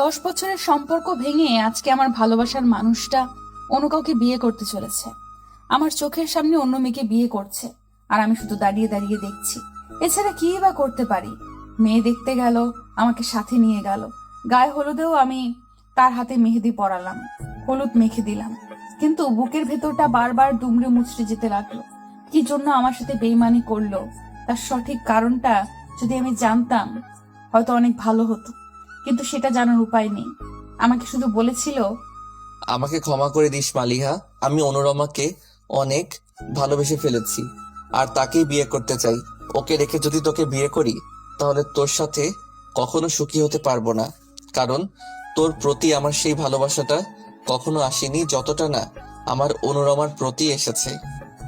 10 বছরের সম্পর্ক ভেঙে আজকে আমার ভালোবাসার মানুষটা অন্য কাউকে বিয়ে করতে চলেছে। আমার চোখের সামনে অন্য মেয়েকে বিয়ে করছে, আর আমি শুধু দাঁড়িয়ে দাঁড়িয়ে দেখছি। এছাড়া কি বা করতে পারি? মেয়ে দেখতে গেল, আমাকে সাথে নিয়ে গেল। গায়ে হলুদেও আমি তার হাতে মেহেদি পরালাম, হলুদ মেখে দিলাম। কিন্তু বুকের ভেতরটা বারবার দুমড়ে মুচড়ে যেতে লাগলো। কি জন্য আমার সাথে বেইমানি করলো, তার সঠিক কারণটা যদি আমি জানতাম হয়তো অনেক ভালো হতো, কিন্তু সেটা জানার উপায় নেই। আমাকে শুধু বলেছিল, আমাকে ক্ষমা করে দিস মালিহা, আমি অনুরমাকে অনেক ভালোবেসে ফেলেছি আর তাকেই বিয়ে করতে চাই। ওকে রেখে যদি তোকে বিয়ে করি তাহলে তোর সাথে কখনো সুখী হতে পারবো না, কারণ তোর প্রতি আমার সেই ভালোবাসাটা কখনো আসেনি যতটা না আমার অনুরমার প্রতি এসেছে।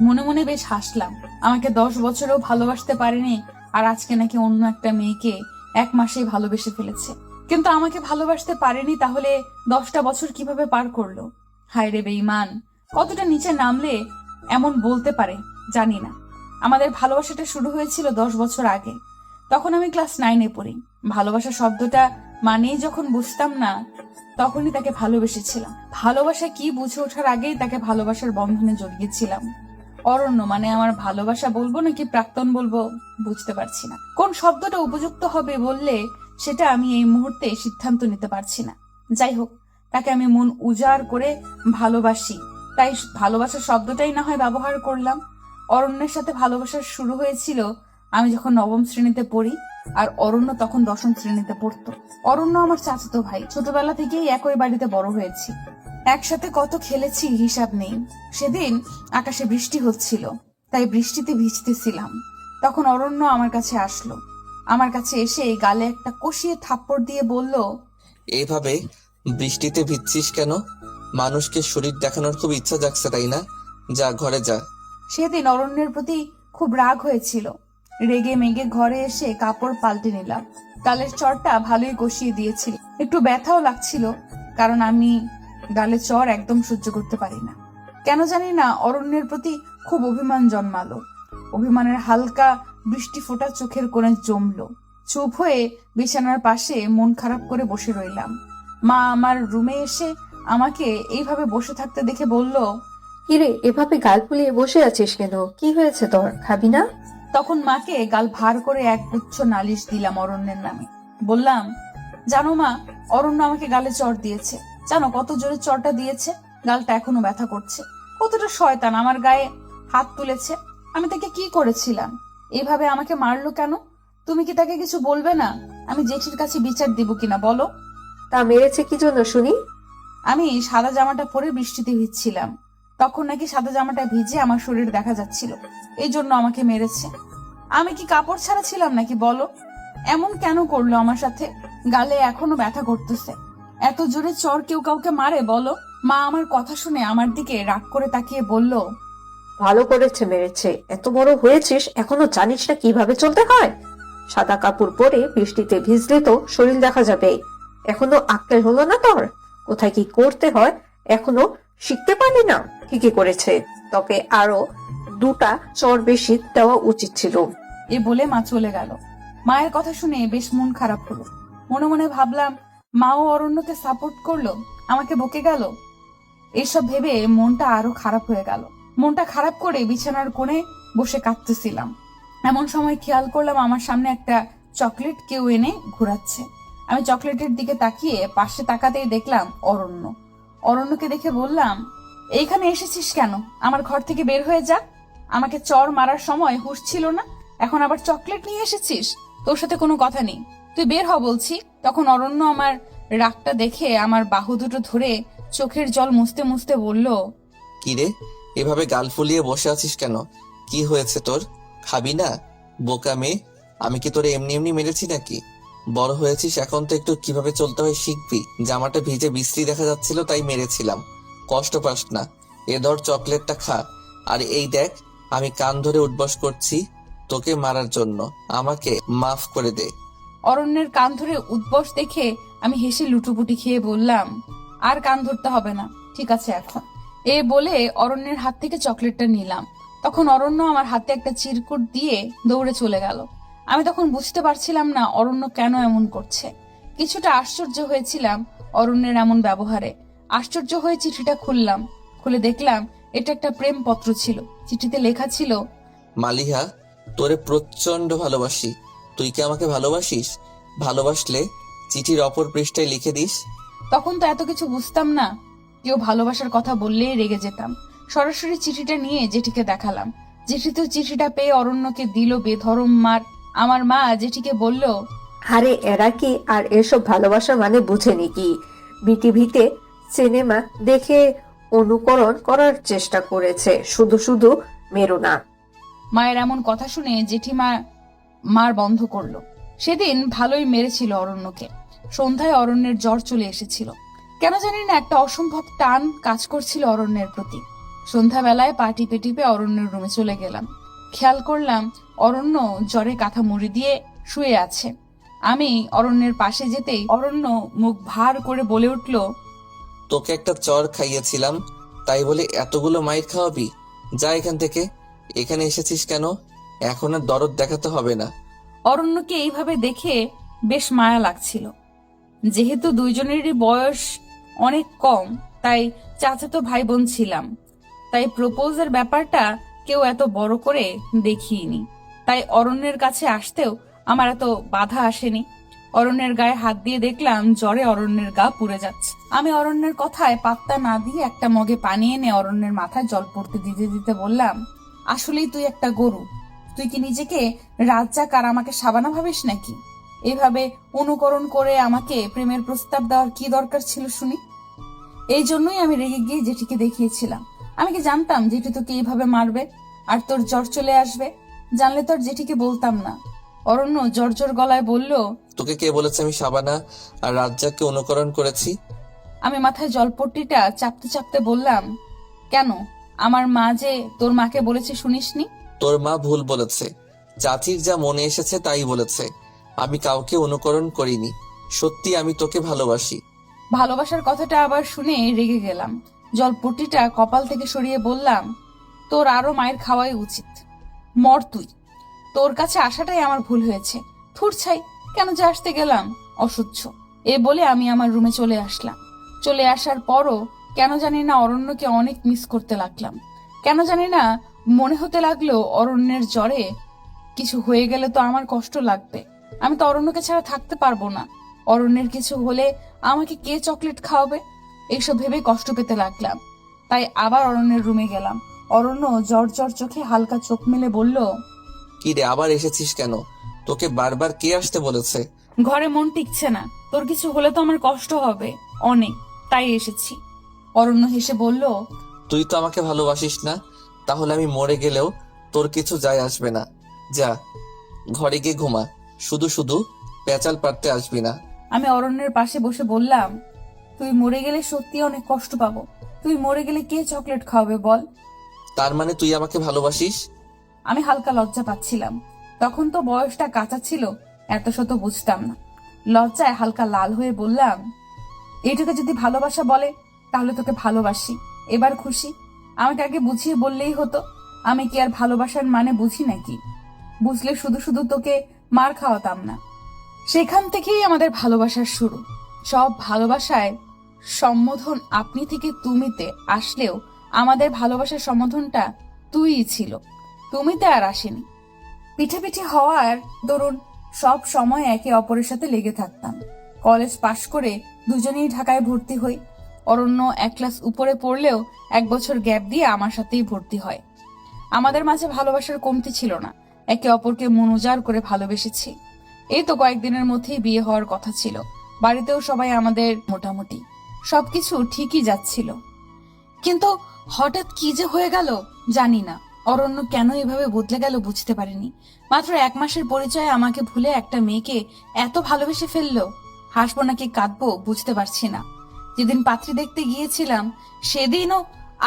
মনে মনে বেশ হাসলাম। আমাকে 10 বছরেও ভালোবাসতে পারেনি, আর আজকে নাকি অন্য একটা মেয়েকে 1 মাসেই ভালোবেসে ফেলেছে। কিন্তু আমাকে ভালোবাসতে পারেনি, তাহলে 10টা বছর কিভাবে পার করলো? হায় রে বেঈমান, কতটা নিচে নামলে এমন বলতে পারে জানি না। আমাদের ভালোবাসাটা শুরু হয়েছিল 10 বছর আগে। তখন আমি ক্লাস 9-এ পড়ি। ভালোবাসা শব্দটা মানেই যখন বুঝতাম না, তখনই তাকে ভালোবেসেছিলাম। ভালোবাসা কি বুঝে ওঠার আগেই তাকে ভালোবাসার বন্ধনে জড়িয়েছিলাম। অরণ্য মানে আমার ভালোবাসা বলবো নাকি প্রাক্তন বলবো বুঝতে পারছি না। কোন শব্দটা উপযুক্ত হবে বললে সেটা আমি এই মুহূর্তে সিদ্ধান্ত নিতে পারছি না। যাই হোক, তাকে আমি মন উজাড় করে ভালোবাসি, তাই ভালোবাসা শব্দটাই না হয় ব্যবহার করলাম। অরণ্যের সাথে ভালোবাসা শুরু হয়েছিল আমি যখন 9ম শ্রেণীতে পড়ি, আর অরণ্য তখন 10ম শ্রেণীতে পড়তো। অরণ্য আমার চাচাতো ভাই, ছোটবেলা থেকেই একই বাড়িতে বড় হয়েছি। একসাথে কত খেলেছি হিসাব নেই। সেদিন আকাশে বৃষ্টি হচ্ছিল, তাই বৃষ্টিতে ভিজতেছিলাম। তখন অরণ্য আমার কাছে আসলো। আমার কাছে এসে গালে একটা কষিয়ে থাপ্পড় দিয়ে বলল, এইভাবে বৃষ্টিতে ভিজছিস কেন? মানুষকে শরীর দেখানোর খুব ইচ্ছা জাগছে তাই না? যা ঘরে যা। সেদিন অরণ্যের প্রতি খুব রাগ হয়েছিল। রেগে মেগে ঘরে এসে কাপড় পাল্টে নিলাম। গালের চড়টা ভালোই কষিয়ে দিয়েছিল, একটু ব্যথাও লাগছিল, কারণ আমি গালে চড় একদম সহ্য করতে পারি না। কেন জানি না অরণ্যের প্রতি খুব অভিমান জন্মালো। অভিমানের হালকা বৃষ্টি ফোঁটা চোখের কোণে জমলো। চুপ হয়ে বিছানার পাশে মন খারাপ করে বসে রইলাম। মা আমার রুমে এসে আমাকে এইভাবে বসে থাকতে দেখে বলল, কিরে, এভাবে গাল ফুলিয়ে বসে আছিস কেন? কি হয়েছে তোর? খাবি না? তখন মাকে গাল ভার করে একগুচ্ছ নালিশ দিলাম অরণ্যের নামে। বললাম, জানো মা, অরণ্য আমাকে গালে চড় দিয়েছে। জানো কত জোরে চড়টা দিয়েছে? গালটা এখনো ব্যথা করছে। কতটা শয়তান, আমার গায়ে হাত তুলেছে। আমি তাকে কি করেছিলাম? এইভাবে আমাকে মারলো কেন? তুমি কি তাকে কিছু বলবে না? আমি জেঠির কাছে বিচার দিব কিনা বলো। তা মেরেছে কি জন্য শুনি? আমি সাদা জামাটা পরে বৃষ্টিতে ভিজছিলাম। তখন নাকি সাদা জামাটা ভিজে আমার শরীর দেখা যাচ্ছিল, এই জন্য আমাকে মেরেছে। আমি কি কাপড় ছাড়া ছিলাম নাকি বলো? এমন কেন করলো আমার সাথে? গালে এখনো ব্যথা করতেছে। এত জোরে চড় কেউ কাউকে মারে বলো? মা আমার কথা শুনে আমার দিকে রাগ করে তাকিয়ে বলল, ভালো করেছে মেরেছে। এত বড় হয়েছিস এখনো জানিস না কিভাবে চলতে হয়? সাদা কাপড় পরে বৃষ্টিতে ভিজলে তো শরীর দেখা যাবে। এখনো আক্কেল হলো না তোর? কোথায় কি করতে হয় এখনো শিখতে পারলি না? ঠিকই করেছে, তোকে আরো 2টা চড় বেশি দেওয়া উচিত ছিল। এ বলে মা চলে গেল। মায়ের কথা শুনে বেশ মন খারাপ হলো। মনে মনে ভাবলাম, মাও অরণ্যকে সাপোর্ট করলো, আমাকে বকে গেল। এইসব ভেবে মনটা আরো খারাপ হয়ে গেল। মনটা খারাপ করে বিছানার কোণে বসে কাঁদতেছিলাম। এমন সময় খেয়াল করলাম আমার সামনে একটা চকলেট কেউ এনে ঘোরাচ্ছে। আমি চকলেটের দিকে তাকিয়ে পাশে তাকাতেই দেখলাম অরণ্য। অরণ্যকে দেখে বললাম, এইখানে এসেছিস কেন? আমার ঘর থেকে বের হয়ে যা। আমাকে চড় মারার সময় হুঁশ ছিল না, এখন আবার চকলেট নিয়ে এসেছিস? তোর সাথে কোনো কথা নেই, তুই বের হ বলছি। তখন অরণ্য আমার রাগটা দেখে আমার বাহু দুটো ধরে চোখের জল মুছতে মুছতে বলল, কিরে, এভাবে গাল ফুলিয়ে বসে আছিস কেন? কি হয়েছে তোর? খাবি না? বোকা মেয়ে, আমি কি তোরে এমনি এমনি মেরেছি নাকি? বড় হয়েছিস এখন তো একটু কিভাবে চলতে হয় শিখবি। জামাটা ভিজে বিশ্রী দেখা যাচ্ছিল তাই মেরেছিলাম, কষ্ট পাস না। এ ধর চকলেটটা খা। আর এই দেখ, আমি কান ধরে উঠবস করছি তোকে মারার জন্য, আমাকে মাফ করে দে। অরণ্যের কান ধরে উদ্বস দেখে আমি হেসে লুটুপুটি খেয়ে বললাম, আর কান ধরতে হবে না, ঠিক আছে এখন। এ বলে অরণ্যের হাত থেকে চকলেটটা নিলাম। তখন অরণ্য আমার হাতে একটা চিরকুট দিয়ে দৌড়ে চলে গেল। আমি তখন বুঝতে পারছিলাম না অরণ্য কেন এমন করছে, কিছুটা আশ্চর্য হয়েছিলাম অরণ্যের এমন ব্যবহারে। আশ্চর্য হয়ে চিঠিটা খুললাম। খুলে দেখলাম এটা একটা প্রেম পত্র ছিল। চিঠিতে লেখা ছিল, মালিহা, তোরে প্রচন্ড ভালোবাসি। তুই কি আমাকে ভালোবাসিস? ভালোবাসলে চিঠির অপর পৃষ্ঠায় লিখে দিস। তখন তো এত কিছু বুঝতাম না। কেউ ভালোবাসার কথা বললেই রেগে যেতাম। সরাসরি চিঠিটা নিয়ে জেঠিকে দেখালাম। জেঠি চিঠিটা পেয়ে অরণ্যকে দিল বেধরম মার। আমার মা জেঠিকে বলল, আরে এরা কি আর এসব ভালোবাসা মানে বুঝেনি কি? বিটিভিতে সিনেমা দেখে অনুকরণ করার চেষ্টা করেছে, শুধু শুধু মেরো না। মায়ের এমন কথা শুনে জেঠিমা মার বন্ধ করলো। সেদিন ভালোই মেরেছিল অরণ্যকে। সন্ধ্যায় অরণ্যের জ্বর চলে এসেছিল। কেন জানি না একটা অসম্ভব টান কাজ করছিল অরণ্যের প্রতি। সন্ধ্যাবেলায় পা টিপে টিপে অরণ্যের রুমে চলে গেলাম। খেয়াল করলাম অরণ্য জ্বরে কাঁথা মুড়ি দিয়ে শুয়ে আছে। আমি অরণ্যের পাশে যেতেই অরণ্য মুখ ভার করে বলে উঠল, তোকে একটা চর খাইয়েছিলাম, তাই বলে এতগুলো মাইর খাওয়াবি? যা এখান থেকে। এখানে এসেছিস কেন? এখন আর দরদ দেখাতে হবে না। অরণ্যকে এইভাবে দেখে বেশ মায়া লাগছিল। যেহেতু দুইজনেরই বয়স অনেক কম, তাই চাচাতো ভাই বোন ছিলাম। তাই প্রপোজের ব্যাপারটা কেউ এত বড় করে দেখিনি। তাই অরণ্যের কাছে আসতেও আমার এত বাধা আসেনি। অরণ্যের গায়ে হাত দিয়ে দেখলাম জ্বরে অরণ্যের গা পুড়ে যাচ্ছে। আমি অরণ্যের কথায় পাত্তা না দিয়ে একটা মগে পানি এনে অরণ্যের মাথায় জল পড়তে দিতে দিতে বললাম, আসলেই তুই একটা গরু। তুই কি নিজেকে রাজ্জাক আর আমাকে সাবানা ভাবিস নাকি? এইভাবে অনুকরণ করে আমাকে প্রেমের প্রস্তাব দেওয়ার কি দরকার ছিল শুনি? এই জন্যই আমি রেগে গিয়ে জেঠিকে দেখিয়েছিলাম। আমি কি জানতাম জেঠি তোকে এইভাবে মারবে আর তোর জ্বর চলে আসবে? জানলে তোর জেঠিকে বলতাম না। অরণ্য জর্জর গলায় বলল, তোকে কে বলেছে আমি সাবানা আর রাজ্জাককে অনুকরণ করেছি? আমি মাথায় জলপট্টিটা চাপতে চাপতে বললাম, কেন? আমার মা যে তোর মাকে বলেছে শুনিসনি? তোর মা ভুল বলেছে। চাচির যা মনে এসেছে তাই বলেছে। আমি কাউকে অনুকরণ করিনি। সত্যি আমি তোকে ভালোবাসি। ভালোবাসার কথাটা আবার শুনে রেগে গেলাম। জলপট্টিটা কপাল থেকে সরিয়ে বললাম, তোর আরো মায়ের খাওয়াই উচিত। মর তুই। তোর কাছে আসাটাই আমার ভুল হয়েছে। থুর ছাই, কেন যে আসতে গেলাম, অসহ্য। এ বলে আমি আমার রুমে চলে আসলাম। চলে আসার পরও কেন জানি না অরণ্যকে অনেক মিস করতে লাগলাম। কেন জানি না মনে হতে লাগলো অরণ্যের জ্বরে কিছু হয়ে গেলে তো আমার কষ্ট লাগবে। আমি তো অরণ্যকে ছাড়া থাকতে পারবো না। অরণ্যের কিছু হলে আমাকে কে চকলেট খাওয়াবে? এইসব ভেবে কষ্ট পেতে লাগলাম। তাই আবার অরণ্যের রুমে গেলাম। অরণ্য জ্বর জ্বর চোখে হালকা চোখ মেলে বলল, কি রে, আবার এসেছিস কেন? তোকে বারবার কে আসতে বলেছে? ঘরে মন টিকছে না। তোর কিছু হলে তো আমার কষ্ট হবে অনেক, তাই এসেছি। অরণ্য হেসে বলল, তুই তো আমাকে ভালোবাসিস না, তাহলে আমি মরে গেলেও তোর কিছু যায় আসবে না। যা, ঘরে গিয়ে ঘুমা। শুধু শুধু পেঁচাল পারতে আসবি না। আমি অরণ্যের পাশে বসে বললাম, তুই মরে গেলে সত্যি অনেক কষ্ট পাবো। তুই মরে গেলে কে চকলেট খাওয়াবে বল? তার মানে তুই আমাকে ভালোবাসিস? আমি হালকা লজ্জা পাচ্ছিলাম। তখন তো বয়সটা কাঁচা ছিল, এত শত বুঝতাম না। লজ্জায় হালকা লাল হয়ে বললাম, এইটুকু যদি ভালোবাসা বলে তাহলে তোকে ভালোবাসি। এবার খুশি? আমাকে আগে বুঝিয়ে বললেই হতো। আমি কি আর ভালোবাসার মানে বুঝি নাকি? বুঝলে শুধু শুধু তোকে মার খাওয়াতাম না। সেখান থেকেই আমাদের ভালোবাসার শুরু। সব ভালোবাসায় সম্বোধন আপনি থেকে তুমিতে আসলেও আমাদের ভালোবাসার সম্বোধনটা তুইই ছিল, তুমিতে আর আসেনি। পিঠাপিঠি হওয়ার দরুন সব সময় একে অপরের সাথে লেগে থাকতাম। কলেজ পাশ করে দুজনেই ঢাকায় ভর্তি হই। অরণ্য এক ক্লাস উপরে পড়লেও 1 বছর গ্যাপ দিয়ে আমার সাথেই ভর্তি হয়। আমাদের মাঝে ভালোবাসার কমতি ছিল না। একে অপরকে মন উজাড় করে ভালোবেসেছি। এই তো কয়েকদিনের মধ্যেই বিয়ে হওয়ার কথা ছিল। বাড়িতেও সবাই আমাদের মোটামুটি সবকিছু ঠিকই যাচ্ছিল। কিন্তু হঠাৎ কি যে হয়ে গেল জানি না। অরণ্য কেন এভাবে বদলে গেল বুঝতে পারিনি। মাত্র 1 মাসের পরিচয়ে আমাকে ভুলে একটা মেয়েকে এত ভালোবেসে ফেললো। হাসবো নাকি কাঁদবো বুঝতে পারছি না। যেদিন পাত্রী দেখতে গিয়েছিলাম সেদিনও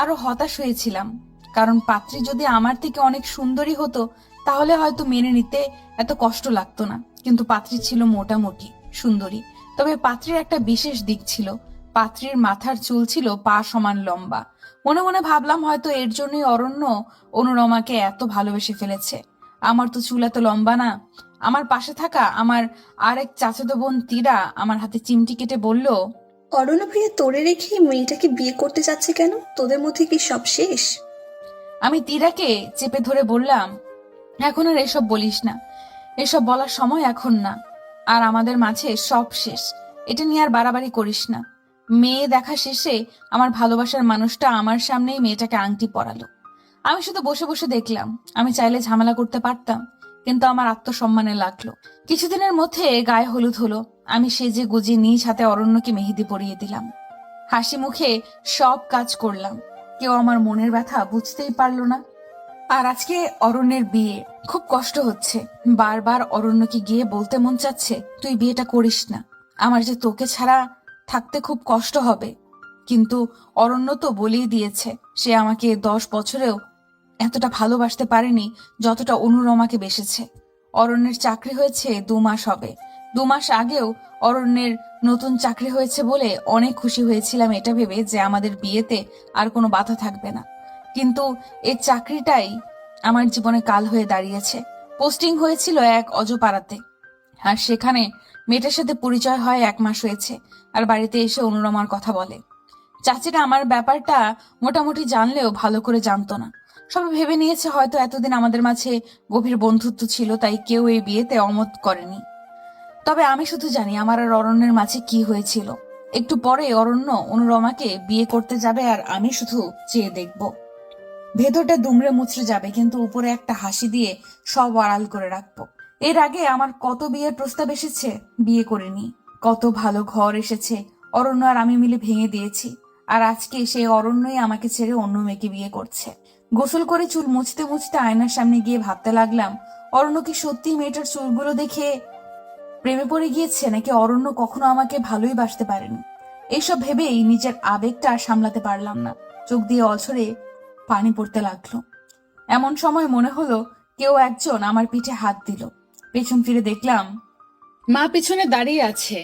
আরো হতাশ হয়েছিলাম। কারণ পাত্রী যদি আমার থেকে অনেক সুন্দরী হতো তাহলে হয়তো মেনে নিতে এত কষ্ট লাগতো না। কিন্তু পাত্রী ছিল মোটামুটি সুন্দরী। তবে পাত্রীর একটা বিশেষ দিক ছিল, পাত্রীর মাথার চুল ছিল পা সমান লম্বা। মনে মনে ভাবলাম হয়তো এর জন্যই অরণ্য অনুরমাকে এত ভালোবেসে ফেলেছে। আমার তো চুল এত লম্বা না, আমার পাশে থাকা আমার আরেক চাচাতো বোন তীরা আমার হাতে চিমটি কেটে বলল, অরণ্য ভাইয়া তোরে রেখে এই মেয়েটাকে বিয়ে করতে যাচ্ছে কেন? তোদের মধ্যে কি সব শেষ? আমি তীরাকে চেপে ধরে বললাম, এখন আর এসব বলিস না, এসব বলার সময় এখন না। আর আমাদের মাঝে সব শেষ, এটা নিয়ে আর বাড়াবাড়ি করিস না। মেয়ে দেখা শেষে আমার ভালোবাসার মানুষটা আমার সামনেই মেয়েটাকে আংটি পরালো। আমি শুধু বসে বসে দেখলাম। আমি চাইলে ঝামেলা করতে পারতাম, কিন্তু আমার আত্মসম্মানে লাগলো। কিছুদিনের মধ্যে গায়ে হলুদ হলো। আমি সেজে গুজে নিজ হাতে অরণ্যকে মেহেদি পরিয়ে দিলাম। হাসি মুখে সব কাজ করলাম। কেউ আমার মনের ব্যথা বুঝতেই পারলো না। আর আজকে অরণ্যের বিয়ে, খুব কষ্ট হচ্ছে। বারবার অরণ্যকে গিয়ে বলতে মন চাচ্ছে, তুই বিয়েটা করিস না, আমার যে তোকে ছাড়া থাকতে খুব কষ্ট হবে। কিন্তু অরণ্য তো বলেই দিয়েছে, সে আমাকে 10 বছরেও এতটা ভালোবাসতে পারেনি যতটা অনুরমাকে বেসেছে। অরণ্যের চাকরি হয়েছে 2 মাস হবে। 2 মাস আগেও অরণ্যের নতুন চাকরি হয়েছে বলে অনেক খুশি হয়েছিলাম, এটা ভেবে যে আমাদের বিয়েতে আর কোনো বাধা থাকবে না। কিন্তু এই চাকরিটাই আমার জীবনে কাল হয়ে দাঁড়িয়েছে। পোস্টিং হয়েছিল এক অজপাড়াতে, আর সেখানে মেয়েটার সাথে পরিচয় হয় 1 মাস হয়েছে, আর বাড়িতে এসে অনুরমার কথা বলে। চাচিরা আমার ব্যাপারটা মোটামুটি জানলেও ভালো করে জানতো না। সবাই ভেবে নিয়েছে হয়তো এতদিন আমাদের মাঝে গভীর বন্ধুত্ব ছিল, তাই কেউ এই বিয়েতে অমত করেনি। তবে আমি শুধু জানি আমার আর অরণ্যের মাঝে কি হয়েছিল। একটু পরে অরণ্য অনুরমাকে বিয়ে করতে যাবে, আর আমি শুধু চেয়ে দেখব। ভেতরটা দুমড়ে মুচড়ে যাবে, কিন্তু উপরে একটা হাসি দিয়ে সব আড়াল করে রাখবো। এর আগে আমার কত বিয়ের প্রস্তাব এসেছে, বিয়ে করিনি। কত ভালো ঘর এসেছে, অরণ্য আর আমি মিলে ভেঙে দিয়েছি। আর আজকে সেই অরণ্যই আমাকে ছেড়ে অন্য মেয়েকে বিয়ে করছে। গোসল করে চুল মুছতে মুছতে আয়নার সামনে গিয়ে ভাবতে লাগলাম, অরণ্য কি সত্যি মেয়েটার চুলগুলো দেখে প্রেমে পড়ে গিয়েছে, নাকি অরণ্য কখনো আমাকে ভালোই বাসতে পারেনি। এইসব ভেবেই নিজের আবেগটা সামলাতে পারলাম না। চোখ দিয়ে অঝরে পানি পড়তে লাগলো। এমন সময় মনে হলো কেউ একজন আমার পিঠে হাত দিল। পেছন ফিরে দেখলাম মা পেছনে দাঁড়িয়ে আছে।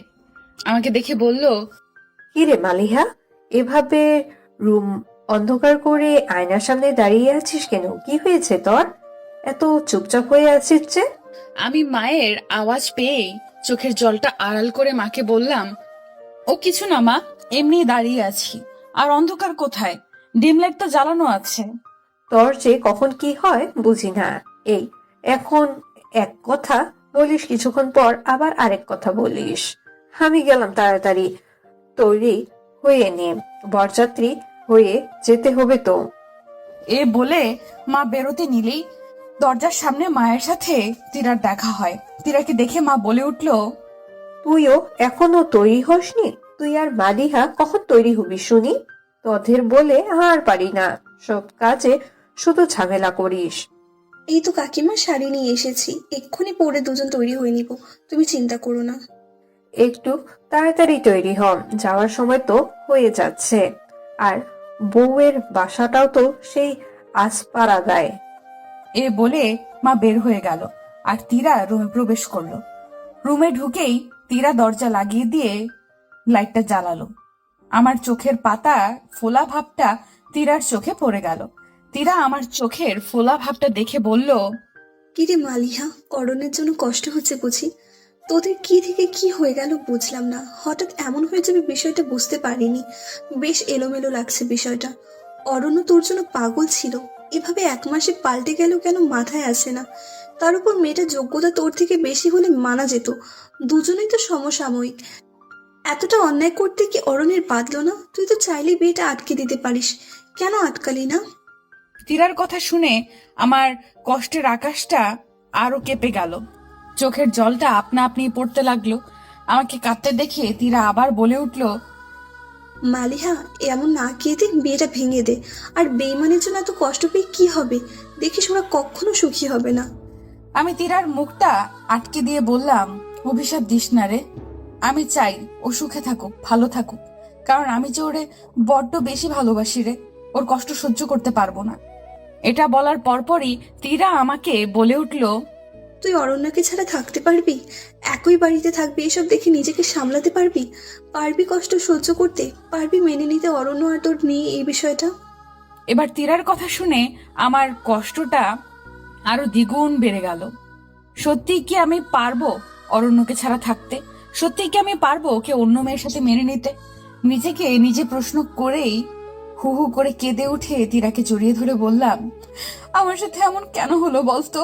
আমাকে দেখে বলল, কিরে মালিহা, এভাবে রুম অন্ধকার করে আয়নার সামনে দাঁড়িয়ে আছিস কেন? কি হয়েছে তোর? এত চুপচাপ হয়ে আছিস যে? আমি মায়ের আওয়াজ পেয়ে চোখের জলটা আড়াল করে মাকে বললাম, ও কিছু না মা, এমনি দাঁড়িয়ে আছি। আর অন্ধকার কোথায়, ডিম লাইট তো জ্বালানো আছে। তোর যে কখন কি হয় বুঝি না। এই এখন এক কথা বলিস, কিছুক্ষণ পর আবার আরেক কথা বলিস। আমি গেলাম, তাড়াতাড়ি তৈরি হয়ে নে, বরযাত্রী হয়ে যেতে হবে তো। এ বলে মা বেরোতে নিলেই দরজার সামনে মায়ের সাথে তীরার দেখা হয়। তীরাকে দেখে মা বলে উঠল, তুইও এখনো তৈরি হসনি? তুই আর মালিহা কখন তৈরি হবি শুনি? তোদের বলে আর পারি না, সব কাজে শুধু ঝামেলা করিস। এই তো কাকিমা শাড়ি নিয়ে এসেছি, এক্ষুনি পরে দুজন তৈরি হয়ে নিব, তুমি চিন্তা করো না। একটু তাড়াতাড়ি তৈরি হন, যাওয়ার সময় তো হয়ে যাচ্ছে। আর বউয়ের বাসাটাও তো সেই আসপাড়া গায়ে। এ বলে মা বের হয়ে গেল, আর তীরা রুমে প্রবেশ করলো। রুমে ঢুকেই তীরা দরজা লাগিয়ে দিয়ে লাইটটা জ্বালালো। আমার চোখের পাতা ফোলা ভাবটা তীরার চোখে পড়ে গেল। তীরা আমার চোখের ফোলা ভাবটা দেখে বলল, কিরে মালিহা, অরণ্যের জন্য কষ্ট হচ্ছে বুঝি? তোদের কি থেকে কি হয়ে গেল বুঝলাম না, হঠাৎ এমন হয়ে যাবে বিষয়টা বুঝতে পারিনি। বেশ এলোমেলো লাগছে বিষয়টা। অরণ্য তোর জন্য পাগল ছিল, এভাবে 1 মাসে পাল্টে গেল কেন মাথায় আসে না। তার উপর মেয়েটার যোগ্যতা তোর থেকে বেশি হলে মানা যেত, দুজনেই তো সমসাময়িক। এতটা অন্যায় করতে কি অরণ্যের বাঁধলো না? তুই তো চাইলেই বিয়েটা আটকে দিতে পারিস, কেন আটকালি না? তীরার কথা শুনে আমার কষ্টের আকাশটা আরো কেঁপে গেল। চোখের জলটা আপনা আপনি পড়তে লাগলো। আমাকে কাঁদতে দেখে তীরা আবার বলে উঠল, মালিহা, এমন না কেঁদে বিয়েটা ভেঙে দে। আর বেইমানের জন্য এত কষ্ট পেয়ে কি হবে? দেখিস ওরা কখনো সুখী হবে না। আমি তীরার মুখটা আটকে দিয়ে বললাম, অভিশাপ দিস না রে। আমি চাই ও সুখে থাকুক, ভালো থাকুক, কারণ আমি যে ওরে বড্ড বেশি ভালোবাসি রে। ওর কষ্ট সহ্য করতে পারবো না। এটা বলার পরপরই তীরা আমাকে বলে উঠল, তুই অরণ্যকে ছাড়া থাকতে পারবি? একই বাড়িতে থাকবি, এসব দেখে নিজেকে সামলাতে পারবি? পারবি কষ্ট সহ্য করতে? পারবি মেনে নিতে অরণ্য আর তোর নিয়ে এই বিষয়টা? এবার তীরার কথা শুনে আমার কষ্টটা আরো দ্বিগুণ বেড়ে গেল। সত্যি কি আমি পারবো অরণ্যকে ছাড়া থাকতে? সত্যি কি আমি পারবো ওকে অন্য মেয়ের সাথে মেনে নিতে? নিজেকে নিজে প্রশ্ন করেই হু হু করে কেঁদে উঠে তীরাকে জড়িয়ে ধরে বললাম, আমার সাথে এমন কেন হলো বলতো?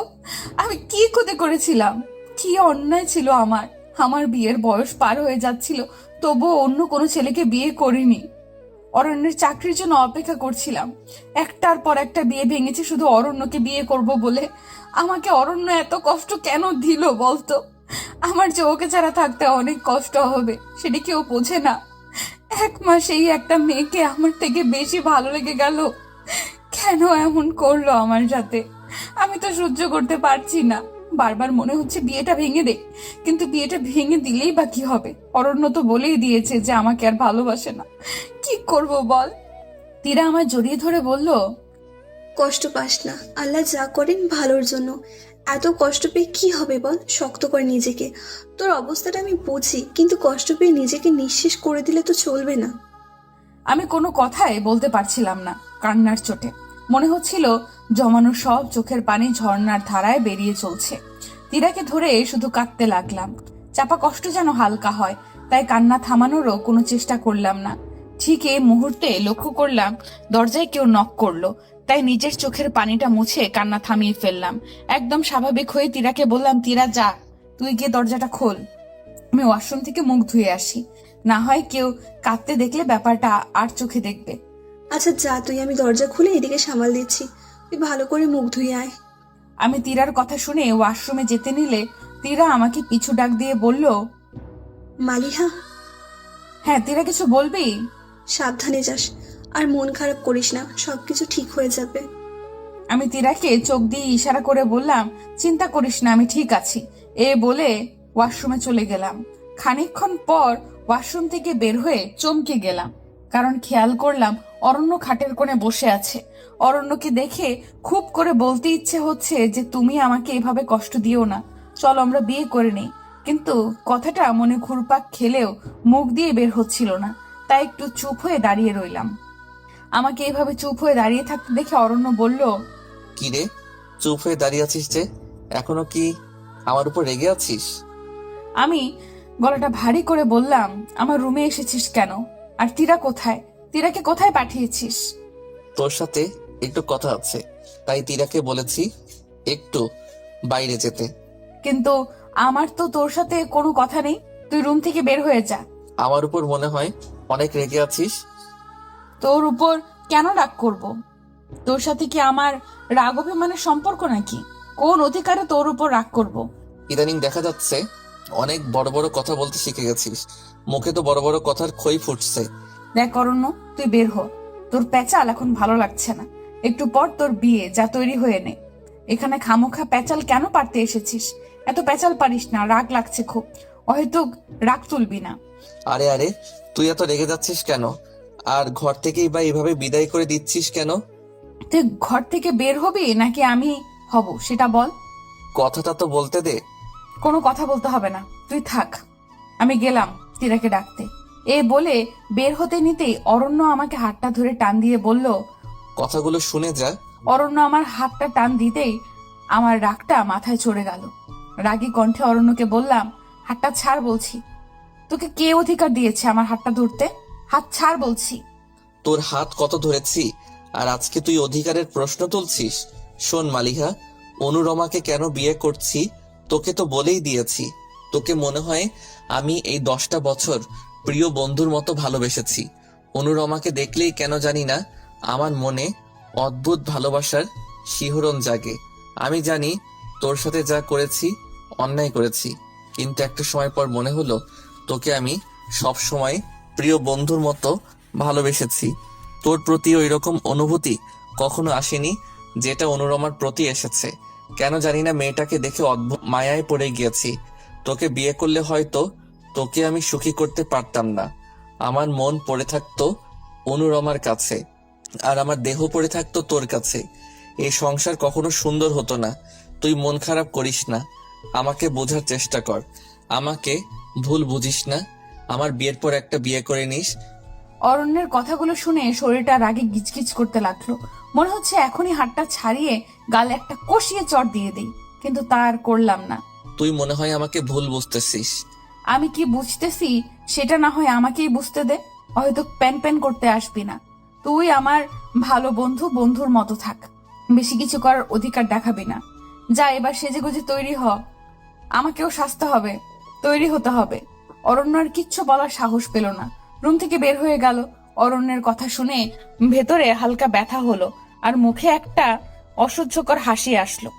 আমি কি ক্ষতি করেছিলাম? কি অন্যায় ছিল আমার? আমার বিয়ের বয়স পার হয়ে যাচ্ছিল, তবুও অন্য কোনো ছেলেকে বিয়ে করিনি। অরণ্যের চাকরির জন্য অপেক্ষা করছিলাম, একটার পর একটা বিয়ে ভেঙেছে শুধু অরণ্যকে বিয়ে করব বলে। আমাকে অরণ্য এত কষ্ট কেন দিল বলতো? আমার যে ওকে ছাড়া থাকতে অনেক কষ্ট হবে, সেটা কেউ বোঝে না। 1 মাসেই একটা মেয়েকে আমার থেকে বেশি ভালো লেগে গেল। কেন এমন করলো আমার সাথে? আমি তো সহ্য করতে পারছি না। বারবার মনে হচ্ছে বিয়েটা ভেঙে দে, কিন্তু বিয়েটা ভেঙে দিলেই বা কি হবে? অরণ্য তো বলেই দিয়েছে যে আমাকে আর ভালোবাসে না। কি করব বল? তীরা আমার জড়িয়ে ধরে বলল, কষ্ট পাস না, আল্লাহ যা করেন ভালোর জন্য। এত কষ্ট পেয়ে কি হবে বল? শক্ত কর নিজেকে। তোর অবস্থাটা আমি বুঝি, কিন্তু কষ্ট পেয়ে নিজেকে নিঃশেষ করে দিলে তো চলবে না। আমি কোনো কথাই বলতে পারছিলাম না কান্নার চোটে। মনে হচ্ছিল জমানো সব চোখের পানি ঝর্ণার ধারায় বেরিয়ে চলছে। তীরাকে ধরে শুধু কাঁদতে লাগলাম। চাপা কষ্ট যেন হালকা হয়, তাই কান্না থামানোরও কোনো চেষ্টা করলাম না। ঠিক এই মুহূর্তে লক্ষ্য করলাম দরজায় কেউ নক করলো, তাই নিজের চোখের পানিটা মুছে কান্না থামিয়ে ফেললাম। একদম স্বাভাবিক হয়ে তীরাকে বললাম, তীরা যা, তুই গিয়ে দরজাটা খোল, আমি ওয়াশরুম থেকে মুখ ধুয়ে আসি। না হয় কেউ কাঁদতে দেখলে ব্যাপারটা আর চোখে দেখবে। আচ্ছা যা তুই, আমি দরজা খুলে এদিকে সামাল দিচ্ছি। তুই ভালো করে মুখ ধুয়ে আয়। আমি তীরার কথা শুনে ওয়াশরুমে যেতে নিলে তীরা আমাকে পিছু ডাক দিয়ে বলল, মালিহা, হ্যাঁ তীরা, কিছু বলবি? সাবধানে যাস, আর মন খারাপ করিস না, সবকিছু ঠিক হয়ে যাবে। আমি তীরাকে চোখ দিয়ে ইশারা করে বললাম, চিন্তা করিস না, আমি ঠিক আছি। এ বলে ওয়াশরুমে চলে গেলাম। খানিকক্ষণ পর ওয়াশরুম থেকে বের হয়ে চমকে গেলাম, কারণ খেয়াল করলাম অরণ্য খাটের কোণে বসে আছে। অরণ্যকে দেখে খুব করে বলতে ইচ্ছে হচ্ছে যে তুমি আমাকে এভাবে কষ্ট দিও না, চলো আমরা বিয়ে করে নেই। কিন্তু কথাটা মনে ঘুরপাক খেলেও মুখ দিয়ে বের হচ্ছিল না, তাই একটু চুপ হয়ে দাঁড়িয়ে রইলাম। আমাকে এইভাবে চুপ হয়ে দাঁড়িয়ে থাকতে দেখে অরণ্য বলল, কি রে, চুপ হয়ে দাঁড়িয়ে আছিস যে? এখনো কি আমার উপর রেগে আছিস? আমি গলাটা ভারী করে বললাম, আমার রুমে এসেছিস কেন? আর তীরা কোথায়? তীরাকে কোথায় পাঠিয়েছিস? তোর সাথে একটু কথা আছে, তাই তীরাকে বলেছি একটু বাইরে যেতে। কিন্তু আমার তো তোর সাথে কোনো কথা নেই, তুই রুম থেকে বের হয়ে যা। আমার উপর মনে হয় অনেক রেগে আছিস। তোর উপর কেন রাগ করব? তোর সাথে কি আমার রাগ অভিমানের সম্পর্ক নাকি? কোন অধিকারে তোর উপর রাগ করব? ইদানিং দেখা যাচ্ছে অনেক বড় বড় কথা বলতে শিখে গেছিস, মুখে তো বড় বড় কথার খই ফুটছে। দেখ অরণ্য, তুই বের হ, তোর প্যাচাল এখন ভালো লাগছে না। একটু পর তোর বিয়ে, যা তৈরি হয়ে নে। এখানে খামোখা প্যাচাল কেন পারতে এসেছিস? এত প্যাচাল পারিস না, রাগ লাগছে খুব। হয়তো রাগ তুলবি না। আরে আরে, তুই এত রেগে যাচ্ছিস কেন? আর ঘর থেকেই বা এইভাবে বিদায় করে দিচ্ছিস কেন? তুই ঘর থেকে বের হবি নাকি আমি হব সেটা বল। কথাটা তো বলতে দে। কোনো কথা বলতে হবে না, তুই থাক। আমি গেলাম তীরাকে ডাকতে। এ বলে বের হতে নিতেই অরণ্য আমাকে হাতটা ধরে টান দিয়ে বলল, কথাগুলো শুনে যা। অরণ্য আমার হাতটা টান দিতেই আমার রাগটা মাথায় চড়ে গেল। রাগী কণ্ঠে অরণ্যকে বললাম, হাতটা ছাড় বলছি। তোকে কে অধিকার দিয়েছে আমার হাতটা ধরতে? হাত ছাড় বলছি। তোর হাত কত ধরেছি, আর আজকে তুই অধিকারের প্রশ্ন তুলছিস? শোন মালিহা, অনুরমাকে কেন বিয়ে করছি তোকে তো বলেই দিয়েছি। তোকে মনে হয় আমি এই 10টা বছর প্রিয় বন্ধুর মতো ভালোবেসেছি। অনুরমাকে দেখলেই কেন জানি না আমার মনে অদ্ভুত ভালোবাসার শিহরণ জাগে। আমি জানি তোর সাথে যা করেছি অন্যায় করেছি, কিন্তু একটা সময় পর মনে হলো তোকে আমি সব সময় প্রিয় বন্ধুর মতো ভালোবেসেছি। তোর প্রতি ওই রকম অনুভূতি কখনো আসেনি যেটা অনুরমার প্রতি এসেছে। কেন জানি না মেয়েটাকে দেখে অদ্ভুত মায়ায় পড়ে গিয়েছি। তোকে বিয়ে করলে হয়তো তোকে আমি সুখী করতে পারতাম না। আমার মন পড়ে থাকতো অনুরমার কাছে, আর আমার দেহ পড়ে থাকতো তোর কাছে। এই সংসার কখনো সুন্দর হতো না। তুই মন খারাপ করিস না, আমাকে বোঝার চেষ্টা কর। আমাকে ভুল বুঝিস না। আমার বিয়ের পর একটা বিয়ে করে নিস। অরণ্যের কথাগুলো শুনে শরীরটা রাগে গিজগিজ করতে লাগলো। মনে হচ্ছে এখনই হাতটা ছাড়িয়ে গালে একটা কষিয়ে চড় দিয়ে দেই, কিন্তু তা আর করলাম না। তুই মনে হয় আমাকে ভুল বুঝতেছিস। আমি কি বুঝতেছি সেটা না হয় আমাকেই বুঝতে দে। হয়তো প্যান প্যান করতে আসবি না। তুই আমার ভালো বন্ধু, বন্ধুর মতো থাক। বেশি কিছু করার অধিকার দেখাবি না। যা, এবার সেজেগুজে তৈরি হ। আমাকেও সাজতে হবে, তৈরি হতে হবে। অরণ্য আর কিচ্ছু বলার সাহস পেল না, রুম থেকে বের হয়ে গেল। অরণ্যের কথা শুনে ভেতরে হালকা ব্যথা হলো, আর মুখে একটা অসহ্যকর হাসি আসলো।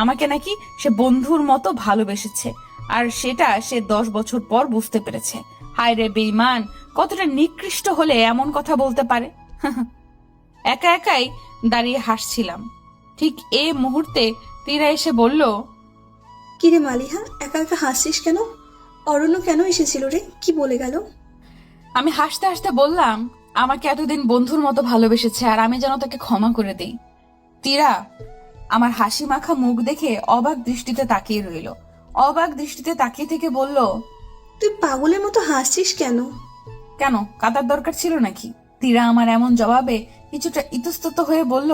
আমাকে নাকি সে বন্ধুর মতো ভালোবেসেছে, আর সেটা সে 10 বছর পর বুঝতে পেরেছে। হায় রে বেঈমান, কতটা নিকৃষ্ট হলে এমন কথা বলতে পারে। একা একাই দাঁড়িয়ে হাসছিলাম। ঠিক এই মুহূর্তে তীরা এসে বলল, কিরে মালিহা, একা একা হাসছিস কেন? অরণ্য কেন এসেছিল রে? কি বলে গেল? আমি হাসতে হাসতে বললাম, আমাকে এতদিন বন্ধুর মতো ভালোবেসেছে, আর আমি যেন তাকে ক্ষমা করে দেই। তীরা আমার হাসি মাখা মুখ দেখে অবাক দৃষ্টিতে তাকিয়ে রইল। অবাক দৃষ্টিতে তাকিয়ে থেকে বলল, তুই পাগলের মতো হাসছিস কেন? কেন, কাদার দরকার ছিল নাকি? তীরা আমার এমন জবাবে কিছুটা ইতস্তত হয়ে বলল,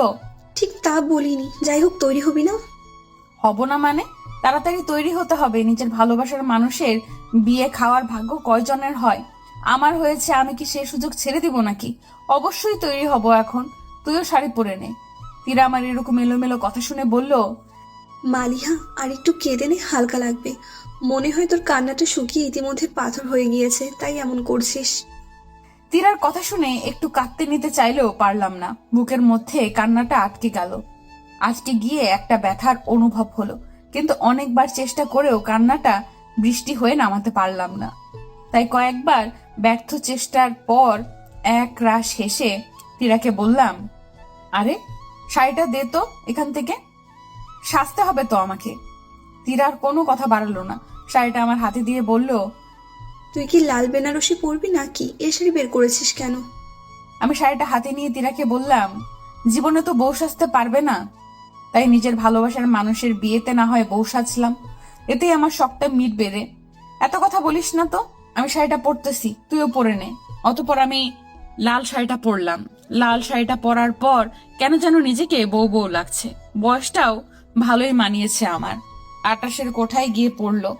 ঠিক তা বলিনি। যাই হোক, তৈরি হবি না? হব না মানে? তাড়াতাড়ি তৈরি হতে হবে। নিজের ভালোবাসার মানুষের বিয়ে খাওয়ার ভাগ্য কয়জনের হয়? আমার হয়েছে, আমি কি সে সুযোগ ছেড়ে দিব নাকি? অবশ্যই তৈরি হব এখন। তুইও শাড়ি পরে নে। তীরা আমার এরকম এলোমেলো কথা শুনে বলল, মালিহা, আর একটু কেঁদে নে, হালকা লাগবে। মনে হয় তোর কান্নাটা শুকিয়ে ইতিমধ্যে পাথর হয়ে গিয়েছে, তাই এমন করছিস। তীরার কথা শুনে একটু কাঁদতে নিতে চাইলেও পারলাম না। বুকের মধ্যে কান্নাটা আটকে গেল। আজকে গিয়ে একটা ব্যথার অনুভব হলো, কিন্তু অনেকবার চেষ্টা করেও কান্নাটা বৃষ্টি হয়ে নামাতে পারলাম না। তাই কয়েকবার ব্যর্থ চেষ্টার পর এক রাশ হেসে তীরাকে বললাম, আরে শাড়িটা দে তো এখান থেকে, সাজতে হবে তো আমাকে। তীরার কোনো কথা বাড়ালো না, শাড়িটা আমার হাতে দিয়ে বলল, তুই কি লাল বেনারসি পরবি নাকি? এ শাড়ি বের করেছিস কেন? আমি শাড়িটা হাতে নিয়ে তীরাকে বললাম, জীবনে তো বউ সাজতে পারবে না, তাই নিজের ভালোবাসার মানুষের বিয়েতে না হয় বউ সাজলাম, এতেই আমার শখটা মিটবে রে। এত কথা বলিস না তো, আমি শাড়িটা পরতেছি, তুইও পরে নে। অতঃপর আমি লাল শাড়িটা পরলাম। লাল শাড়িটা পরার পর কেন যেন নিজেকে বউ বউ লাগছে। বয়সটাও ভালোই মানিয়েছে আমার। 28-এর কোঠায় গিয়ে পড়লো।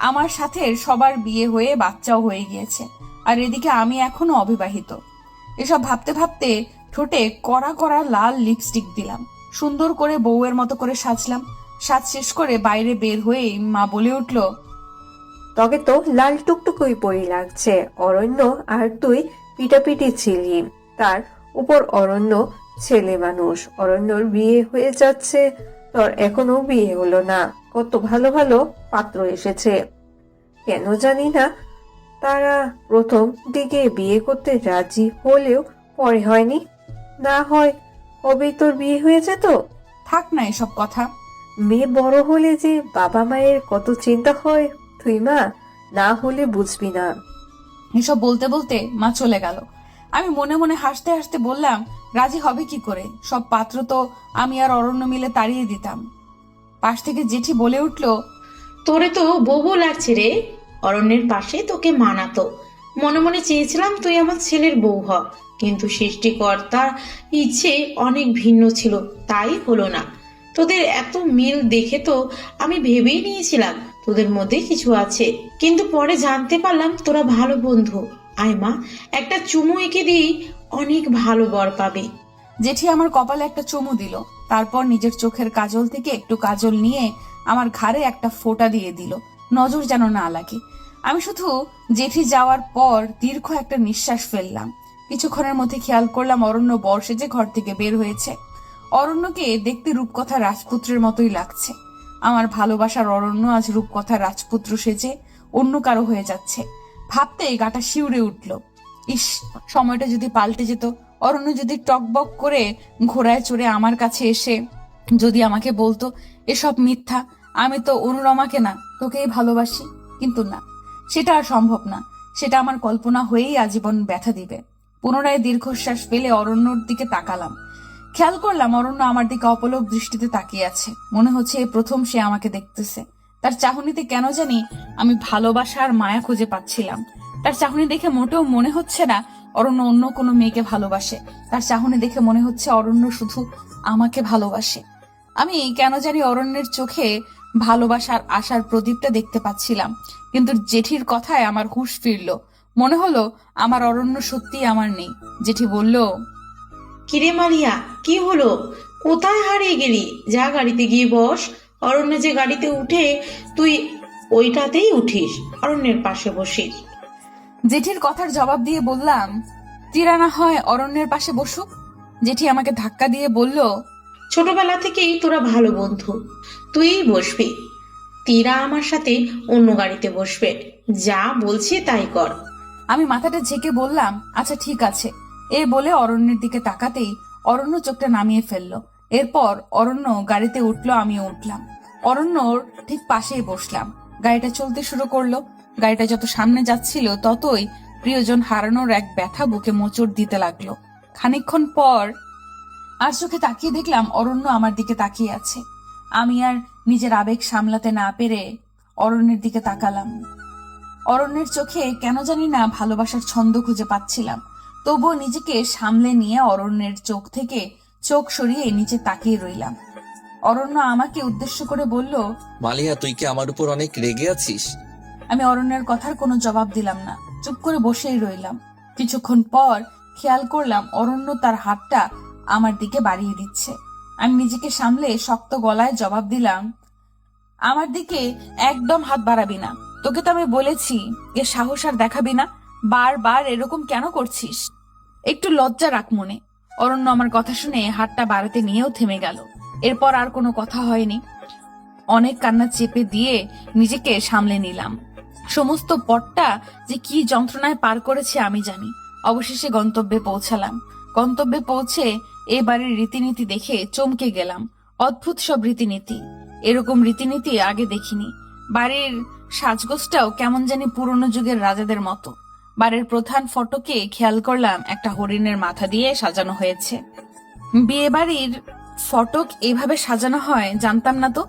আমার সাথে সবার বিয়ে হয়ে বাচ্চাও হয়ে গিয়েছে, আর এদিকে আমি এখনো অবিবাহিত। এসব ভাবতে ভাবতে ঠোঁটে কড়া কড়া লাল লিপস্টিক দিলাম, সুন্দর করে বউয়ের মতো করে সাজলাম। সাজ শেষ করে বাইরে বের হয়ে মা বলে উঠল, তবে তো লাল টুকটুকুই পরি লাগছে। অরণ্য আর তুই পিটাপিটি ছিলি, তার উপর অরণ্য ছেলে মানুষ। অরণ্যর বিয়ে হয়ে যাচ্ছে, তোর এখনো বিয়ে হলো না। কত ভালো ভালো পাত্র এসেছে, কেন জানি না তারা প্রথম দিকে বিয়ে করতে রাজি হলেও পরে হয়নি। না হয় কবেই তোর বিয়ে হয়ে যেত। থাক না এসব কথা। মেয়ে বড় হলে যে বাবা মায়ের কত চিন্তা হয়, তুই মা না হলে বুঝবি না। এসব বলতে বলতে মা চলে গেল। আমি মনে মনে হাসতে হাসতে বললাম, রাজি হবে কি করে? সব পাত্র তো আমি আর অরণ্য মিলে তাড়িয়ে দিতাম। পাশ থেকে জেঠি বলে উঠল, তোরে তো বউ বউ লাগছে রে। অরণ্যের পাশে তোকে মানাতো। মনে মনে চেয়েছিলাম তুই আমার ছেলের বউ হ, কিন্তু সৃষ্টিকর্তার ইচ্ছে অনেক ভিন্ন ছিল, তাই হলো না। তোদের এত মিল দেখে তো আমি ভেবেই নিয়েছিলাম তোদের মধ্যে কিছু আছে, কিন্তু পরে জানতে পারলাম তোরা ভালো বন্ধু। আয় মা, একটা চুমু এঁকে দিই, অনেক ভালো বর পাবে। জেঠি আমার কপালে একটা চুমু দিল, তারপর নিজের চোখের কাজল থেকে একটু কাজল নিয়ে আমার ঘাড়ে একটা ফোঁটা দিয়ে দিল, নজর যেন না লাগে। আমি শুধু জেঠি যাওয়ার পর দীর্ঘ একটা নিঃশ্বাস ফেললাম। কিছুক্ষণের মধ্যে খেয়াল করলাম অরণ্য বর সেজে ঘর থেকে বের হয়েছে। অরণ্যকে দেখতে রূপকথা রাজপুত্রের মতোই লাগছে। আমার ভালোবাসার অরণ্য আজ রূপকথা রাজপুত্র সেজে অন্য কারো হয়ে যাচ্ছে। ভাবতে গাটা শিউরে উঠল। ইস, সময়টা যদি পাল্টে যেত। অরণ্য যদি টকবক করে ঘোড়ায় চড়ে আমার কাছে এসে যদি আমাকে বলতো, এসব মিথ্যা, আমি তো অনুরমাকে না তোকেই ভালোবাসি। কিন্তু না, সেটা আর সম্ভব না। সেটা আমার কল্পনা হয়েই আজীবন ব্যথা দিবে। পুনরায় দীর্ঘশ্বাস ফেলে অরণ্যর দিকে তাকালাম। খেয়াল করলাম অরণ্য আমার দিকে অপলক দৃষ্টিতে তাকিয়ে আছে। মনে হচ্ছে এই প্রথম সে আমাকে দেখতেছে। তার চাহনিতে কেন জানি আমি ভালোবাসা আর মায়া খুঁজে পাচ্ছিলাম। তার চাহনি দেখে মোটেও মনে হচ্ছে না অরণ্য অন্য কোনো মেয়েকে ভালোবাসে। তার চাহনি দেখে মনে হচ্ছে অরণ্য শুধু আমাকে ভালোবাসে। আমি কেন জানি অরণ্যের চোখে ভালোবাসার আশার প্রদীপটা দেখতে পাচ্ছিলাম, কিন্তু জেঠির কথায় আমার হুঁশ ফিরল। মনে হলো আমার অরণ্য সত্যি আমার নেই। জেঠি বলল, কিরে মালিয়া, কি হলো? কোথায় হারিয়ে গেলি? যা গাড়িতে গিয়ে বস। অরণ্য যে গাড়িতে উঠে তুই ওইটাতেই উঠিস, অরণ্যের পাশে বসিস। জেঠির কথার জবাব দিয়ে বললাম, তীরা না হয় অরণ্যের পাশে বসুক। জেঠি আমাকে ধাক্কা দিয়ে বলল, ছোটবেলা থেকেই তোরা ভালো বন্ধু, তুই বসবি। তীরা আমার সাথে অন্য গাড়িতে বসবে। যা বলছি তাই কর। আমি মাথাটা ঝেঁকে বললাম, আচ্ছা ঠিক আছে। এই বলে অরণ্যের দিকে তাকাতেই অরণ্য চোখটা নামিয়ে ফেললো। এরপর অরণ্য গাড়িতে উঠলো, আমিও উঠলাম। অরণ্যর ঠিক পাশেই বসলাম। গাড়িটা চলতে শুরু করলো। গাড়িটা যত সামনে যাচ্ছিল ততই প্রিয়জন হারানোর এক ব্যথা বুকে মোচড় দিতে লাগলো। খানিকক্ষণ পর আর চোখে তাকিয়ে দেখলাম অরণ্য আমার দিকে তাকিয়ে আছে। আমি আর নিজের আবেগ সামলাতে না পেরে অরণ্যের দিকে তাকালাম। অরণ্যের চোখে কেন জানি না ভালোবাসার ছন্দ খুঁজে পাচ্ছিলাম। তবুও নিজেকে সামলে নিয়ে অরণ্যের চোখ থেকে চোখ সরিয়ে নিচে তাকিয়ে রইলাম। অরণ্য আমাকে উদ্দেশ্য করে বলল, মালিয়া, তুই কি আমার উপর অনেক রেগে আছিস? আমি অরণ্যের কথার কোনো জবাব দিলাম না, চুপ করে বসেই রইলাম। কিছুক্ষণ পর খেয়াল করলাম অরণ্য তার হাতটা আমার দিকে বাড়িয়ে দিচ্ছে। আমি নিজেকে সামলে শক্ত গলায় জবাব দিলাম, আমার দিকে একদম হাত বাড়াবি না। তোকে তো আমি বলেছি এ সাহস আর দেখাবি না। বারবার এরকম কেন করছিস? একটু লজ্জা রাখ মনে। অরণ্য আমার কথা শুনে হাতটা বাড়াতে নিয়েও থেমে গেল। এরপর আর কোনো কথা হয়নি। অনেক কান্না চেপে দিয়ে নিজেকে সামলে নিলাম। সমস্ত পথটা যে কি যন্ত্রণায় পার করেছে আমি জানি। অবশেষে গন্তব্যে পৌঁছালাম। গন্তব্যে পৌঁছে এ বাড়ির রীতিনীতি দেখে চমকে গেলাম। অদ্ভুত সব রীতিনীতি, এরকম রীতিনীতি আগে দেখিনি। বাড়ির সাজগোজটাও কেমন জানি পুরনো যুগের রাজাদের মতো। বাড়ির প্রধান ফটকে খেয়াল করলাম একটা হরিণের মাথা দিয়ে সাজানো হয়েছে। বিয়ে বাড়ির ফটক এভাবে সাজানো হয় জানতাম না তো।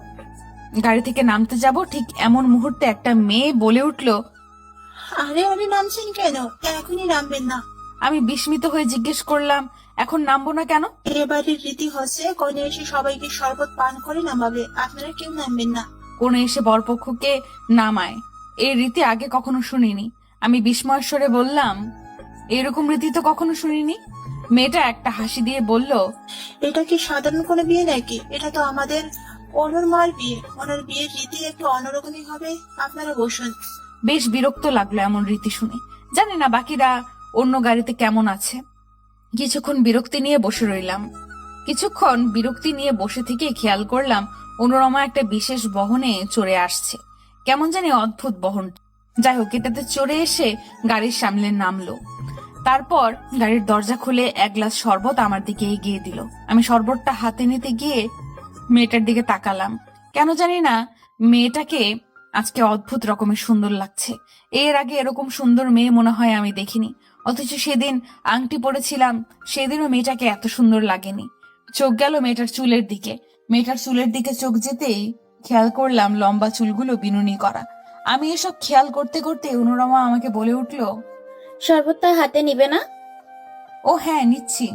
গাড়ি থেকে নামতে যাব ঠিক এমন মুহূর্তে একটা মেয়ে বলে উঠল, আরে আরে নামছেন কেন? এখনই নামবেন না। আমি বিস্মিত হয়ে জিজ্ঞেস করলাম, এখন নামবো না কেন? এবারের রীতি হচ্ছে কনে এসে সবাইকে শরবত পান করে নামাবে, আপনারা কেউ নামবেন না। কোণে এসে বরপক্ষকে নামায়, এই রীতি আগে কখনো শুনিনি। আমি বিস্ময়ের স্বরে বললাম, এরকম রীতি তো কখনো শুনিনি। মেয়েটা একটা হাসি দিয়ে বলল, এটা কি সাধারণ কোনো বিয়ে নাকি? এটা তো আমাদের অনুর মার বিয়ে। ওনার বিয়ের রীতি একটু অন্যরকমই হবে। আপনারা বসুন। বেশ বিরক্ত লাগলো এমন রীতি শুনে। জানি না বাকিরা অন্য গাড়িতে কেমন আছে। কিছুক্ষণ বিরক্তি নিয়ে বসে থেকে খেয়াল করলাম অনুরমা একটা বিশেষ বহনে চড়ে আসছে। কেমন জানি অদ্ভুত বহন। যাই হোক, এটাতে চড়ে এসে গাড়ির সামনে নামলো। তারপর গাড়ির দরজা খুলে এক গ্লাস শরবত আমার দিকে এগিয়ে দিল। আমি শরবতটা হাতে নিতে গিয়ে মেয়েটার দিকে তাকালাম। কেন জানি না মেয়েটাকে আজকে অদ্ভুত রকমের সুন্দর লাগছে। এর আগে এরকম সুন্দর মেয়ে মনে হয় আমি দেখিনি। অথচ সেদিন আংটি পরেছিলাম, সেদিনও মেয়েটাকে এত সুন্দর লাগেনি। চোখ গেল মেয়েটার চুলের দিকে। মেয়েটার চুলের দিকে চোখ যেতেই খেয়াল করলাম লম্বা চুলগুলো বিনুনি করা। আমি এসব খেয়াল করতে করতে অনুরমা আমাকে বলে উঠল, শরবতটা হাতে নিবে না? ও হ্যাঁ, নিচ্ছি।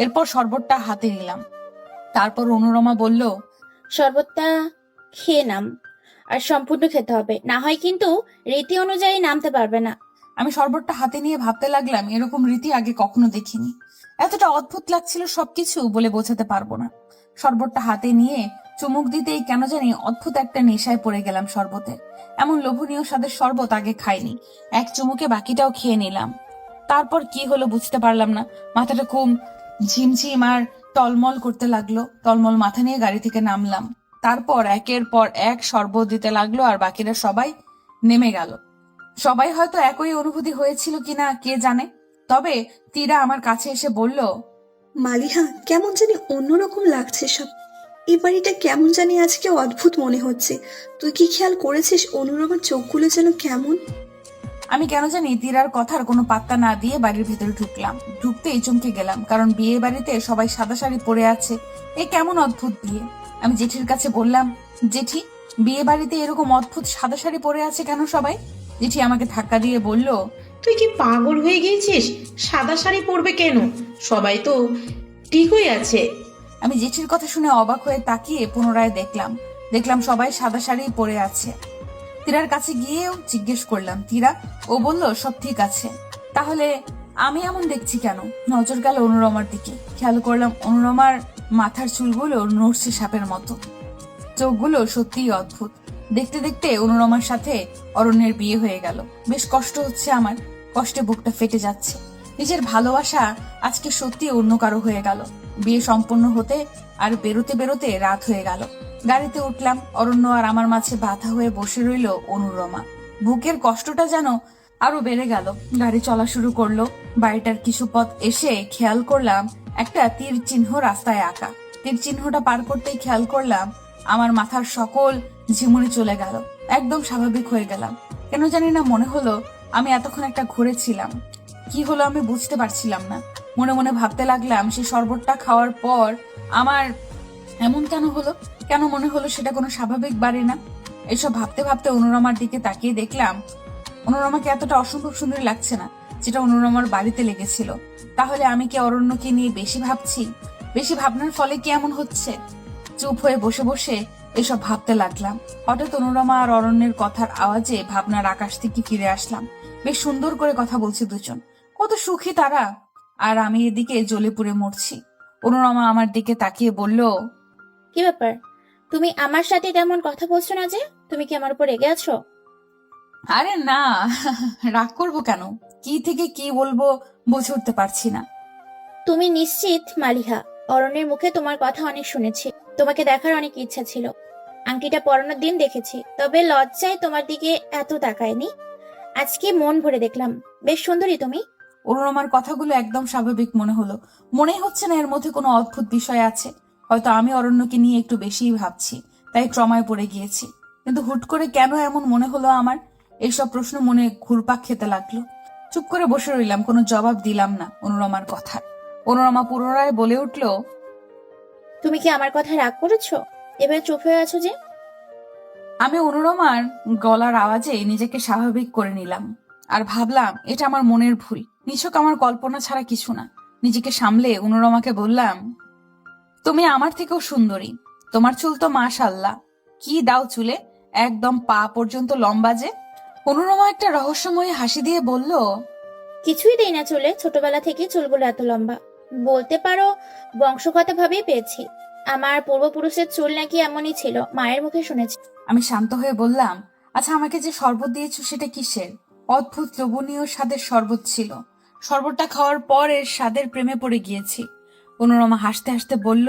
এরপর শরবতটা হাতে নিলাম। তারপর অনুরমা বলল, শরবতটা খেয়ে নাম, আর সম্পূর্ণ খেতে হবে, না হয় কিন্তু রীতি অনুযায়ী নামতে পারবে না। আমি শরবতটা হাতে নিয়ে ভাবতে লাগলাম এরকম রীতি আগে কখনো দেখিনি। এতটা অদ্ভুত লাগছিল সবকিছু বলে বোঝাতে পারবো না। শরবতটা হাতে নিয়ে চুমুক দিতেই কেন জানি অদ্ভুত একটা নেশায় পড়ে গেলাম শরবতের। এমন লোভনীয় স্বাদের শরবত আগে খাইনি। এক চুমুকে বাকিটাও খেয়ে নিলাম। তারপর কি হলো বুঝতে পারলাম না। মাথাটা খুব ঝিমঝিম আর টলমল করতে লাগলো। টলমল মাথা নিয়ে গাড়ি থেকে নামলাম। তারপর একের পর এক শরবত দিতে লাগলো আর বাকিরা সবাই নেমে গেল। সবাই হয়তো একই অনুভূতি হয়েছিল কিনা কে জানে। তবে তীরা আমার কাছে এসে বলল, মালিহা, কেমন জানি অন্যরকম লাগছে সব। এই বাড়িটা কেমন জানি আজকে অদ্ভুত মনে হচ্ছে। তুই কি খেয়াল করেছিস অনুরমার চোখগুলো যেন কেমন? আমি কেন জানি তীরার কথার কোনো পাত্তা না দিয়ে বাড়ির ভেতরে ঢুকলাম। ঢুকতেই চমকে গেলাম, কারণ বিয়ে বাড়িতে সবাই সাদা শাড়ি পরে আছে। এ কেমন অদ্ভুত বিয়ে। আমি জেঠির কাছে বললাম, জেঠি, বিয়ে বাড়িতে এরকম অদ্ভুত সাদা শাড়ি পরে আছে কেন সবাই? জেঠি আমাকে ধাক্কা দিয়ে বলল, তুই কি পাগল হয়ে গিয়েছিস? সাদা শাড়ি পরবে কেন? সবাই তো ঠিকই আছে। আমি জেঠির কথা শুনে অবাক হয়ে তাকিয়ে পুনরায় দেখলাম দেখলাম সবাই সাদা শাড়ি পরে আছে। তীরার কাছে গিয়েও জিজ্ঞেস করলাম, তীরা? ও বলল সব ঠিক আছে। তাহলে আমি এমন দেখছি কেন? নজর গেল অনুরমার দিকে, খেয়াল করলাম অনুরমার মাথার চুলগুলো নড়ছে সাপের মতো, চোখগুলো সত্যিই অদ্ভুত। দেখতে দেখতে অনুরমার সাথে অরণ্যের বিয়ে হয়ে গেল। বেশ কষ্ট হচ্ছে আমার, কষ্টে বুকটা ফেটে যাচ্ছে। নিজের ভালোবাসা আজকে সত্যি অন্য কারো হয়ে গেল। বিয়ে সম্পন্ন হতে আর বেরোতে বেরোতে রাত হয়ে গেল। গাড়িতে উঠলাম, অরণ্য আর আমার মাঝে বাধা হয়ে বসে রইল অনুরমা। বুকের কষ্টটা যেন আরো বেড়ে গেল। গাড়ি চলা শুরু করলো। বাড়িটার কিছু পথ এসে খেয়াল করলাম একটা তীর চিহ্ন রাস্তায় আঁকা। তীর চিহ্নটা পার করতেই খেয়াল করলাম আমার মাথার সকল ঝিমুনি চলে গেল। একদম স্বাভাবিক হয়ে গেলাম। কেন জানি না মনে হলো আমি এতক্ষণ একটা ঘুরে ছিলাম। কি হলো আমি বুঝতে পারছিলাম না। মনে মনে ভাবতে লাগলাম সেই শরবতটা খাওয়ার পর আমার এমন কেন হলো, কেন মনে হলো সেটা কোনো স্বাভাবিক বাড়ি না। এসব ভাবতে ভাবতে অনুরমার দিকে তাকিয়ে দেখলাম অনুরমাকে এতটা অসম্ভব সুন্দর লাগছে না যেটা অনুরমার বাড়িতে লেগেছিল। তাহলে আমি কি অরণ্যকে নিয়ে বেশি ভাবছি? বেশি ভাবনার ফলে কি এমন হচ্ছে? চুপ হয়ে বসে বসে এসব ভাবতে লাগলাম। হঠাৎ অনুরমা আর অরণ্যের কথার আওয়াজে ভাবনার আকাশ থেকে ফিরে আসলাম। বেশ সুন্দর করে কথা বলছে দুজন, কত সুখী তারা, আর আমি এদিকে জ্বলে পুড়ে মরছি। অনুরমা আমার দিকে তাকিয়ে বলল, কি ব্যাপার, তুমি আমার সাথে তেমন কথা বলছো না যে? তুমি কি আমার উপর রেগে আছো? আরে না, রাগ করবো কেন? কি থেকে কি বলবো বুঝে উঠতে পারছি না। তুমি নিশ্চিত মালিহা? অরণ্যের মুখে তোমার কথা অনেক শুনেছি, তোমাকে দেখার অনেক ইচ্ছা ছিল। আংটিটা পরানোর দিন দেখেছি, তবে লজ্জায় তোমার দিকে এত তাকায়নি। আজকে মন ভরে দেখলাম, বেশ সুন্দরী তুমি। অনুরমার কথাগুলো একদম স্বাভাবিক মনে হলো। মনেই হচ্ছে না এর মধ্যে কোনো অদ্ভুত বিষয় আছে। হয়তো আমি অরণ্যকে নিয়ে একটু বেশিই ভাবছি, তাই ট্রমায় পড়ে গিয়েছি। কিন্তু হুট করে কেন এমন মনে হলো আমার? এইসব প্রশ্ন মনে ঘুরপাক খেতে লাগলো। চুপ করে বসে রইলাম, কোনো জবাব দিলাম না অনুরমার কথা। অনুরমা পুনরায় বলে উঠল, তুমি কি আমার কথা রাগ করেছো? এবার চুপ হয়ে আছো যে? আমি অনুরমার গলার আওয়াজে নিজেকে স্বাভাবিক করে নিলাম আর ভাবলাম এটা আমার মনের ভুল, নিছক আমার কল্পনা ছাড়া কিছু না। নিজেকে সামলে অনুরমাকে বললাম, তুমি আমার থেকেও সুন্দরী। তোমার চুল তো মাশাআল্লাহ, কি দাও চুলে, একদম পা পর্যন্ত লম্বা যে। অনুরমা একটা রহস্যময়ী হাসি দিয়ে বলল, কিছুই দেই না চুলে, ছোটবেলা থেকে চুলগুলো এত লম্বা। বলতে পারো বংশগত ভাবেই পেয়েছি। আমার পূর্বপুরুষের চুল নাকি এমনই ছিল, মায়ের মুখে শুনেছি। আমি শান্ত হয়ে বললাম, আচ্ছা আমাকে যে শরবত দিয়েছো সেটা কিসের? অদ্ভুত লোভনীয় স্বাদের শরবত ছিল। শরবতটা খাওয়ার পর এর স্বাদের প্রেমে পড়ে গিয়েছি। অনুরমা হাসতে হাসতে বলল,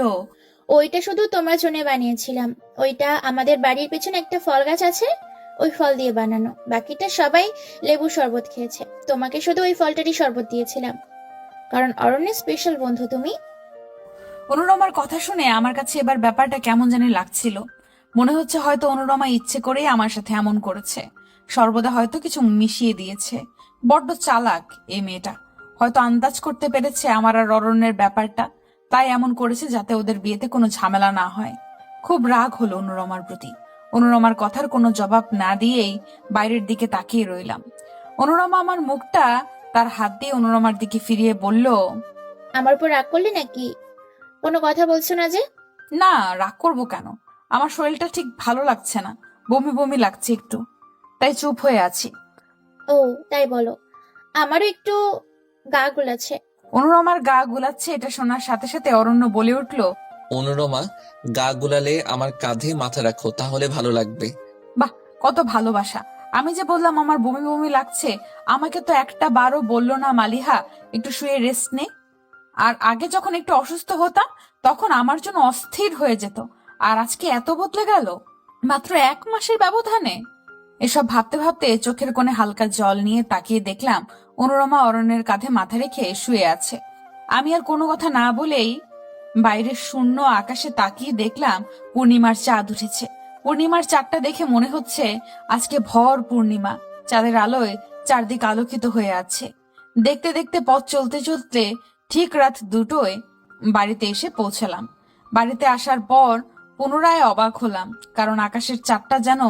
ওইটা শুধু তোমার জন্য বানিয়েছিলাম। ওইটা আমাদের বাড়ির পেছনে একটা ফল গাছ আছে, ওই ফল দিয়ে বানানো। বাকিটা সবাই লেবু শরবত খেয়েছে, তোমাকে শুধু ওই ফলটারই শরবত দিয়েছিলাম, কারণ অরণ্যের স্পেশাল বন্ধু তুমি। অনুরমার কথা শুনে আমার কাছে এবার ব্যাপারটা কেমন জানি লাগছিল। মনে হচ্ছে হয়তো অনুরমা ইচ্ছে করেই আমার সাথে এমন করেছে। সর্বদা হয়তো কিছু মিশিয়ে দিয়েছে। বড্ড চালাক এই মেয়েটা। হয়তো আন্দাজ করতে পেরেছে আমার আর অরণ্যের ব্যাপারটা, তাই এমন করেছে যাতে ওদের বিয়েতে কোনো ঝামেলা না হয়। খুব রাগ হলো অনুরমার প্রতি। অনুরমার কথার কোনো জবাব না দিয়েই বাইরের দিকে তাকিয়ে রইলাম। অনুরমা আমার মুখটা তার হাত দিয়ে অনুরমার দিকে ফিরিয়ে বলল, আমার উপর রাগ করলে নাকি? কোনো কথা বলছো না যে? না, রাগ করবো কেন? আমার শরীরটা ঠিক ভালো লাগছে না, বমি বমি লাগছে একটু, তাই চুপ হয়ে আছি। ও তাই বলো, আমারও একটু গা গুলাছে। অনুরমার গা গুলাচ্ছে এটা শোনার সাথে সাথে অরণ্য বলে উঠল, অনুরমা, গা গুলালে আমার কাঁধে মাথা রাখো, তাহলে ভালো লাগবে। বাহ, কত ভালোবাসা! আমি যে বললাম আমার বমি বমি লাগছে, আমাকে তো একটা বারও বললো না মালিহা একটু শুয়ে রেস্ট নে। আর আগে যখন একটু অসুস্থ হতাম তখন আমার জন্য অস্থির হয়ে যেত, আর আজকে এত বদলে গেল মাত্র 1 মাসের ব্যবধানে। এসব ভাবতে ভাবতে চোখের কোণে হালকা জল নিয়ে তাকিয়ে দেখলাম অনুরমা অরণ্যের কাঁধে মাথা রেখে শুয়ে আছে। আমি আর কোনো কথা না বলেই বাইরের শূন্য আকাশে তাকিয়ে দেখলাম পূর্ণিমার চাঁদ উঠেছে। পূর্ণিমার চাঁদটা দেখে মনে হচ্ছে আজকে ভর পূর্ণিমা। চাঁদের আলোয় চারদিক আলোকিত হয়ে আছে। দেখতে দেখতে পথ চলতে চলতে ঠিক রাত 2টোয় বাড়িতে এসে পৌঁছালাম। বাড়িতে আসার পর পুনরায় অবাক হলাম, কারণ আকাশের চাঁদটা যেন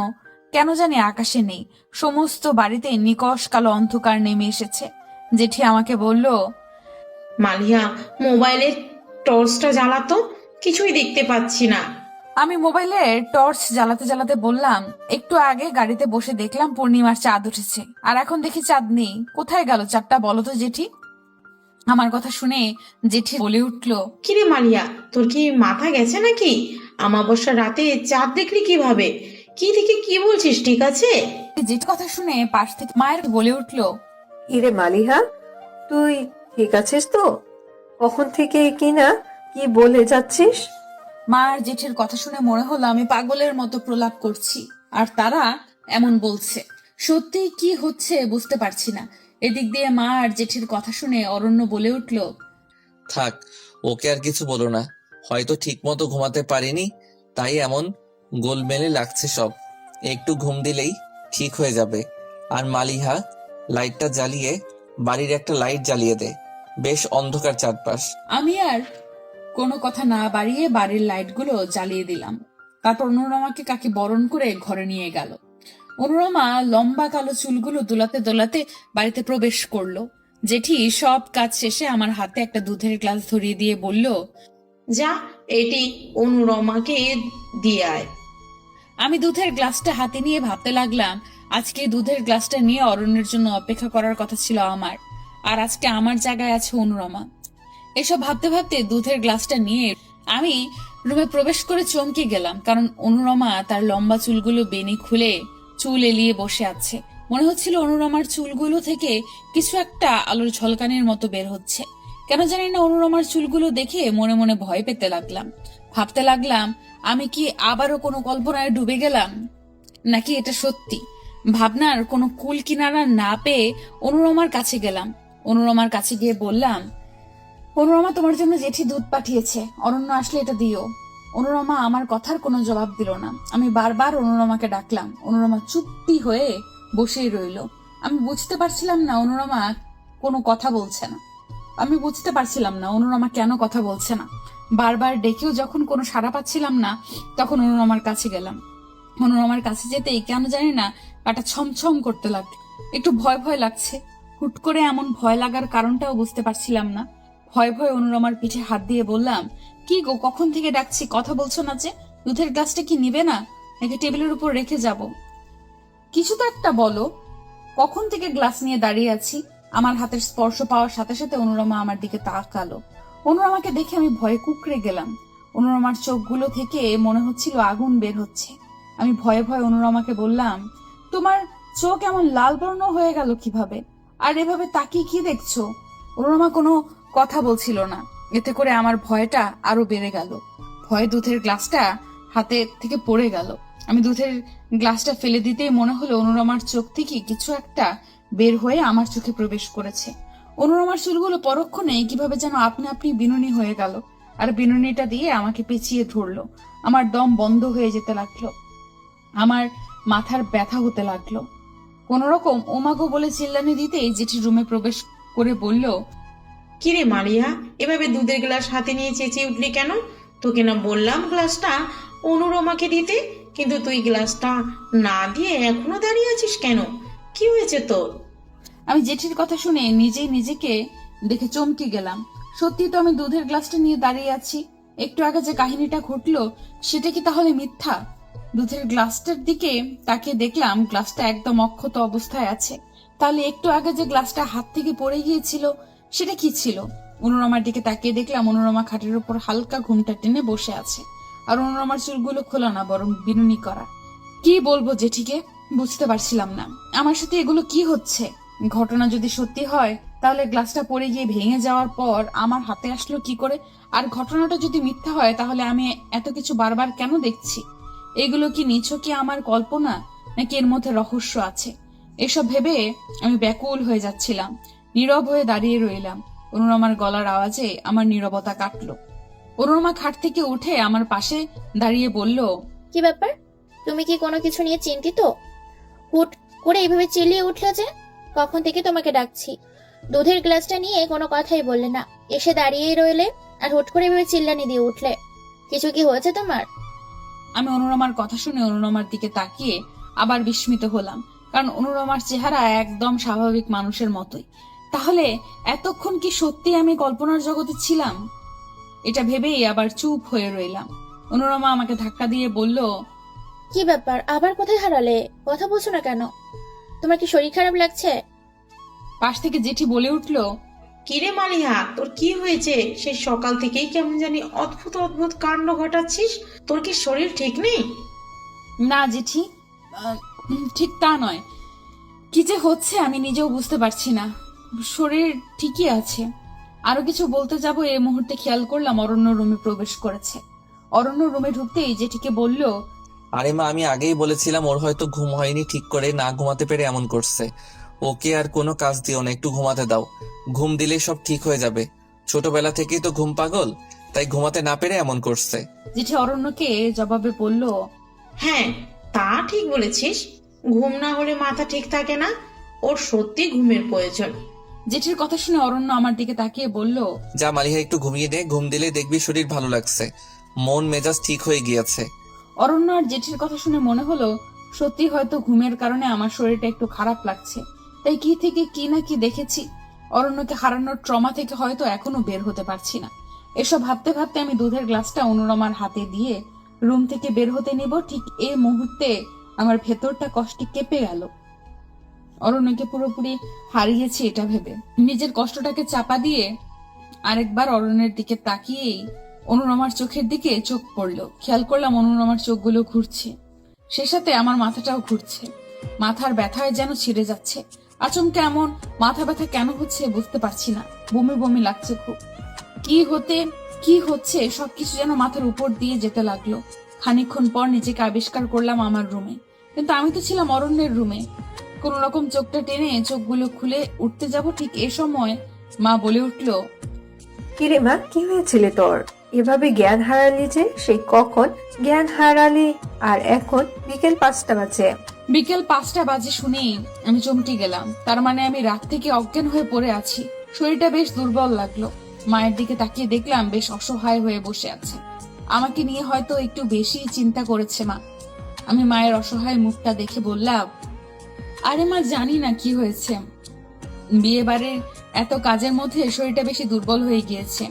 কেন জানি আকাশে নেই। সমস্ত বাড়িতে নিকষ কালো অন্ধকার নেমে এসেছে। জেঠি আমাকে বলল, মালিহা, মোবাইলের টর্চটা জ্বালাতো, কিছুই দেখতে পাচ্ছি না। আমি মোবাইলে টর্চ জ্বালাতে জ্বালাতে বললাম, একটু আগে গাড়িতে বসে দেখলাম পূর্ণিমার চাঁদ উঠেছে, আর এখন দেখি চাঁদ নেই। কোথায় গেল চাঁদটা, বলো তো জেঠি? আমার কথা শুনে জেঠি বলে উঠল, কিরে মালিয়া, তোর কি মাথা গেছে নাকি? অমাবস্যার রাতে চাঁদ দেখলি কিভাবে? কি থেকে কি বলছিস, ঠিক আছে? জেঠি কথা শুনে পাশ থেকে মায়ের বলে উঠল, ইরে মালিহা, তুই ঠিক আছিস তো? কখন থেকে কিনা কি বলে যাচ্ছিস? মা আর জেঠির কথা শুনে মনে হলো আমি পাগলের মতো প্রলাপ করছি, আর তারা এমন বলছে। সত্যি কি হচ্ছে বুঝতে পারছি না। এদিক দিয়ে মা আর জেঠির কথা শুনে অরণ্য বলে উঠল, থাক, ওকে আর কিছু বলো না। হয়তো ঠিক মতো ঘুমাতে পারিনি, তাই এমন গোলমেলে লাগছে সব। একটু ঘুম দিলেই ঠিক হয়ে যাবে। আর মালিহা, লাইটটা জ্বালিয়ে বাড়ির একটা লাইট জ্বালিয়ে দে, বেশ অন্ধকার চারপাশ। আমি আর কোনো কথা না বাড়িয়ে বাড়ির লাইটগুলো জ্বালিয়ে দিলাম। তারপর অনুরমাকে কাকে বরণ করে ঘরে নিয়ে গেল। অনুরমা লম্বা কালো চুলগুলো দোলাতে দোলাতে বাড়িতে প্রবেশ করলো। জেঠি সব কাজ শেষে আমার হাতে একটা দুধের গ্লাস ধরিয়ে দিয়ে বলল, যা, এটি অনুরমাকে দিয়ে আয়। আমি দুধের গ্লাসটা হাতে নিয়ে ভাবতে লাগলাম, আজকে দুধের গ্লাসটা নিয়ে অরণ্যের জন্য অপেক্ষা করার কথা ছিল আমার, আর আজকে আমার জায়গায় আছে অনুরমা। এসব ভাবতে ভাবতে দুধের গ্লাসটা নিয়ে আমি রুমে প্রবেশ করে চমকে গেলাম, কারণ অনুরমা তার লম্বা চুলগুলো বেনি খুলে চুল এলিয়ে বসে আছে। মনে হচ্ছিল অনুরমার চুলগুলো থেকে কিছু একটা আলোর ঝলকানির মতো বের হচ্ছে। কেন জানি না অনুরমার চুলগুলো দেখে মনে মনে ভয় পেতে লাগলাম। ভাবতে লাগলাম, আমি কি আবারও কোনো কল্পনায় ডুবে গেলাম, নাকি এটা সত্যি? ভাবনার কোনো কুল কিনারা না পেয়ে অনুরমার কাছে গেলাম। অনুরমার কাছে গিয়ে বললাম, অনুরমা, তোমার জন্য জেঠি দুধ পাঠিয়েছে, অরণ্য আসলে এটা দিও। অনুরমা আমার কথার কোনো জবাব দিল না। আমি বারবার অনুরমাকে ডাকলাম, অনুরমা চুপটি হয়ে বসেই রইল। আমি বুঝতে পারছিলাম না অনুরমা কোনো কথা বলছে না। আমি বুঝতে পারছিলাম না অনুরমা কেন কথা বলছে না। বারবার ডেকেও যখন কোনো সাড়া পাচ্ছিলাম না, তখন অনুরমার কাছে গেলাম। অনুরমার কাছে যেতেই কেন জানি না পাটা ছমছম করতে লাগলো। একটু ভয় ভয় লাগছে। হুট করে এমন ভয় লাগার কারণটাও বুঝতে পারছিলাম না। ভয় ভয় অনুরমার পিঠে হাত দিয়ে বললাম, কি গো, কখন থেকে ডাকছি, কথা বলছো না যে? দুধের গ্লাসটা কি নিবে না, নাকি টেবিলের উপর রেখে যাব? কিছু তো একটা বলো। কখন থেকে গ্লাস নিয়ে দাঁড়িয়ে আছি। আমার হাতের স্পর্শ পাওয়ার সাথে সাথে অনুরমা আমার দিকে তাকালো। অনুরমাকে দেখে আমি ভয়ে কুঁকড়ে গেলাম। অনুরমার চোখগুলো থেকে মনে হচ্ছিল আগুন বের হচ্ছে। আমি ভয়ে ভয়ে অনুরমাকে বললাম, তোমার চোখ এমন লাল বর্ণ হয়ে গেল কিভাবে, আর এভাবে তাকিয়ে কি দেখছো? অনুরমা কোনো কথা বলছিল না। এতে করে আমার ভয়টা আরো বেড়ে গেল। ভয়ে দুধের গ্লাসটা হাতে থেকে পড়ে গেল। আমি দুধের গ্লাসটা ফেলে দিতেই মনে হলো অনুরমার চোখ থেকে কিছু একটা বের হয়ে আমার চোখে প্রবেশ করেছে। অনুরমার চুলগুলো পরক্ষণে কিভাবে যেন আপনি আপনি বিনুনি হয়ে গেল, আর বিনুনিটা দিয়ে আমাকে পেঁচিয়ে ধরলো। আমার দম বন্ধ হয়ে যেতে লাগলো, আমার মাথার ব্যথা হতে লাগলো। কোন রকম ওমাগো বলে চিল্লানি দিতেই জেঠি রুমে প্রবেশ করে বলল, কিরে মালিয়া, এভাবে দুধের গ্লাস হাতে নিয়ে চেঁচিয়ে উঠলি কেন? তোকে না বললাম গ্লাসটা অনুরমাকে দিতে, কিন্তু তুই গ্লাসটা না দিয়ে এখনো দাঁড়িয়ে আছিস কেন? কি হয়েছে তোর? আমি জেঠির কথা শুনে নিজেই নিজেকে দেখে চমকে গেলাম। সত্যি তো আমি দুধের গ্লাসটা নিয়ে দাঁড়িয়ে আছি। একটু আগে যে কাহিনীটা ঘটলো সেটা কি তাহলে মিথ্যা? দুধের গ্লাসটার দিকে তাকিয়ে দেখলাম গ্লাসটা একদম অক্ষত অবস্থায় আছে। তাহলে একটু আগে যে গ্লাসটা হাত থেকে পড়ে গিয়েছিল সেটা কি ছিল? অনুরমার দিকে তাকিয়ে দেখলাম অনুরমা খাটের উপর হালকা ঘুমটা টেনে বসে আছে, আর অনুরমার চুলগুলো খোলা না, বরং বিনুনি করা। কি বলবো জেঠিকে, বুঝতে পারছিলাম না আমার সাথে এগুলো কি হচ্ছে। ঘটনা যদি সত্যি হয় তাহলে গ্লাসটা পড়ে গিয়ে ভেঙে যাওয়ার পর আমার হাতে আসলো কি করে? আর ঘটনাটা যদি মিথ্যা হয় তাহলে আমি এত কিছু বারবার কেন দেখছি? এগুলো কি নিছকই আমার কল্পনা, নাকি এর মধ্যে রহস্য আছে? এসব ভেবে আমি ব্যাকুল হয়ে যাচ্ছিলাম। নীরব হয়ে দাঁড়িয়ে রইলাম। অনুরমার গলার আওয়াজে আমার নীরবতা কাটলো। অনুরমা খাট থেকে উঠে আমার পাশে দাঁড়িয়ে বলল, কি ব্যাপার, তুমি কি কোনো কিছু নিয়ে চিন্তিত? হুট করে এইভাবে চিল্লিয়ে উঠলে যে? কখন থেকে তোমাকে ডাকছি, দুধের গ্লাসটা নিয়ে কোনো কথাই বললে না, এসে দাঁড়িয়েই রইলে, আর হুট করে এভাবে চিল্লানি দিয়ে উঠলে। কিছু কি হয়েছে তোমার? আমি অনুরমার কথা শুনে অনুরমার দিকে তাকিয়ে আবার বিস্মিত হলাম, কারণ অনুরমার চেহারা একদম স্বাভাবিক মানুষের মতোই। তাহলে এতক্ষণ কি সত্যি আমি কল্পনার জগতে ছিলাম? এটা ভেবেই আবার চুপ হয়ে রইলাম। অনুরমা আমাকে ধাক্কা দিয়ে বলল, কি ব্যাপার, আবার কোথায় হারালে? কথা বলছো না কেন? তোমার কি শরীর খারাপ লাগছে? পাশ থেকে জেঠি বলে উঠল, কিরে মালিহা, তোর কি হয়েছে? সেই সকাল থেকেই কেমন জানি অদ্ভুত অদ্ভুত কাণ্ড ঘটাচ্ছিস। তোর কি শরীর ঠিক নেই? না জেঠি, ঠিক তা নয়। কি যে হচ্ছে আমি নিজেও বুঝতে পারছি না। শরীর ঠিকই আছে। আরো কিছু বলতে যাব এই মুহূর্তে খেয়াল করলাম অরণ্য রুমে প্রবেশ করেছে। অরণ্য রুমে ঢুকতেই জেঠিকে বলল, আরে মা, আমি আগেই বলেছিলাম ওর হয়তো ঘুম হয়নি ঠিক করে, না ঘুমাতে পেরে এমন করছে। ওকে আর কোনো কাজ দিও না, একটু ঘুমাতে দাও। ঘুম দিলে সব ঠিক হয়ে যাবে। ছোটবেলা থেকেই তো ঘুম পাগল, তাই ঘুমাতে না পেরে এমন করছে। জেঠি অরণ্যকে জবাবে বলল, হ্যাঁ, তা ঠিক বলেছিস। ঘুম না হলে মাথা ঠিক থাকে না। ওর সত্যি ঘুমের প্রয়োজন। জেঠির কথা শুনে অরণ্য আমার দিকে তাকিয়ে বলল, যা মালিহা, একটু ঘুমিয়ে নে। ঘুম দিলে দেখবি শরীর ভালো লাগছে, মন মেজাজ ঠিক হয়ে গিয়েছে। অরণ্য আর জেঠির কথা শুনে মনে হলো সত্যি হয়তো ঘুমের কারণে আমার শরীরটা একটু খারাপ লাগছে। তাই কি থেকে কি না কি দেখেছি। অরণ্যকে হারানোর ট্রমা থেকে হয়তো এখনো বের হতে পারছি না। এসব ভাবতে ভাবতে আমি দুধের গ্লাসটা অনুরমার হাতে দিয়ে রুম থেকে বের হতে নিব, ঠিক এই মুহূর্তে আমার ভেতরটা কষ্টে কেঁপে গেল। অরণ্যকে পুরোপুরি হারিয়েছি এটা ভেবে নিজের কষ্টটাকে চাপা দিয়ে আরেকবার অরণ্যের দিকে তাকিয়েই অনুরমার চোখের দিকে চোখ পড়লো। খেয়াল করলাম অনুরমার চোখগুলো ঘুরছে, সে সাথে আমার মাথাটাও ঘুরছে। মাথার ব্যথায় যেন ছিঁড়ে যাচ্ছে। আচমকা এমন মাথা ব্যথা কেন হচ্ছে বুঝতে পারছি না। বমি বমি লাগছে খুব। কি হচ্ছে সবকিছু যেন মাথার উপর দিয়ে যেতে লাগলো। খানিকক্ষণ পর নিজেকে আবিষ্কার করলাম আমার রুমে, কিন্তু আমি তো ছিলাম অরণ্যের রুমে। কোন রকম চোখটা টেনে চোখগুলো খুলে উঠতে যাব, ঠিক এ সময় মা বলে উঠলো, কিরে মা, কি হয়েছিল তোর? এভাবে জ্ঞান হারালি যে? সেই কখন জ্ঞান হারালি আর এখন বিকেল 5টা বাজে। বিকেল 5টা বাজে শুনেই আমি চমকে গেলাম। তার মানে আমি রাত থেকে অজ্ঞান হয়ে পড়ে আছি। শরীরটা বেশ দুর্বল লাগলো। মায়ের দিকে তাকিয়ে দেখলাম বেশ অসহায় হয়ে বসে আছে। আমাকে নিয়ে হয়তো একটু বেশি চিন্তা করেছে মা। আমি মায়ের অসহায় মুখটা দেখে বললাম, আরে মা, জানি না কি হয়েছে। বিয়ে বাড়ির এত কাজের মধ্যে শরীরটা বেশি দুর্বল হয়ে গিয়েছে।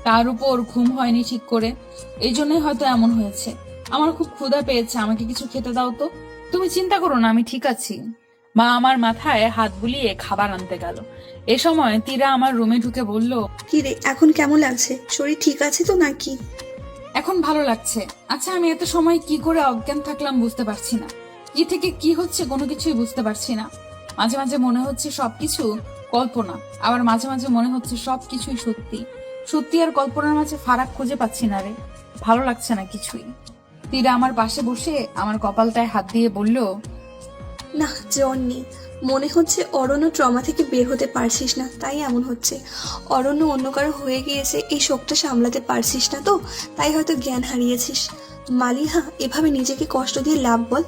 তার উপর ঘুম হয়নি ঠিক করে, এই জন্যই হয়তো এমন হয়েছে। আমার খুব ক্ষুধা পেয়েছে, আমাকে কিছু খেতে দাও তো। তুমি চিন্তা করো না, আমি ঠিক আছি। মা আমার মাথায় হাত বুলিয়ে খাবার আনতে গেল। এ সময় তীরা আমার রুমে ঢুকে বলল, কি রে, এখন কেমন লাগছে? শরীর ঠিক আছে তো নাকি? এখন ভালো লাগছে। আচ্ছা, আমি এত সময় কি করে অজ্ঞান থাকলাম বুঝতে পারছি না। কি থেকে কি হচ্ছে কোনো কিছুই বুঝতে পারছি না। মাঝে মাঝে মনে হচ্ছে সবকিছু কল্পনা, আবার মাঝে মাঝে মনে হচ্ছে সবকিছুই সত্যি। সত্যি আর কল্পনার মাঝে ফারাক খুঁজে পাচ্ছি না রে। ভালো লাগছে না কিছুই। তীরা আমার পাশে বসে আমার কপালটায় হাত দিয়ে বলল, না, জ্বর নেই। মনে হচ্ছে অরণ্য ট্রমা থেকে বের হতে পারছিস না, তাই এমন হচ্ছে। অরণ্য অন্য কারো হয়ে গিয়েছে, এই শোকটা সামলাতে পারছিস না তো, তাই হয়তো জ্ঞান হারিয়েছিস। মালিহা, এভাবে নিজেকে কষ্ট দিয়ে লাভ বল?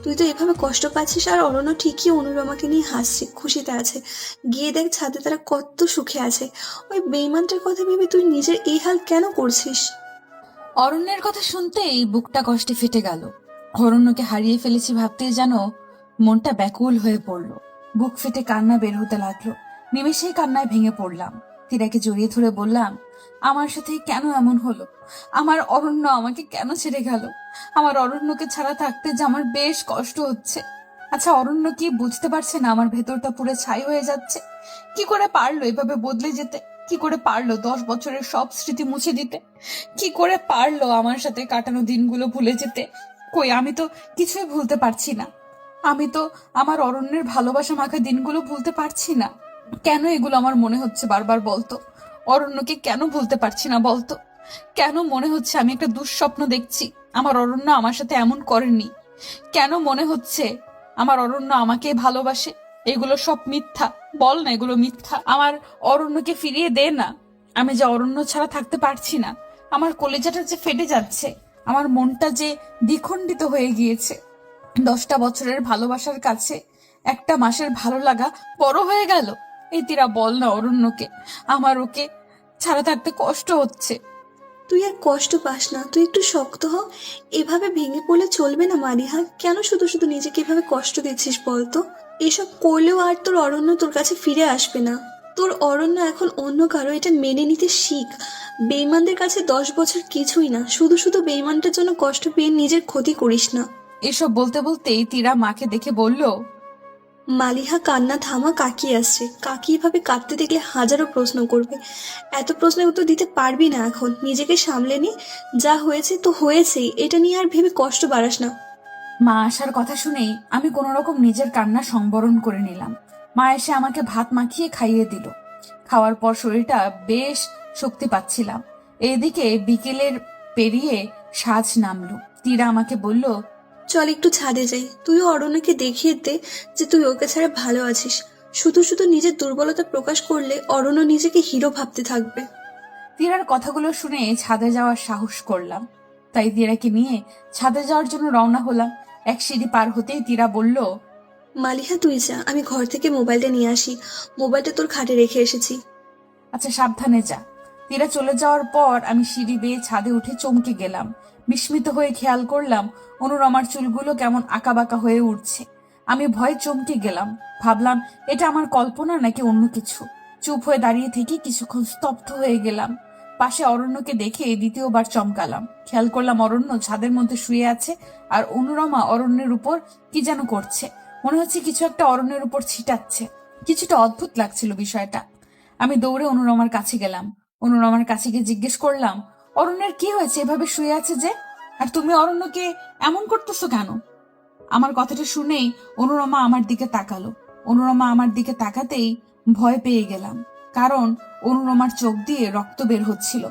তুই তো এভাবে কষ্ট পাচ্ছিস আর অরণ্য ঠিকই অনুরমাকে নিয়ে হাসছে, খুশিতে আছে। গিয়ে দেখ ছাদে তারা কত সুখে আছে। ওই বেইমানটার কথা ভেবে তুই নিজের এই হাল কেন করছিস? অরণ্যের কথা শুনতেই বুকটা কষ্টে ফেটে গেল। অরণ্যকে হারিয়ে ফেলেছি ভাবতেই যেন মনটা ব্যাকুল হয়ে পড়লো। বুক ফেটে কান্না বের হতে লাগলো। নিমেষেই কান্নায় ভেঙে পড়লাম। তীরাকে জড়িয়ে ধরে বললাম, আমার সাথে কেন এমন হলো? আমার অরণ্য আমাকে কেন ছেড়ে গেল? আমার অরণ্যকে ছাড়া থাকতে যে আমার বেশ কষ্ট হচ্ছে। আচ্ছা, অরণ্য কি বুঝতে পারছে না আমার ভেতরটা পুরো ছাই হয়ে যাচ্ছে? কি করে পারলো এভাবে বদলে যেতে? কি করে পারলো 10 বছরের সব স্মৃতি মুছে দিতে? কি করে পারলো আমার সাথে কাটানো দিনগুলো ভুলে যেতে? কই, আমি তো কিছুই ভুলতে পারছি না। আমি তো আমার অরণ্যের ভালোবাসা মাখা দিনগুলো ভুলতে পারছি না। কেন এগুলো আমার মনে হচ্ছে বারবার বলতো? অরণ্যকে কেন ভুলতে পারছি না বলতো? কেন মনে হচ্ছে আমি একটা দুঃস্বপ্ন দেখছি? আমার অরণ্য আমার সাথে এমন করেনি। কেন মনে হচ্ছে আমার অরণ্য আমাকে ভালোবাসে? এগুলো সব মিথ্যা। বল না এগুলো মিথ্যা। আমার অরণ্যকে ফিরিয়ে দে না। আমি যে অরণ্য ছাড়া থাকতে পারছি না। আমার কলেজাটা যে ফেটে যাচ্ছে, আমার মনটা যে দ্বিখণ্ডিত হয়ে গিয়েছে। 10টা বছরের ভালোবাসার কাছে একটা মাসের ভালো লাগা বড় হয়ে গেল। এই তীরা, বল না অরণ্যকে, আমার ওকে ছাড়া থাকতে কষ্ট হচ্ছে। তুই আর কষ্ট পাস না, তুই একটু শক্ত হ। এভাবে ভেঙে পড়লে চলবে না মালিহা। কেন শুধু শুধু নিজেকে এভাবে কষ্ট দিচ্ছিস বলতো? এসব করলেও আর তোর অরণ্য তোর কাছে ফিরে আসবে না। তোর অরণ্য এখন অন্য কারো, এটা মেনে নিতে শিখ। বেইমানদের কাছে 10 বছর কিছুই না। শুধু শুধু বেইমানটার জন্য কষ্ট পেয়ে নিজের ক্ষতি করিস না। এসব বলতে বলতেই তীরা মাকে দেখে বলল, মালিহা, কান্না থামা, কাকি আসছে। কাকি এভাবে কাঁদতে দেখলে হাজারো প্রশ্ন করবে। এত প্রশ্নের উত্তর দিতে পারবি না এখন। নিজেকে সামলে নি। যা হয়েছে তো হয়েছেই, এটা নিয়ে আর ভেবে কষ্ট বাড়াস না। মা আসার কথা শুনেই আমি কোনো রকম নিজের কান্না সংবরণ করে নিলাম। মা এসে আমাকে ভাত মাখিয়ে খাইয়ে দিল। খাওয়ার পর শরীরটা বেশ শক্তি পাচ্ছিলাম। এদিকে বিকেলের পেরিয়ে সাজ নামলো। তীরা আমাকে বলল, চল একটু ছাদে যাই। তুইও অরণ্যকে দেখিয়ে দে যে তুই ওকে ছাড়া ভালো আছিস। শুধু শুধু নিজের দুর্বলতা প্রকাশ করলে অরণ্য নিজেকে হিরো ভাবতে থাকবে। তীরার কথাগুলো শুনে ছাদে যাওয়ার সাহস করলাম। তাই তীরাকে নিয়ে ছাদে যাওয়ার জন্য রওনা হলাম। এক সিঁড়ি পার হতেই তীরা বলল, মালিহা, তুই যা, আমি ঘর থেকে মোবাইলটা নিয়ে আসি। মোবাইলটা তোর খাটে রেখে এসেছি। আচ্ছা, সাবধানে যা। তীরা চলে যাওয়ার পর আমি সিঁড়ি বেয়ে ছাদে উঠে চমকে গেলাম। বিস্মিত হয়ে খেয়াল করলাম অনুরমার চুলগুলো কেমন আঁকাবাঁকা হয়ে উঠছে। আমি ভয়ে চমকে গেলাম। ভাবলাম এটা আমার কল্পনা নাকি অন্য কিছু। চুপ হয়ে দাঁড়িয়ে থেকে কিছুক্ষণ স্তব্ধ হয়ে গেলাম। পাশে অরণ্যকে দেখে দ্বিতীয়বার চমকালাম। খেয়াল করলাম অরণ্য ছাদের মধ্যে শুয়ে আছে আর অনুরমা অরণ্যের উপর কি যেন করছে। মনে হচ্ছে কিছু একটা অরণ্যের উপর ছিটাচ্ছে। কিছুটা অদ্ভুত লাগছিল বিষয়টা। আমি দৌড়ে অনুরমার কাছে গেলাম। অনুরমার কাছে গিয়ে জিজ্ঞেস করলাম, অরণ্যের কি হয়েছে, এভাবে শুয়ে আছে যে? আর তুমি অরণ্যকে এমন করতেছো কেন? আমার কথাটা শুনেই অনুরমা আমার দিকে তাকালো। অনুরমা আমার দিকে তাকাতেই ভয় পেয়ে গেলাম, কারণ অনুরমার চোখ দিয়ে রক্ত বের হচ্ছিল।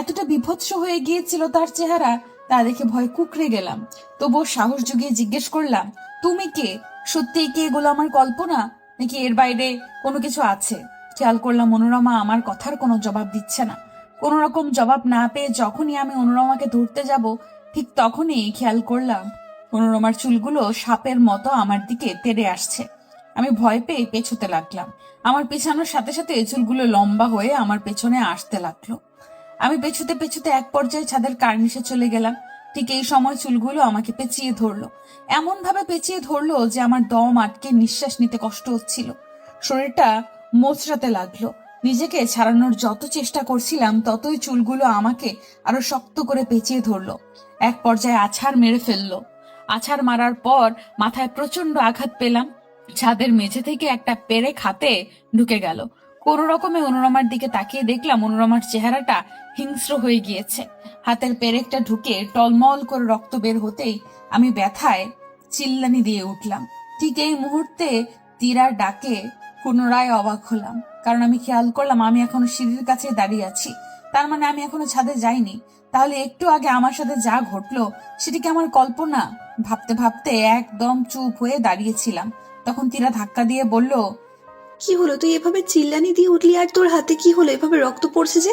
এতটা বিভৎস হয়ে গিয়েছিল তার চেহারা, তা দেখে ভয় কুকড়ে গেলাম। তবুও সাহস জুগিয়ে জিজ্ঞেস করলাম, তুমি কে? সত্যিই কি এগুলো আমার কল্পনা নাকি এর বাইরে কোনো কিছু আছে? খেয়াল করলাম অনুরমা আমার কথার কোনো জবাব দিচ্ছে না। কোনো রকম জবাব না পেয়ে যখনই আমি অনুরমাকে ধরতে যাব, ঠিক তখনই খেয়াল করলাম অনুরমার চুলগুলো সাপের মতো আমার দিকে তেড়ে আসছে। আমি ভয় পেয়ে পেছোতে লাগলাম। আমার পেছানোর সাথে সাথে চুলগুলো লম্বা হয়ে আমার পেছনে আসতে লাগলো। আমি পেছুতে পেছুতে এক পর্যায়ে ছাদের কার্নিশে চলে গেলাম। ঠিক এই সময় চুলগুলো আমাকে পেঁচিয়ে ধরলো। এমন ভাবে পেঁচিয়ে ধরলো যে আমার দম আটকে নিঃশ্বাস নিতে কষ্ট হচ্ছিল। শরীরটা মোচড়াতে লাগলো। নিজেকে ছাড়ানোর যত চেষ্টা করছিলাম ততই চুলগুলো আমাকে আরো শক্ত করে পেঁচিয়ে ধরলো। এক পর্যায়ে আছাড় মেরে ফেললো। আছাড় মারার পর মাথায় প্রচন্ড আঘাত পেলাম। ছাদের মেঝে থেকে একটা পেরেক হাতে ঢুকে গেল। কোন রকমে অনুরমার দিকে তাকিয়ে দেখলাম অনুরমার চেহারাটা হিংস্র হয়ে গিয়েছে। হাতের পেরেকটা ঢুকে টলমল করে রক্ত বের হতেই আমি ব্যথায় চিল্লানি দিয়ে উঠলাম। ঠিক এই মুহূর্তে তীরার ডাকে পুনরায় অবাক হলাম, কারণ আমি খেয়াল করলাম আমি এখনো সিঁড়ির কাছে দাঁড়িয়ে আছি। তার মানে আমি এখনো ছাদে যাইনি। তাহলে একটু আগে আমার সাথে যা ঘটলো সেটি কি আমার কল্পনা? ভাবতে ভাবতে একদম চুপ হয়ে দাঁড়িয়েছিলাম। তখন তীরা ধাক্কা দিয়ে বলল, কি হলো? তুই এভাবে চিল্লানি দিয়ে উঠলি, আর তোর হাতে কি হলো? এভাবে রক্ত পড়ছে যে?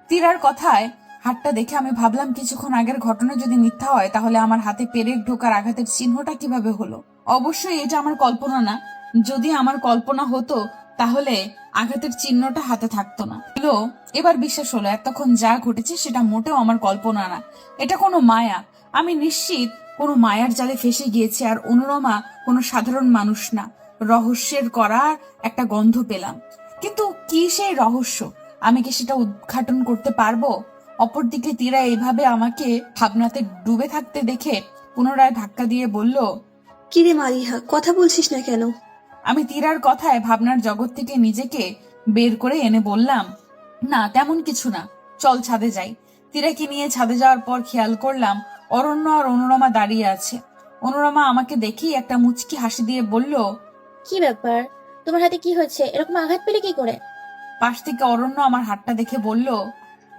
তীরার কথায় হাতটা দেখে আমি ভাবলাম কিছুক্ষণ আগের ঘটনা যদি মিথ্যা হয় তাহলে আমার হাতে পেরেক ঢোকার আঘাতের চিহ্নটা কিভাবে হলো? অবশ্যই এটা আমার কল্পনা না। যদি আমার কল্পনা হতো তাহলে আঘাতের চিহ্নটা হাতে থাকতো না। এবার বিশ্বাস হলো এতক্ষণ যা ঘটেছে সেটা মোটেও আমার কল্পনা না। এটা কোনো মায়া। আমি নিশ্চিত কোনো মায়ার জালে ফেসে গিয়েছি। আর অনুরমা কোনো সাধারণ মানুষ না। রহস্যের করার একটা গন্ধ পেলাম, কিন্তু কি সেই রহস্য? আমি কি সেটা উদ্ঘাটন করতে পারবো? অপরদিকে তীরা এইভাবে আমাকে ভাবনাতে ডুবে থাকতে দেখে পুনরায় ধাক্কা দিয়ে বলল, কিরে মালিহা, কথা বলছিস না কেন? আমি তীরার কথায় ভাবনার জগৎ থেকে নিজেকে বের করে এনে বললাম, না তেমন কিছু না, চল ছাদে যাই। তীরাকে নিয়ে ছাদে যাওয়ার পর খেয়াল করলাম অরণ্য আর অনুরমা দাঁড়িয়ে আছে। অনুরমা আমাকে দেখেই একটা মুচকি হাসি দিয়ে বলল, কি ব্যাপার, তোমার হাতে কি হয়েছে? এরকম আঘাত পেলে কি করে? পাশ থেকে অরণ্য আমার হাতটা দেখে বলল,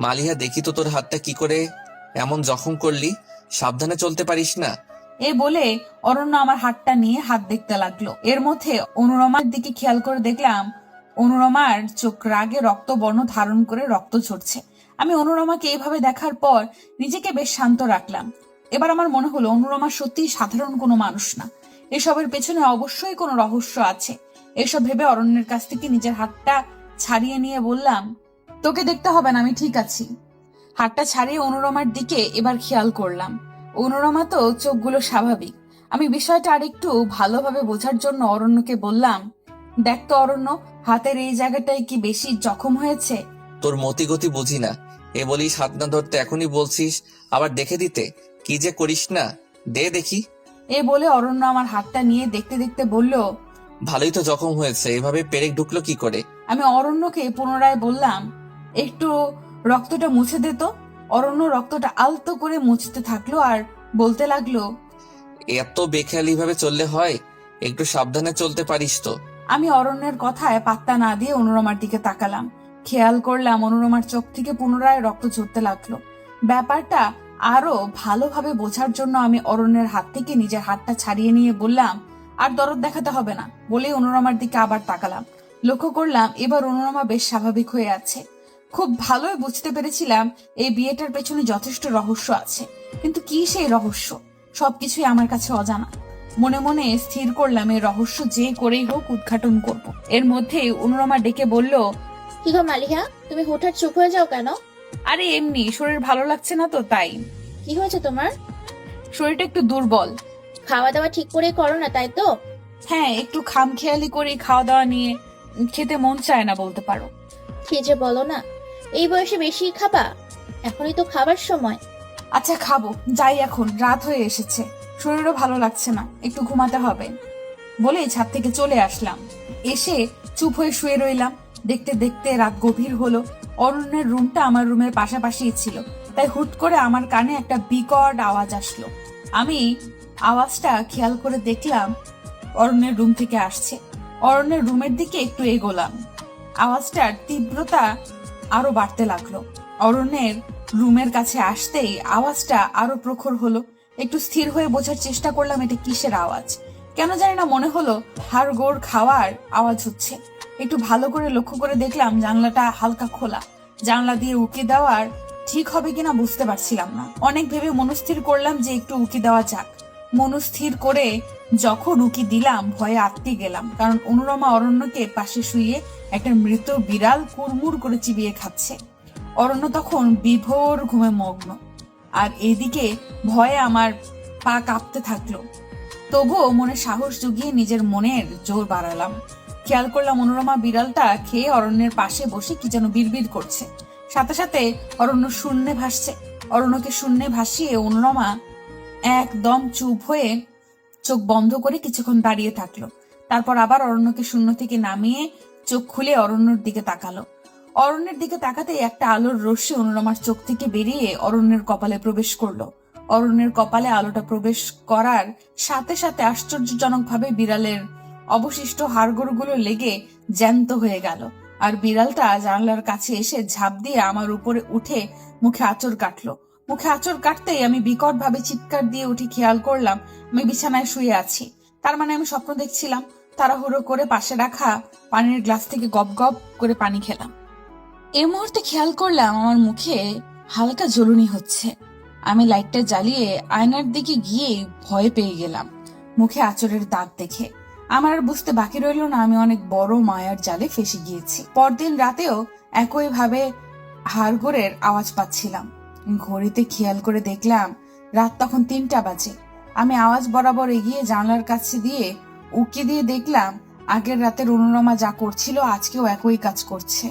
মালিহা, দেখি তো তোর হাতটা কি করে এমন জখম করলি? সাবধানে চলতে পারিস না? এ বলে অরণ্য আমার হাতটা নিয়ে হাত দেখতে লাগলো। এর মধ্যে অনুরমার দিকে খেয়াল করে দেখলাম অনুরমার চোখ রাগে রক্তবর্ণ ধারণ করে রক্ত ঝরছে। আমি অনুরমাকে এইভাবে দেখার পর নিজেকে বেশ শান্ত রাখলাম। এবার আমার মনে হলো অনুরমা সত্যিই সাধারণ কোনো মানুষ না। এসবের পেছনে অবশ্যই কোনো রহস্য আছে। এসব ভেবে অরণ্যের কাছ থেকে নিজের হাতটা ছাড়িয়ে নিয়ে বললাম, তোকে দেখতে হবে না, আমি ঠিক আছি। হাতটা ছাড়িয়ে অনুরমার দিকে এবার খেয়াল করলাম। অনুরমা তো চোখগুলো স্বাভাবিক। আমি বিষয়টা আরেকটু ভালোভাবে বোঝার জন্য অরণ্যকে বললাম, দেখ তো অরণ্য, হাতের এই জায়গাটায় কি বেশি জখম হয়েছে? তোর মতি গতি বুঝি না। এ বলিস হাত না ধরতে এখনই বলছিস আবার দেখে দিতে। কি যে করিস না, দে দেখি। এ বলে অরণ্য আমার হাতটা নিয়ে দেখতে দেখতে বলল। ভালোই তো জখম হয়েছে, এভাবে পেরেক ঢুকলো কি করে? আমি অরণ্যকে পুনরায় বললাম, একটু রক্তটা মুছে দে তো। অরণ্য রক্তটা আলতো করে মুছতে থাকলো আর বলতে লাগলো, এত বেখেয়ালি ভাবে চললে হয়? একটু সাবধানে চলতে পারিস তো। আমি অরণ্যের কথায় পাত্তা না দিয়ে অনুরমার দিকে তাকালাম। খেয়াল করলাম অনুরমার চোখ থেকে পুনরায় রক্ত ঝরতে লাগলো। ব্যাপারটা আরো ভালোভাবে বোঝার জন্য আমি অরণ্যের হাত থেকে নিজের হাতটা ছাড়িয়ে নিয়ে বললাম, আর দরদ দেখাতে হবে না। বলেই অনুরমার দিকে আবার তাকালাম। লক্ষ্য করলাম এবার অনুরমা বেশ স্বাভাবিক হয়ে আছে। খুব ভালোই বুঝতে পেরেছিলাম এই বিয়েটার পেছনে যথেষ্ট রহস্য আছে, কিন্তু কি সেই রহস্য? সবকিছুই আমার কাছে অজানা। মনে মনে স্থির করলাম এই রহস্য যে করেই হোক উদ্ঘাটন করব। এর মধ্যেই অনুরমা ডেকে বলল, কি গো মালিহা, তুমি হুটহাট চুপ হয়ে যাও কেন? আরে এমনি শরীর ভালো লাগছে না তো, তাই। কি হয়েছে তোমার? শরীরটা একটু দুর্বল। খাওয়া দাওয়া ঠিক করে করো না, তাই তো? হ্যাঁ, একটু খামখেয়ালি করে খাওয়া দাওয়া নিয়ে খেতে মন চায় না বলতে পারো। কি যে বলো না, এই বয়সে বেশি খাবা? এখনই তো খাবার সময়। আচ্ছা খাবো, যাই এখন, রাত হয়ে এসেছে। শরীরও ভালো লাগছে না, একটু ঘুমাতে হবে। বলেই ছাদ থেকে চলে আসলাম। এসে চুপ হয়ে শুয়ে রইলাম। দেখতে দেখতে রাত গভীর হলো। অরণ্যের রুমটা আমার রুমের পাশাপাশি ছিল, তাই হুট করে আমার কানে একটা বিকট আওয়াজ আসলো। আমি আওয়াজটা খেয়াল করে দেখলাম অরণ্যের রুম থেকে আসছে। অরণ্যের রুমের দিকে একটু এগোলাম। আওয়াজটার তীব্রতা আরো বাড়তে লাগলো। অরণ্যের রুমের কাছে আসতেই আওয়াজটা আরো প্রখর হলো। একটু স্থির হয়ে বোঝার চেষ্টা করলাম এটা কিসের আওয়াজ। কেন জানি না মনে হলো হাড়গোড় খাওয়ার আওয়াজ হচ্ছে। একটু ভালো করে লক্ষ্য করে দেখলাম জানলাটা হালকা খোলা। জানলা দিয়ে উকি দেওয়ার ঠিক হবে কিনা বুঝতে পারছিলাম না। অনেক ভেবে মনস্থির করলাম যে একটু উকি দেওয়া যাক। মনস্থির করে যখন উকি দিলাম ভয়ে আটকে গেলাম, কারণ অনুরমা অরণ্যকে পাশে শুয়ে একটা মৃত বিড়াল কুড়মুড় করে চিবিয়ে খাচ্ছে। অরণ্য তখন বিভোর ঘুমে মগ্ন, আর এদিকে ভয়ে আমার পা কাঁপতে থাকলো। তবুও মনে সাহস জুগিয়ে নিজের মনের জোর বাড়ালাম। খেয়াল করলাম অনুরমা বিড়ালটা খেয়ে অরণ্যের পাশে বসে কি যেন বিড়বিড় করছে। সাথে সাথে অরণ্য শূন্যে ভাসছে। অরণ্যকে শূন্যে ভাসিয়ে অনুরমা একদম চুপ হয়ে চোখ বন্ধ করে কিছুক্ষণ দাঁড়িয়ে থাকলো। তারপর আবার অরণ্যকে শূন্য থেকে নামিয়ে চোখ খুলে অরণ্যের দিকে তাকালো। অরণ্যের দিকে তাকাতে একটা আলোর রশ্মি অনুরমার চোখ থেকে বেরিয়ে অরণ্যের কপালে প্রবেশ করলো। অরণ্যের কপালে আলোটা প্রবেশ করার সাথে সাথে আশ্চর্যজনকভাবে বিড়ালের অবশিষ্ট হাড়গোড়গুলো লেগে জ্যান্ত হয়ে গেল। আর বিড়ালটা জানলার কাছে এসে ঝাঁপ দিয়ে আমার উপরে উঠে মুখে আঁচড় কাটলো। মুখে আঁচড় কাটতেই আমি বিকট ভাবে চিৎকার দিয়ে উঠে খেয়াল করলাম আমি বিছানায় শুয়ে আছি। তার মানে আমি স্বপ্ন দেখছিলাম। তাড়াহুড়ো করে পাশে রাখা পানির গ্লাস থেকে গপ গপ করে পানি খেলাম। এই মুহূর্তে খেয়াল করলাম আমার মুখে হালকা জ্বলুনি হচ্ছে। আমি লাইটটা জ্বালিয়ে আয়নার দিকে গিয়ে ভয় পেয়ে গেলাম মুখে আঁচড়ের দাগ দেখে। আমার আর বুঝতে বাকি রইল না আমি অনেক বড় মায়ার জালে ফেসে গিয়েছি। পরদিন রাতেও একই ভাবে হাড়গোড়ের আওয়াজ পাচ্ছিলাম। ঘড়িতে খেয়াল করে দেখলাম রাত তখন 3টা বাজে। আমি আওয়াজ বরাবর এগিয়ে জানলার কাছে দিয়ে উকি দিয়ে দেখলাম আগের রাতের অনুরমা যা করছিল আজকেও একই কাজ করছে।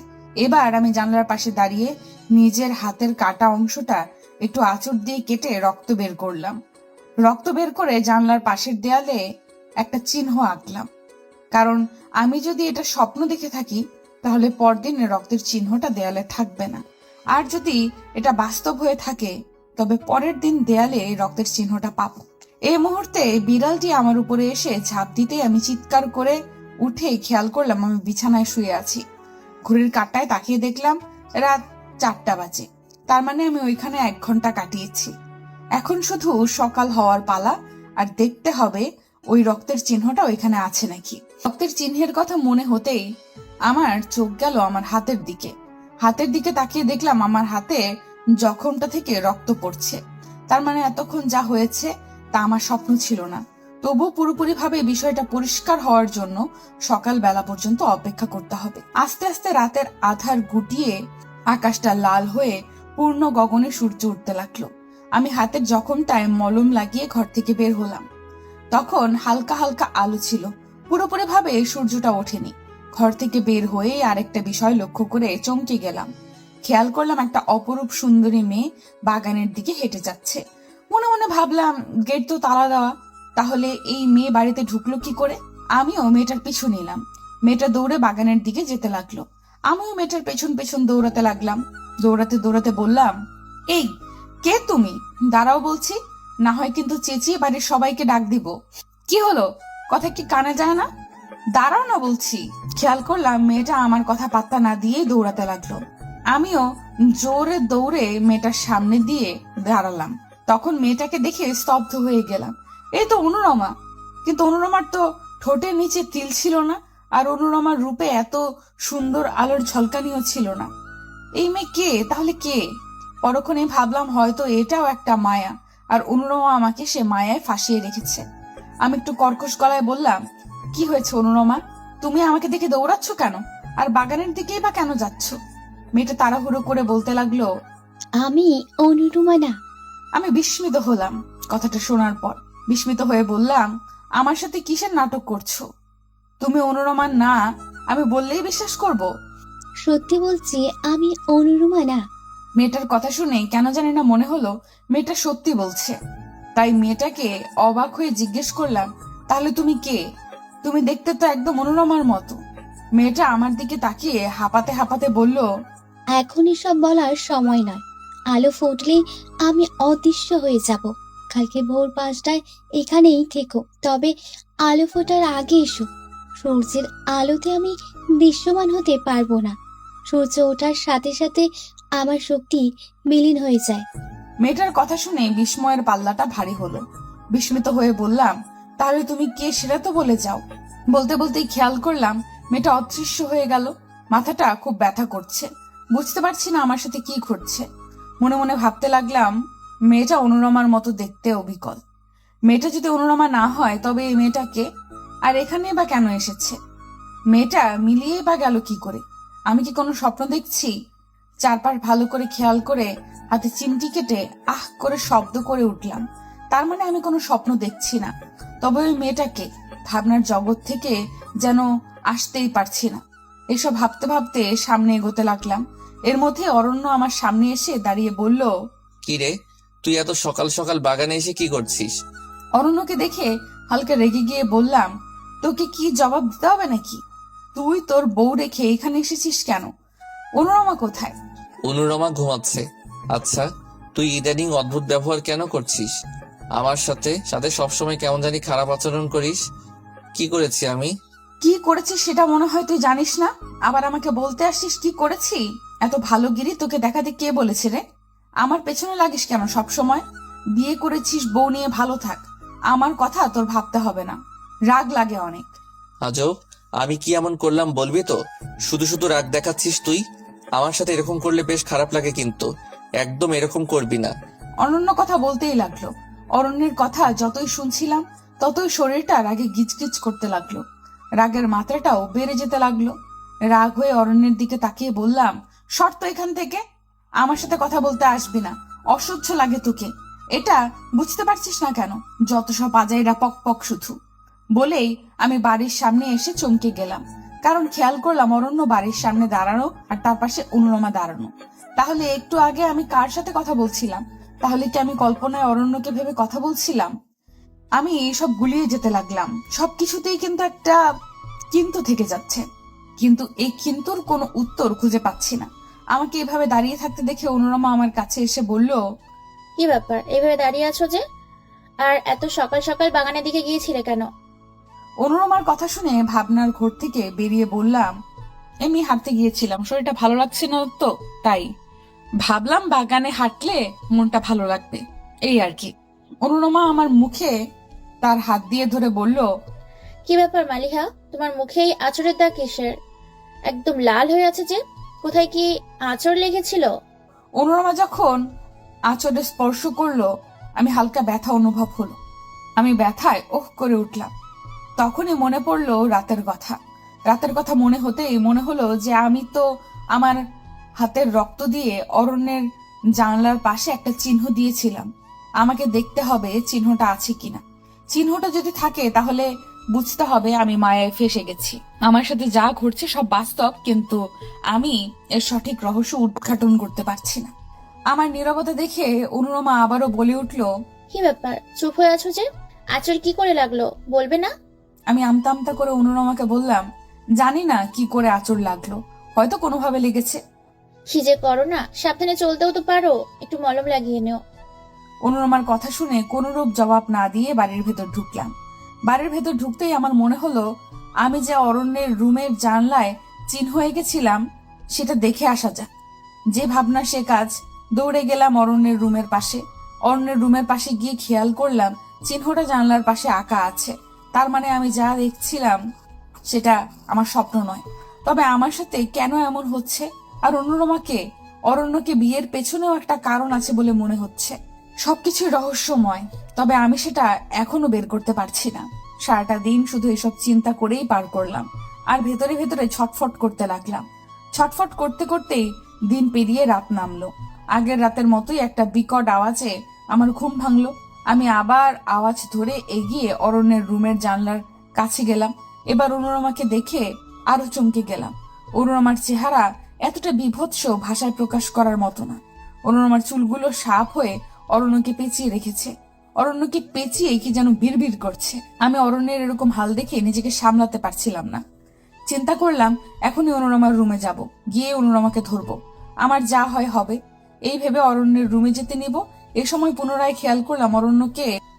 এবার আমি জানলার পাশে দাঁড়িয়ে নিজের হাতের কাটা অংশটা একটু আঁচড় দিয়ে কেটে রক্ত বের করলাম। রক্ত বের করে জানলার পাশের দেয়ালে একটা চিহ্ন আঁকলাম, কারণ আমি যদি এটা স্বপ্ন দেখে থাকি তাহলে পরদিন রক্তের চিহ্নটা দেয়ালে থাকবে না, আর যদি এটা বাস্তব হয়ে থাকে তবে পরের দিন দেয়ালে রক্তের চিহ্নটা পাবো। এই মুহূর্তে বিড়ালটি আমার উপরে এসে ঝাঁপ দিতেই আমি চিৎকার করে উঠে খেয়াল করলাম আমি বিছানায় শুয়ে আছি। ঘড়ির কাঁটায় তাকিয়ে দেখলাম রাত 4টা বাজে। তার মানে আমি ওইখানে 1 ঘন্টা কাটিয়েছি। এখন শুধু সকাল হওয়ার পালা, আর দেখতে হবে ওই রক্তের চিহ্নটা ওইখানে আছে নাকি। রক্তের চিহ্নের কথা মনে হতেই আমার চোখ গেল আমার হাতের দিকে। হাতের দিকে তাকিয়ে দেখলাম আমার হাতে জখমটা থেকে রক্ত পড়ছে। তার মানে এতক্ষণ যা হয়েছে তা আমার স্বপ্ন ছিল না। তবু পুরোপুরি ভাবে বিষয়টা পরিষ্কার হওয়ার জন্য সকাল বেলা পর্যন্ত অপেক্ষা করতে হবে। আস্তে আস্তে রাতের আধার গুটিয়ে আকাশটা লাল হয়ে পূর্ণ গগনে সূর্য উঠতে লাগলো। আমি হাতের জখমটায় মলম লাগিয়ে ঘর থেকে বের হলাম। তখন হালকা হালকা আলো ছিল, পুরোপুরি ভাবে সূর্যটা ওঠেনি। ঘর থেকে বের হয়ে আরেকটা বিষয় লক্ষ্য করে চমকে গেলাম। খেয়াল করলাম একটা অপরূপ সুন্দরী মেয়ে বাগানের দিকে হেঁটে যাচ্ছে। মনে মনে ভাবলাম, গেট তো তালা দেওয়া, তাহলে এই মেয়ে বাড়িতে ঢুকলো কি করে? আমিও মেয়েটার পিছু নিলাম। মেয়েটা দৌড়ে বাগানের দিকে যেতে লাগলো। আমিও মেয়েটার পেছন পেছন দৌড়াতে লাগলাম। দৌড়াতে দৌড়াতে বললাম, এই কে তুমি? দাঁড়াও বলছি, না হয় কিন্তু চেঁচিয়ে বাড়ির সবাইকে ডাক দিব। কি হলো, কথা কি কানে যায় না? দাঁড়াও না বলছি। খেয়াল করলাম মেয়েটা আমার কথা পাত্তা না দিয়ে দৌড়াতে লাগলো। আমিও জোরে দৌড়ে মেয়েটার সামনে দিয়ে দাঁড়ালাম। তখন মেয়েটাকে দেখে স্তব্ধ হয়ে গেলাম। এই তো অনুরমা। কিন্তু অনুরমার তো ঠোঁটের নিচে তিল ছিল না, আর অনুরমার রূপে এত সুন্দর আলোর ঝলকানিও ছিল না। এই মেয়ে কে তাহলে? কে? পরক্ষণে ভাবলাম হয়তো এটাও একটা মায়া, আর অনুরমা আমাকে সে মায়ায় ফাঁসিয়ে রেখেছে। আমি একটু কর্কশ গলায় বললাম, কি হয়েছে অনুরমা? তুমি আমাকে দেখে দৌড়াচ্ছ কেন? আর বাগানের দিকেই বা কেন যাচ্ছ? মেয়েটা তাড়াহুড়ো করে বলতে লাগলো, আমি অনুরুমা না। আমি বিস্মিত হলাম কথাটা শোনার পর। বিস্মিত হয়ে বললাম, আমার সাথে কিসের নাটক করছো? তুমি অনুরমা না আমি বললেই বিশ্বাস করব? সত্যি বলছি, আমি অনুরুমা না। মেয়েটার কথা শুনে কেন জানি না মনে হলো মেয়েটা সত্যি বলছে। তাই মেয়েটাকে অবাক হয়ে জিজ্ঞেস করলাম, তাহলে তুমি কে? তুমি দেখতে তো একদম অনুরমার মতো। মেয়েটা আমার দিকে তাকিয়ে হাঁপাতে হাঁপাতে বলল, এখন এসব বলার সময় নয়। আলো ফুটলেই আমি অদৃশ্য হয়ে যাব। কালকে ভোর 5টায় এখানেই থেকো, তবে আলো ফোটার আগে এসো। সূর্যের আলোতে আমি দৃশ্যমান হতে পারবো না। সূর্য ওঠার সাথে সাথে আমার শক্তি বিলীন হয়ে যায়। মেয়েটার কথা শুনে বিস্ময়ের পাল্লাটা ভারী হলো। বিস্মিত হয়ে বললাম, তাহলে তুমি কে সেটা তো বলে যাও। বলতে বলতেই খেয়াল করলাম মেয়েটা অদৃশ্য হয়ে গেল। মাথাটা খুব ব্যথা করছে, বুঝতে পারছি না আমার সাথে কি ঘটছে। মনে মনে ভাবতে লাগলাম, মেয়েটা অনুরমার মতো দেখতে অবিকল। মেয়েটা যদি অনুরমা না হয় তবে এই মেয়েটাকে আর এখানে বা কেন এসেছে? মেয়েটা মিলিয়ে বা গেল কি করে? আমি কি কোনো স্বপ্ন দেখছি? চারপাশ ভালো করে খেয়াল করে হাতে চিমটি কেটে আহ করে শব্দ করে উঠলাম। তার মানে আমি কোনো স্বপ্ন দেখছি না। তবে ওই মেয়েটাকে ভাবনার জগৎ থেকে যেন আসতেই পারছি না। এসব ভাবতে ভাবতে সামনে এগোতে লাগলাম। এর মধ্যে অরণ্য আমার সামনে এসে দাঁড়িয়ে বলল, কি রে, তুই এত সকাল সকাল বাগানে এসে কি করছিস? অরণ্যকে দেখে হালকা রেগে গিয়ে বললাম, তোকে কি জবাব দিতে হবে নাকি? তুই তোর বউ রেখে এখানে এসেছিস কেন? অনুরমা কোথায়? অনুরমা ঘুমাচ্ছে। আচ্ছা, তুই ইদানিং অদ্ভুত ব্যবহার কেন করছিস? আমার সাথে সাথে সবসময় কেমন জানি খারাপ আচরণ করিস। কি করেছি আমি? কি করেছিস সেটা মনে হয় তুই জানিস না, আবার আমাকে বলতে আসছিস কি করেছি? এত ভালো গিরি তোকে দেখাতে কে বলেছে রে? আমার পেছনে লাগিস কেন সব সময়? বিয়ে করেছিস, বউ নিয়ে ভালো থাক। আমার কথা তোর ভাবতে হবে না। রাগ লাগে অনেক। আজব, আমি কি এমন করলাম বলবি তো? শুধু শুধু রাগ দেখাচ্ছিস তুই। আমার সাথে এরকম করলে বেশ খারাপ লাগে, কিন্তু একদম এরকম করবি না। অনন্য কথা বলতেই লাগলো। অরণ্যের কথা যতই শুনছিলাম ততই শরীরটা রাগে গিজগিজ করতে লাগলো। রাগের মাত্রাটাও বেড়ে যেতে লাগলো। রাগ হয়ে অরণ্যের দিকে তাকিয়ে বললাম, শর্ত এখান থেকে। আমার সাথে কথা বলতে আসবি না, অসহ্য লাগে তোকে। এটা বুঝতে পারছিস না কেন? যত সব আজাইরা পক পক শুধু। বলেই আমি বাড়ির সামনে এসে চমকে গেলাম, কারণ খেয়াল করলাম অরণ্য বাড়ির সামনে দাঁড়ানো আর তার পাশে অনুরমা দাঁড়ানো। তাহলে একটু আগে আমি কার সাথে কথা বলছিলাম? তাহলে কি আমি কল্পনায় অরণ্যকে ভেবে কথা বলছিলাম? আমি সব গুলিয়ে যেতে লাগলাম। সবকিছুতেই কিন্তু একটা কিন্তু থেকে যাচ্ছে, কিন্তু এই কিন্তুর কোনো উত্তর খুঁজে পাচ্ছি না। আমাকে এভাবে দাঁড়িয়ে থাকতে দেখে অনুরমা আমার কাছে এসে বলল, কি ব্যাপার, এইভাবে দাঁড়িয়ে আছো যে? আর এত সকাল সকাল বাগানের দিকে গিয়েছিলে কেন? অনুরমার কথা শুনে ভাবনার ঘর থেকে বেরিয়ে বললাম, এমনি হাঁটতে গিয়েছিলাম, শরীরটা ভালো লাগছে না তো, তাই ভাবলাম বাগানে হাঁটলে মনটা ভালো লাগবে, এই আর কি। অনুরমা আমার মুখে তার হাত দিয়ে ধরে বলল, কি ব্যাপার মালিহা, তোমার মুখে এই আঁচড়ের দাগ কিসের? একদম লাল হয়ে আছে যে, কোথায় কি আঁচড় লেগেছিল? অনুরমা যখন আঁচড়ে স্পর্শ করলো আমি হালকা ব্যথা অনুভব হলো। আমি ব্যথায় ওহ করে উঠলাম। তখনই মনে পড়লো রাতের কথা। রাতের কথা মনে হতেই মনে হলো যে আমি তো আমার হাতের রক্ত দিয়ে অরণ্যের জানলার পাশে একটা চিহ্ন দিয়েছিলাম। আমাকে দেখতে হবে চিহ্নটা আছে কিনা। চিহ্নটা যদি থাকে তাহলে বুঝতে হবে আমি মায়ায় ফেসে গেছি। আমার সাথে যা ঘটছে সব বাস্তব, কিন্তু আমি এর সঠিক রহস্য উদ্ঘাটন করতে পারছি না। আমার নীরবতা দেখে অনুরমা আবারও বলে উঠল, কি ব্যাপার, চুপ হয়ে আছো যে? আঁচড় কি করে লাগলো, বলবে না? আমি আমতা আমতা করে অনুরমাকে বললাম, জানি না কি করে আঁচড় লাগলো, হয়তো কোনোভাবে লেগেছে। কি যে করো না, সাবধানে চলতেও তো পারো, একটু মলম লাগিয়ে নিও। অনুরমার কথা শুনে কোনরূপ জবাব না দিয়ে বাড়ির ভেতর ঢুকলাম। বাড়ির ভেতর ঢুকতেই আমার মনে হলো আমি যে অরণ্যের রুমের জানলায় চিহ্ন হয়ে গেছিলাম সেটা দেখে আসা যাক। যে ভাবনা সে কাজ, দৌড়ে গেলাম অরণ্যের রুমের পাশে। অরণ্যের রুমের পাশে গিয়ে খেয়াল করলাম চিহ্নটা জানলার পাশে আঁকা আছে। তার মানে আমি যা দেখছিলাম সেটা আমার স্বপ্ন নয়। তবে আমার সাথে কেন এমন হচ্ছে? আর অরণ্যকে বিয়ের পেছনেও একটা কারণ আছে বলে মনে হচ্ছে। সবকিছুই রহস্যময়, তবে আমি সেটা এখনো বের করতে পারছি না। সারাটা দিন শুধু এসব চিন্তা করেই পার করলাম, আর ভেতরে ভেতরে ছটফট করতে লাগলাম। ছটফট করতে করতেই দিন পেরিয়ে রাত নামলো। আগের রাতের মতোই একটা বিকট আওয়াজে আমার ঘুম ভাঙলো। আমি আবার আওয়াজ ধরে এগিয়ে অরণ্যের রুমের জানলার কাছে গেলাম। এবার অনুরমাকে দেখে আরো চমকে গেলাম। অনুরমার চেহারা এতটা বীভৎস ভাষায় প্রকাশ করার মতো না। অনুরমার চুলগুলো সাপ হয়ে অরণ্যকে পেঁচিয়ে রেখেছে। অরণ্যকে পেঁচিয়ে কি যেন বিড়বিড় করছে। আমি অরণ্যের এরকম হাল দেখে নিজেকে সামলাতে পারছিলাম না। চিন্তা করলাম এখনই অনুরমার রুমে যাব, গিয়ে অনুরমাকে ধরবো, আমার যা হয় হবে। এই ভেবে অরণ্যের রুমে যেতে নিব। এ সময় পুনরায় খেয়াল করলাম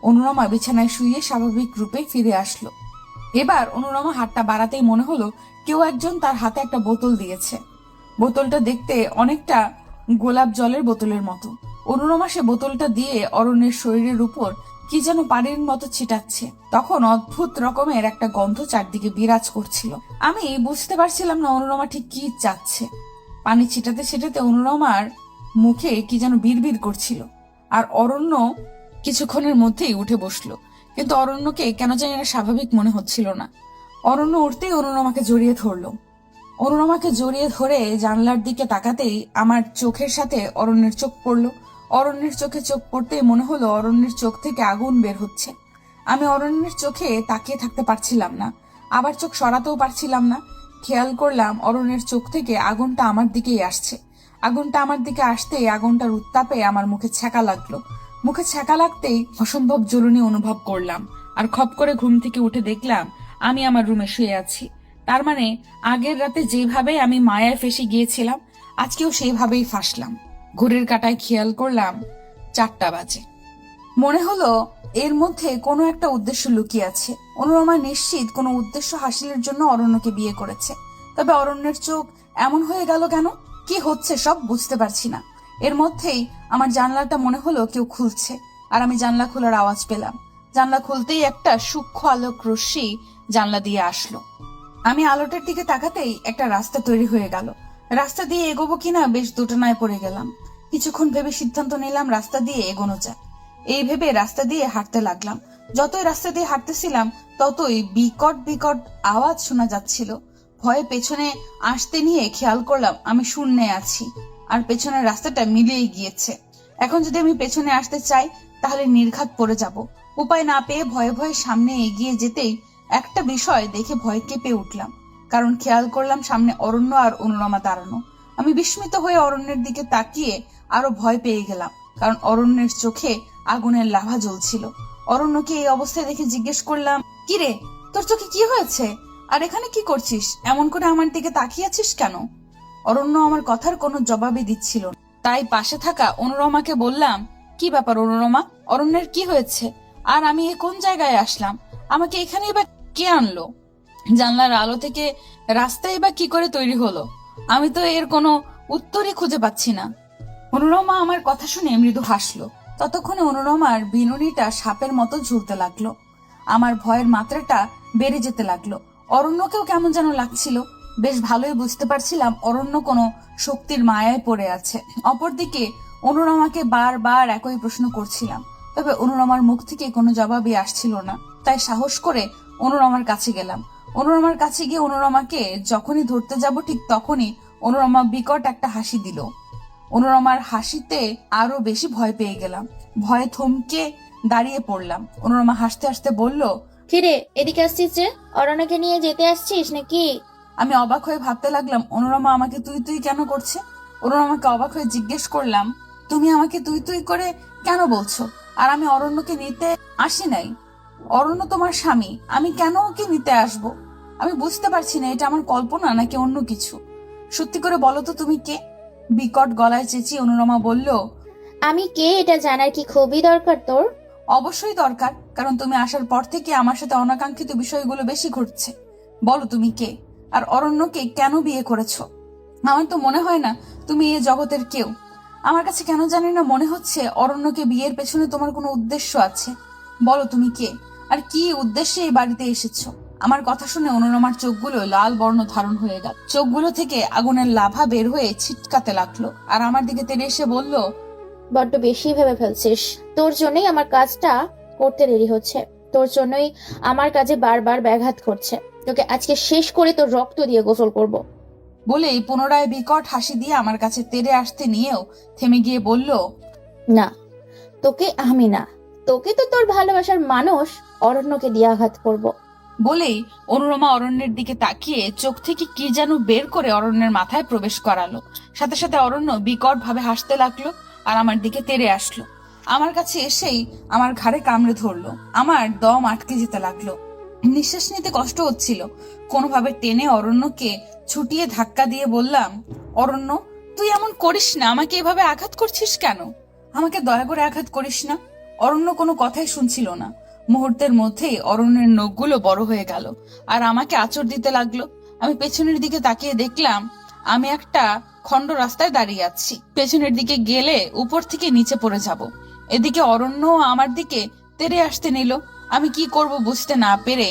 অনুরমা বিছানায় শুয়ে স্বাভাবিক রূপে ফিরে আসলো। এবার অনুরমা হাতটা বাড়াতেই মনে হলো কেউ একজন তার হাতে একটা বোতল দিয়েছে। বোতলটা দেখতে অনেকটা গোলাপ জলের বোতলের মতো। অনুরমা সে বোতলটা দিয়ে অরণ্যের শরীরের উপর কি যেন পানির মতো ছিটাচ্ছে। তখন অদ্ভুত রকমের একটা গন্ধ চারদিকে বিরাজ করছিল। আমি বুঝতে পারছিলাম না অনুরমা ঠিক কি চাচ্ছে। পানি ছিটাতে ছিটাতে অনুরমার মুখে কি যেন বিড়বিড় করছিল। আর অরণ্য কিছুক্ষণের মধ্যেই উঠে বসলো, কিন্তু অরণ্যকে কেন জানি না স্বাভাবিক মনে হচ্ছিল না। অরণ্য উঠতেই অনুরমাকে জড়িয়ে ধরলো। অনুরমাকে জড়িয়ে ধরে জানলার দিকে তাকাতেই আমার চোখের সাথে অরণ্যের চোখ পড়লো। অরণ্যের চোখে চোখ পড়তেই মনে হলো অরণ্যের চোখ থেকে আগুন বের হচ্ছে। আমি অরণ্যের চোখে তাকিয়ে থাকতে পারছিলাম না, আবার চোখ সরাতেও পারছিলাম না। খেয়াল করলাম অরণ্যের চোখ থেকে আগুনটা আমার দিকেই আসছে। আগুনটা আমার দিকে আসতেই আগুনটার উত্তাপে আমার মুখে ছ্যাঁকা লাগলো। মুখে ছ্যাঁকা লাগতেই অসম্ভব জ্বলুনি অনুভব করলাম, আর খপ করে ঘুম থেকে উঠে দেখলাম আমি আমার রুমে শুয়ে আছি। তার মানে আগের রাতে যেভাবে আমি মায়ায় ফেসে গিয়েছিলাম আজকেও সেইভাবেই ফাঁসলাম। ঘড়ির কাঁটায় খেয়াল করলাম 4টা বাজে। মনে হলো এর মধ্যে কোনো একটা উদ্দেশ্য লুকিয়ে আছে। অনুরমা নিশ্চিত কোনো উদ্দেশ্য হাসিলের জন্য অরণ্যকে বিয়ে করেছে। তবে অরণ্যের চোখ এমন হয়ে গেল কেন? কি হচ্ছে সব বুঝতে পারছি না। এর মধ্যেই আমার জানলাটা মনে হলো কেউ খুলছে, আর আমি জানলা খোলার আওয়াজ পেলাম। জানলা খুলতেই একটা সূক্ষ্ম আলোক রশ্মি জানলা দিয়ে আসলো। আমি আলোটার দিকে তাকাতেই একটা রাস্তা তৈরি হয়ে গেল। রাস্তা দিয়ে এগোবো কিনা বেশ দোটানায় পড়ে গেলাম। কিছুক্ষণ ভেবে সিদ্ধান্ত নিলাম রাস্তা দিয়ে এগোনো যায়। এই ভেবে রাস্তা দিয়ে হাঁটতে লাগলাম। যতই রাস্তা দিয়ে হাঁটতেছিলাম ততই বিকট বিকট আওয়াজ শোনা যাচ্ছিল। ভয়ে পেছনে আসতে নিয়ে খেয়াল করলাম আমি শূন্যে আছি, আর পেছনের রাস্তাটা মিলিয়ে গিয়েছে। এখন যদি আমি পেছনে আসতে চাই তাহলে নির্ঘাত পড়ে যাব। উপায় না পেয়ে ভয়ে ভয়ে সামনে এগিয়ে যেতেই একটা বিষয় দেখে ভয় কেঁপে উঠলাম, কারণ খেয়াল করলাম সামনে অরণ্য আর অনুরমা দাঁড়ানো। আমি বিস্মিত হয়ে অরণ্যের দিকে তাকিয়ে আরো ভয় পেয়ে গেলাম, কারণ অরণ্যের চোখে আগুনের লাভা জ্বলছিল। অরণ্যকে এই অবস্থায় দেখে জিজ্ঞেস করলাম, কি রে, তোর চোখে কি হয়েছে? আর এখানে কি করছিস? এমন করে আমার দিকে তাকিয়ে আছিস কেন? অরণ্য আমার কথার কোনো জবাবই দিচ্ছিল না। তাই পাশে থাকা অনুরমাকে বললাম, কি ব্যাপার অনুরমা, অরণ্যের কি হয়েছে? আর আমি কোন জায়গায় আসলাম? আমাকে এখানেই বা কে আনলো? জানলার আলো থেকে রাস্তায় বা কি করে তৈরি হলো? আমি তো এর কোনো উত্তরই খুঁজে পাচ্ছি না। অনুরমা আমার কথা শুনে মৃদু হাসলো। ততক্ষণে অনুরমার বিনুনিটা সাপের মতো ঝুলতে লাগলো। আমার ভয়ের মাত্রাটা বেড়ে যেতে লাগলো। অরণ্যকেও কেমন যেন লাগছিল। বেশ ভালোই বুঝতে পারছিলাম অরণ্য কোনো শক্তির মায়ায় পড়ে আছে। অপরদিকে অনুরমাকে বারবার একই প্রশ্ন করছিলাম, তবে অনুরমার মুখ থেকে কোনো জবাবই আসছিল না। তাই সাহস করে অনুরমার কাছে গেলাম। অনুরমার কাছে গিয়ে অনুরমাকে যখনই ধরতে যাব ঠিক তখনই অনুরমা বিকট একটা হাসি দিল। অনুরমার হাসিতে আরো বেশি ভয় পেয়ে গেলাম। ভয়ে থমকে দাঁড়িয়ে পড়লাম। অনুরমা হাসতে হাসতে বলল, কিরে এদিকে আসছিস যে? অরণ্যকে নিয়ে যেতে আসছিস নাকি? আমি অবাক হয়ে ভাবতে লাগলাম অনুরমা আমাকে তুই তুই কেন করছে। অনুরমাকে অবাক হয়ে জিজ্ঞেস করলাম, তুমি আমাকে তুই তুই করে কেন বলছো? আর আমি অরণ্যকে নিতে আসি নাই। অরণ্য তোমার স্বামী, আমি কেন ওকে নিতে আসব? আমি বুঝতে পারছি না এটা আমার কল্পনা নাকি অন্য কিছু। সত্যি করে বলো তো তুমি কে? বিকট গলায় চেঁচিয়ে অনুরমা বলল, আমি কে এটা জানার কি খুবই দরকার তোর? অবশ্যই দরকার, কারণ তুমি আসার পর থেকে আমার সাথে অনাকাঙ্ক্ষিত বিষয়গুলো বেশি ঘটছে। বলো তুমি কে, আর অরণ্যকে কেন বিয়ে করেছো? আমার তো মনে হয় না তুমি এই জগতের কেউ। আমার কাছে কেন জানি না মনে হচ্ছে অরণ্যকে বিয়ের পেছনে তোমার কোনো উদ্দেশ্য আছে। বলো তুমি কে, আর কি উদ্দেশ্যে এই বাড়িতে এসেছো? আমার কথা শুনে অনুরমার চোখগুলো লাল বর্ণ ধারণ হয়ে গেল। চোখগুলো থেকে আগুনের লাভা বের হয়ে ছিটকাতে লাগলো, আর আমার দিকে তেড়ে এসে বলল, বড্ড বেশি ভেবে ফেলছিস। তোর জন্যই আমার কাজটা করতে দেরি হচ্ছে, তোর জন্যই আমার কাজে বারবার ব্যাঘাত করছে। তোকে আজকে শেষ করে তোর রক্ত দিয়ে গোসল করব। বলেই পুনরায় বিকট হাসি দিয়ে আমার কাছে তেড়ে আসতে নিয়েও থেমে গিয়ে বলল, না, তোকে আমি না, তোকে তো তোর ভালোবাসার মানুষ অরণ্যকে দিয়ে আঘাত করব। বলেই অনুরমা অরণ্যের দিকে তাকিয়ে চোখ থেকে কি যেন বের করে অরণ্যের মাথায় প্রবেশ করালো। সাথে সাথে অরণ্য বিকট ভাবে হাসতে লাগলো আর আমার দিকে তেড়ে আসলো। আমার কাছে এসেই আমার ঘাড়ে কামড়ে ধরলো। আমার দম আটকে যেতে লাগলো, নিঃশ্বাস নিতে কষ্ট হচ্ছিল। কোনোভাবে টেনে অরণ্যকে ছুটিয়ে ধাক্কা দিয়ে বললাম, অরণ্য তুই এমন করিস না, আমাকে এভাবে আঘাত করছিস কেন? আমাকে দয়া করে আঘাত করিস না। অরণ্য কোনো কথাই শুনছিল না। মুহূর্তের মধ্যেই অরণ্যের নখগুলো বড় হয়ে গেল আর আমাকে আঁচড় দিতে লাগলো। আমি পেছনের দিকে তাকিয়ে দেখলাম আমি একটা খন্ড রাস্তায় দাঁড়িয়ে আছি। পেছনের দিকে গেলে উপর থেকে নিচে পড়ে যাব। এদিকে অরণ্য আমার দিকে তেড়ে আসতে নিল। আমি কি করব বুঝতে না পেরে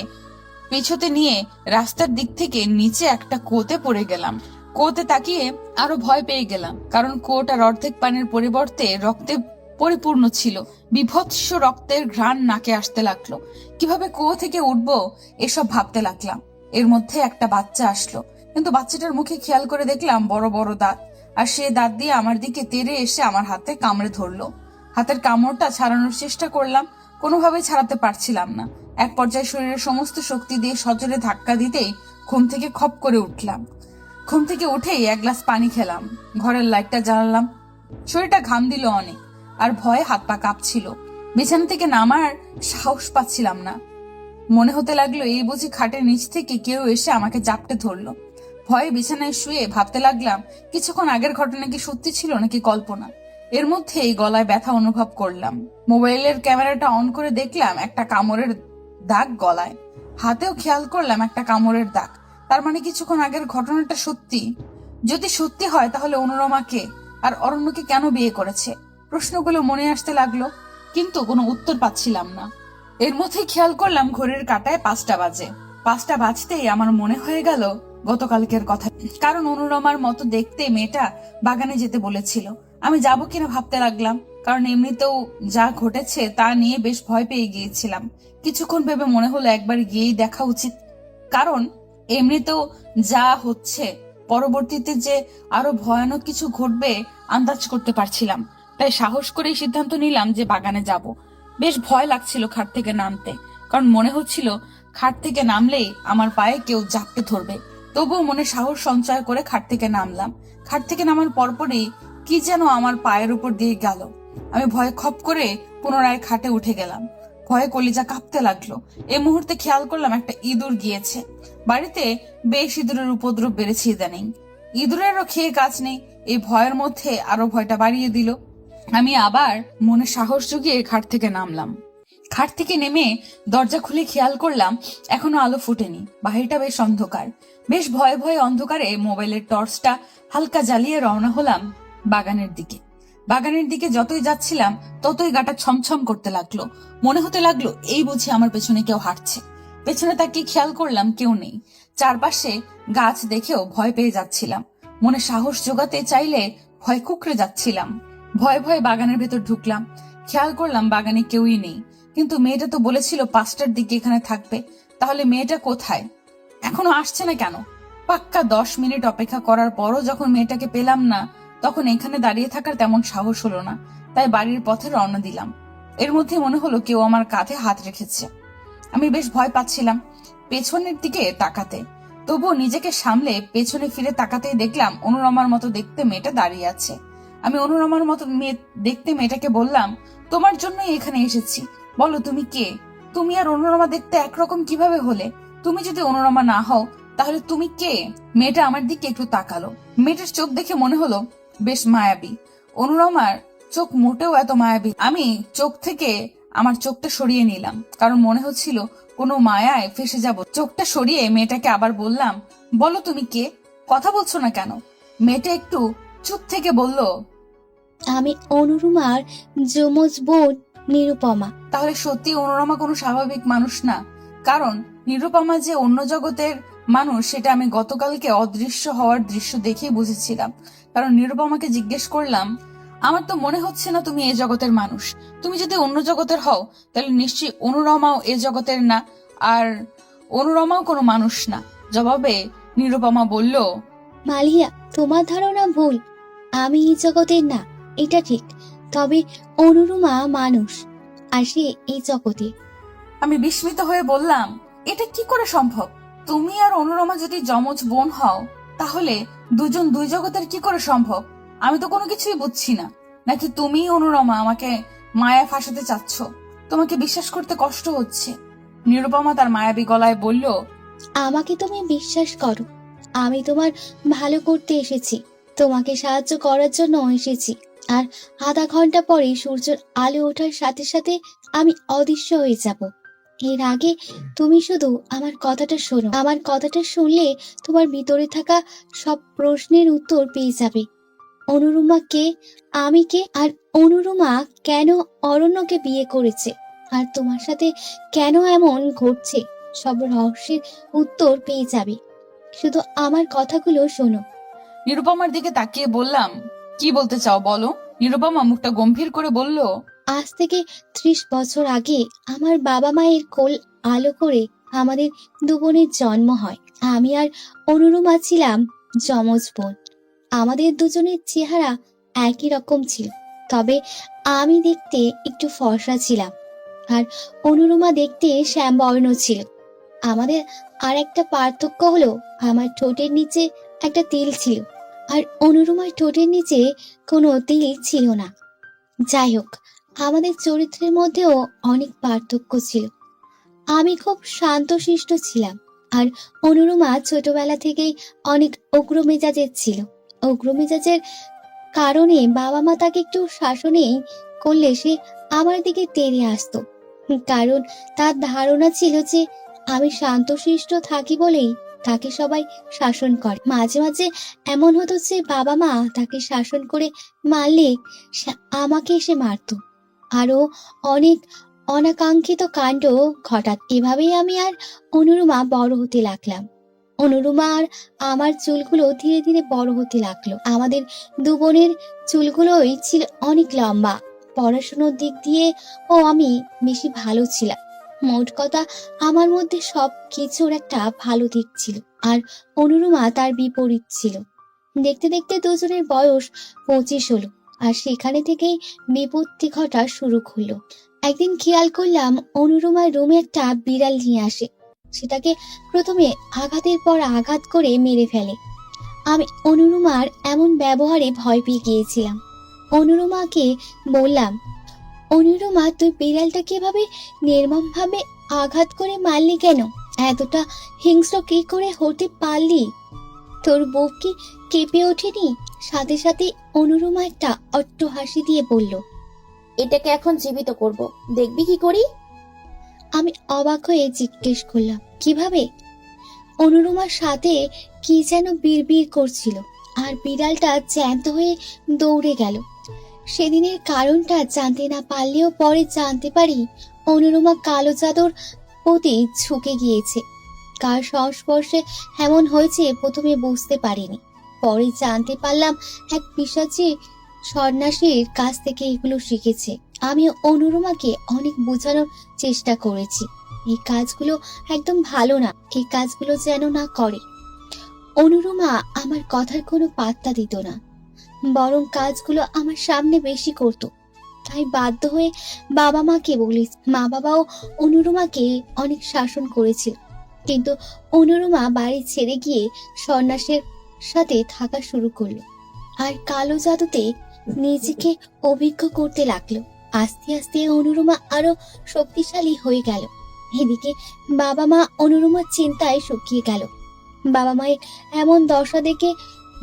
পিছতে নিয়ে রাস্তার দিক থেকে নিচে একটা কুয়োতে পড়ে গেলাম। কুয়োতে তাকিয়ে আরো ভয় পেয়ে গেলাম, কারণ কুয়োটার অর্ধেক পানির পরিবর্তে রক্তে পরিপূর্ণ ছিল। বিভৎস রক্তের ঘ্রাণ নাকে আসতে লাগলো। কিভাবে কুয়ো থেকে উঠবো এসব ভাবতে লাগলাম। এর মধ্যে একটা বাচ্চা আসলো, কিন্তু বাচ্চাটার মুখে খেয়াল করে দেখলাম বড় বড় দাঁত, আর সে দাঁত দিয়ে আমার দিকে তেড়ে এসে আমার হাতে কামড়ে ধরলো। হাতের কামড়টা ছাড়ানোর চেষ্টা করলাম, কোনোভাবেই ছাড়াতে পারছিলাম না। এক পর্যায়ে শরীরের সমস্ত শক্তি দিয়ে সজোরে ধাক্কা দিতেই ঘুম থেকে খপ করে উঠলাম। ঘুম থেকে উঠেই এক গ্লাস পানি খেলাম, ঘরের লাইটটা জ্বালালাম। শরীরটা ঘাম দিল অনেক, আর ভয়ে হাত পা কাঁপছিল। বিছানা থেকে নামার সাহস পাচ্ছিলাম না। মনে হতে লাগলো এই বুঝি খাটের নিচ থেকে কেউ এসে আমাকে জাপটে ধরলো। ভয়ে বিছানায় শুয়ে ভাবতে লাগলাম কিছুক্ষণ আগের ঘটনা কি সত্যি ছিল নাকি কল্পনা। এর মধ্যেই গলায় ব্যথা অনুভব করলাম। মোবাইলের ক্যামেরাটা অন করে দেখলাম একটা কামড়ের দাগ গলায়। হাতেও খেয়াল করলাম একটা কামড়ের দাগ। তার মানে কিছুক্ষণ আগের ঘটনাটা সত্যি। যদি সত্যি হয় তাহলে অনুরমাকে আর অরণ্যকে কেন বিয়ে করেছে? প্রশ্নগুলো মনে আসতে লাগলো, কিন্তু কোনো উত্তর পাচ্ছিলাম না। এর মধ্যে খেয়াল করলাম ঘড়ির কাঁটায় 5টা বাজে। 5টা বাজতেই আমার মনে হয়ে গেল গতকালকের কথা, কারণ অনুরমার মতো দেখতে মেয়েটা বাগানে যেতে বলেছিল। আমি যাব কিনা ভাবতে লাগলাম, কারণ এমনিতেও যা ঘটেছে তা নিয়ে বেশ ভয় পেয়ে গিয়েছিলাম। কিছুক্ষণ ভেবে মনে হলো একবার গিয়েই দেখা উচিত, কারণ এমনিতেও যা হচ্ছে পরবর্তীতে যে আরো ভয়ানক কিছু ঘটবে আন্দাজ করতে পারছিলাম। তাই সাহস করেই সিদ্ধান্ত নিলাম যে বাগানে যাব। বেশ ভয় লাগছিল খাট থেকে নামতে, কারণ মনে হচ্ছিল খাট থেকে নামলেই আমার পায়ে কেউ জাপটে ধরবে। তবুও মনে সাহস সঞ্চয় করে খাট থেকে নামলাম। খাট থেকে নামার পরপরই কি যেন আমার পায়ের উপর দিয়ে গেল। আমি ভয়ে খপ করে পুনরায় খাটে উঠে গেলাম। ভয়ে কলিজা কাঁপতে লাগলো। এই মুহূর্তে খেয়াল করলাম একটা ইঁদুর গিয়েছে। বাড়িতে বেশ ইঁদুরের উপদ্রব বেড়েছে ইদানিং। ইঁদুরেরও খেয়ে কাজ নেই। এই ভয়ের মধ্যে আরো ভয়টা বাড়িয়ে দিল। আমি আবার মনে সাহস জুগিয়ে খাট থেকে নামলাম। খাট থেকে নেমে দরজা খুলে খেয়াল করলাম এখনো আলো ফুটেনি। বাহিরটা বেশ অন্ধকার। বেশ ভয়ে ভয়ে অন্ধকারে মোবাইলের টর্চটা হালকা জ্বালিয়ে রওনা হলাম বাগানের দিকে। বাগানের দিকে যতই যাচ্ছিলাম ততই গাটা ছমছম করতে লাগলো। মনে হতে লাগলো এই বুঝি আমার পেছনে কেউ হাঁটছে। পেছনে তাকিয়ে খেয়াল করলাম কেউ নেই। চারপাশে গাছ দেখেও ভয় পেয়ে যাচ্ছিলাম। মনে সাহস জোগাতে চাইলে ভয় কুকড়ে যাচ্ছিলাম। ভয়ে ভয়ে বাগানের ভেতর ঢুকলাম। খেয়াল করলাম বাগানে কেউই নেই, কিন্তু মেয়েটা তো বলেছিল 5টার দিকে এখানে থাকবে। তাহলে মেয়েটা কোথায়? এখনো আসছে না কেন? পাক্কা 10 মিনিট অপেক্ষা করার পরও যখন মেয়েটাকে পেলাম না, তখন এখানে দাঁড়িয়ে থাকার তেমন সাহস হলো না। তাই বাড়ির পথে রওনা দিলাম। এর মধ্যে মনে হলো কেউ আমার কাঁধে হাত রেখেছে। আমি বেশ ভয় পাচ্ছিলাম পেছনের দিকে তাকাতে, তবুও নিজেকে সামলে পেছনে ফিরে তাকাতেই দেখলাম অনুরমার মতো দেখতে মেয়েটা দাঁড়িয়ে আছে। আমি অনুরমার মতো দেখতে মেয়েটাকে বললাম, তোমার জন্যই এখানে এসেছি, বলো তুমি কে? তুমি আর অনুরমা দেখতে একরকম কিভাবে হলে? তুমি যদি অনুরমা না হও তাহলে তুমি কে? মেয়েটা আমার দিকে একটু তাকালো। মেয়েটার চোখ দেখে মনে হলো বেশ মায়াবী। অনুরমার চোখ মোটেও এত মায়াবী। আমি আমার চোখটা সরিয়ে নিলাম, কারণ মনে হচ্ছিল কোনো মায়ায় ফেসে যাব। চোখটা সরিয়ে মেয়েটাকে আবার বললাম, বলো তুমি কে? কথা বলছো না কেন? মেয়েটা একটু চুপ থেকে বলল, আমি অনুরুমার যমজ বোন নিরুপমা। তাহলে সত্যি অনুরমা কোনো স্বাভাবিক মানুষ না, কারণ নিরুপমা যে অন্য জগতের মানুষ সেটা আমি গতকালকে অদৃশ্য হওয়ার দৃশ্য দেখেই বুঝেছিলাম। কারণ নিরুপমাকে জিজ্ঞেস করলাম, আমার তো মনে হচ্ছে না তুমি এ জগতের মানুষ। তুমি যদি অন্য জগতের হও তাহলে নিশ্চয়ই অনুরমাও এ জগতের না, আর অনুরমাও কোনো মানুষ না। জবাবে নিরুপমা বলল, মালিয়া, তোমার ধারণা ভুল। আমি এই জগতের না, এটা ঠিক। তবে অনুরুমা মানুষ, আর সে এই জগতে। আমি বিস্মিত হয়ে বললাম, এটা কি করে সম্ভব? তুমি আর অনুরমা যদি যমজ বোন হও তাহলে দুজন দুই জগতের কি করে সম্ভব? আমি তো কোনো কিছুই বুঝছি না। নাকি তুমি অনুরমা আমাকে মায়া ফাঁসাতে চাচ্ছ? তোমাকে বিশ্বাস করতে কষ্ট হচ্ছে। নিরুপমা তার মায়াবী গলায় বলল, আমাকে তুমি বিশ্বাস করো, আমি তোমার ভালো করতে এসেছি, তোমাকে সাহায্য করার জন্য এসেছি। আর আধা ঘন্টা পরে সূর্যের আলো ওঠার সাথে সাথে আমি অদৃশ্য হয়ে যাব। এর আগে তুমি শুধু আমার কথাটা শোনো। আমার কথাটা শুনলে তোমার ভিতরে থাকা সব প্রশ্নের উত্তর পেয়ে যাবে। অনুরুমা কে, আমি কে, আর অনুরুমা কেন অরণ্যকে বিয়ে করেছে, আর তোমার সাথে কেন এমন ঘটছে, সব রহস্যের উত্তর পেয়ে যাবে। শুধু আমার কথাগুলো শোনো। নিরুপমার দিকে তাকিয়ে বললাম, কি বলতে চাও বলো? নিরুপমা মুখটা গম্ভীর করে বলল, আজ থেকে 30 বছর আগে আমার বাবা মায়ের কোল আলো করে আমাদের দু বোনের জন্ম হয়। আমি আর অনুরুমা ছিলাম যমজ বোন। আমাদের দুজনের চেহারা একই রকম ছিল, তবে আমি দেখতে একটু ফর্সা ছিলাম আর অনুরুমা দেখতে শ্যামবর্ণ ছিল। আমাদের আর একটা পার্থক্য হলো আমার ঠোঁটের নিচে একটা তিল ছিল, আর অনুরুমার ঠোঁটের নিচে কোনো তিল ছিল না। যাই হোক, আমাদের চরিত্রের মধ্যেও অনেক পার্থক্য ছিল। আমি খুব শান্তশিষ্ট ছিলাম, আর অনুরুমা ছোটবেলা থেকেই অনেক উগ্র মেজাজের ছিল। উগ্র মেজাজের কারণে বাবা মা তাকে একটু শাসনেই করলে সে আমার দিকে তেড়ে আসতো, কারণ তার ধারণা ছিল যে আমি শান্তশিষ্ট থাকি বলেই তাকে সবাই শাসন করে। মাঝে মাঝে এমন হতো যে বাবা মা তাকে শাসন করে মারলে আমাকে এসে মারতো। আরো অনেক অনাকাঙ্ক্ষিত কাণ্ড ঘটাত। এভাবেই আমি আর অনুরুমা বড় হতে লাগলাম। অনুরুমা আর আমার চুলগুলো ধীরে ধীরে বড় হতে লাগলো। আমাদের দু বোনের চুলগুলোই ছিল অনেক লম্বা। পড়াশোনার দিক দিয়ে আমি বেশি ভালো ছিলাম। মোট কথা, আমার মধ্যে সব কিছুর একটা ভালো দিক ছিল, আর অনুরুমা তার বিপরীত ছিল। দেখতে দেখতে দুজনের বয়স 25 হলো, আর সেখানে থেকেই বিপত্তি ঘটা শুরু হলো। একদিন খেয়াল করলাম অনুরুমার রুমে একটা বিড়াল নিয়ে আসে। সেটাকে প্রথমে আঘাতের পর আঘাত করে মেরে ফেলে। আমি অনুরুমার এমন ব্যবহারে ভয় পেয়ে গিয়েছিলাম। অনুরুমাকে বললাম, অনুরুমা, তুই বিড়ালটাকে এভাবে নির্মমভাবে আঘাত করে মারলি কেন? এতটা হিংস্র কি করে হতে পারলি? তোর বুক কি কেঁপে ওঠেনি? সাথে সাথে অনুরুমা একটা অট্ট হাসি দিয়ে বলল, এটাকে এখন জীবিত করব, দেখবি কি করি। আমি অবাক হয়ে জিজ্ঞেস করলাম, কিভাবে? অনুরুমার সাথে কি যেন বিড়বিড় করছিল, আর বিড়ালটা জ্যান্ত হয়ে দৌড়ে গেল। সেদিনের কারণটা জানতে না পারলেও পরে জানতে পারি অনুরুমা কালো জাদুর প্রতি ঝুঁকে গিয়েছে। কার সংস্পর্শে এমন হয়েছে প্রথমে বুঝতে পারিনি, পরে জানতে পারলাম এক পিশাচী সন্ন্যাসীর কাছ থেকে এগুলো শিখেছে। আমি অনুরুমাকে অনেক বোঝানোর চেষ্টা করেছি, এই কাজগুলো একদম ভালো না, এই কাজগুলো যেন না করে। অনুরুমা আমার কথার কোনো পাত্তা দিত না, বরং কাজগুলো আমার সামনে বেশি করত। তাই বাধ্য হয়ে বাবা মাকে বলি। মা বাবাও অনুরুমাকে অনেক শাসন করেছিল, কিন্তু অনুরুমা বাড়ি ছেড়ে গিয়ে সন্ন্যাসের সাথে থাকা শুরু করলো আর কালো জাদুতে নিজেকে অভিজ্ঞ করতে লাগলো। আস্তে আস্তে অনুরুমা আরো শক্তিশালী হয়ে গেল। এদিকে বাবা মা অনুরুমার চিন্তায় শুকিয়ে গেল। বাবা মায়ের এমন দশা দেখে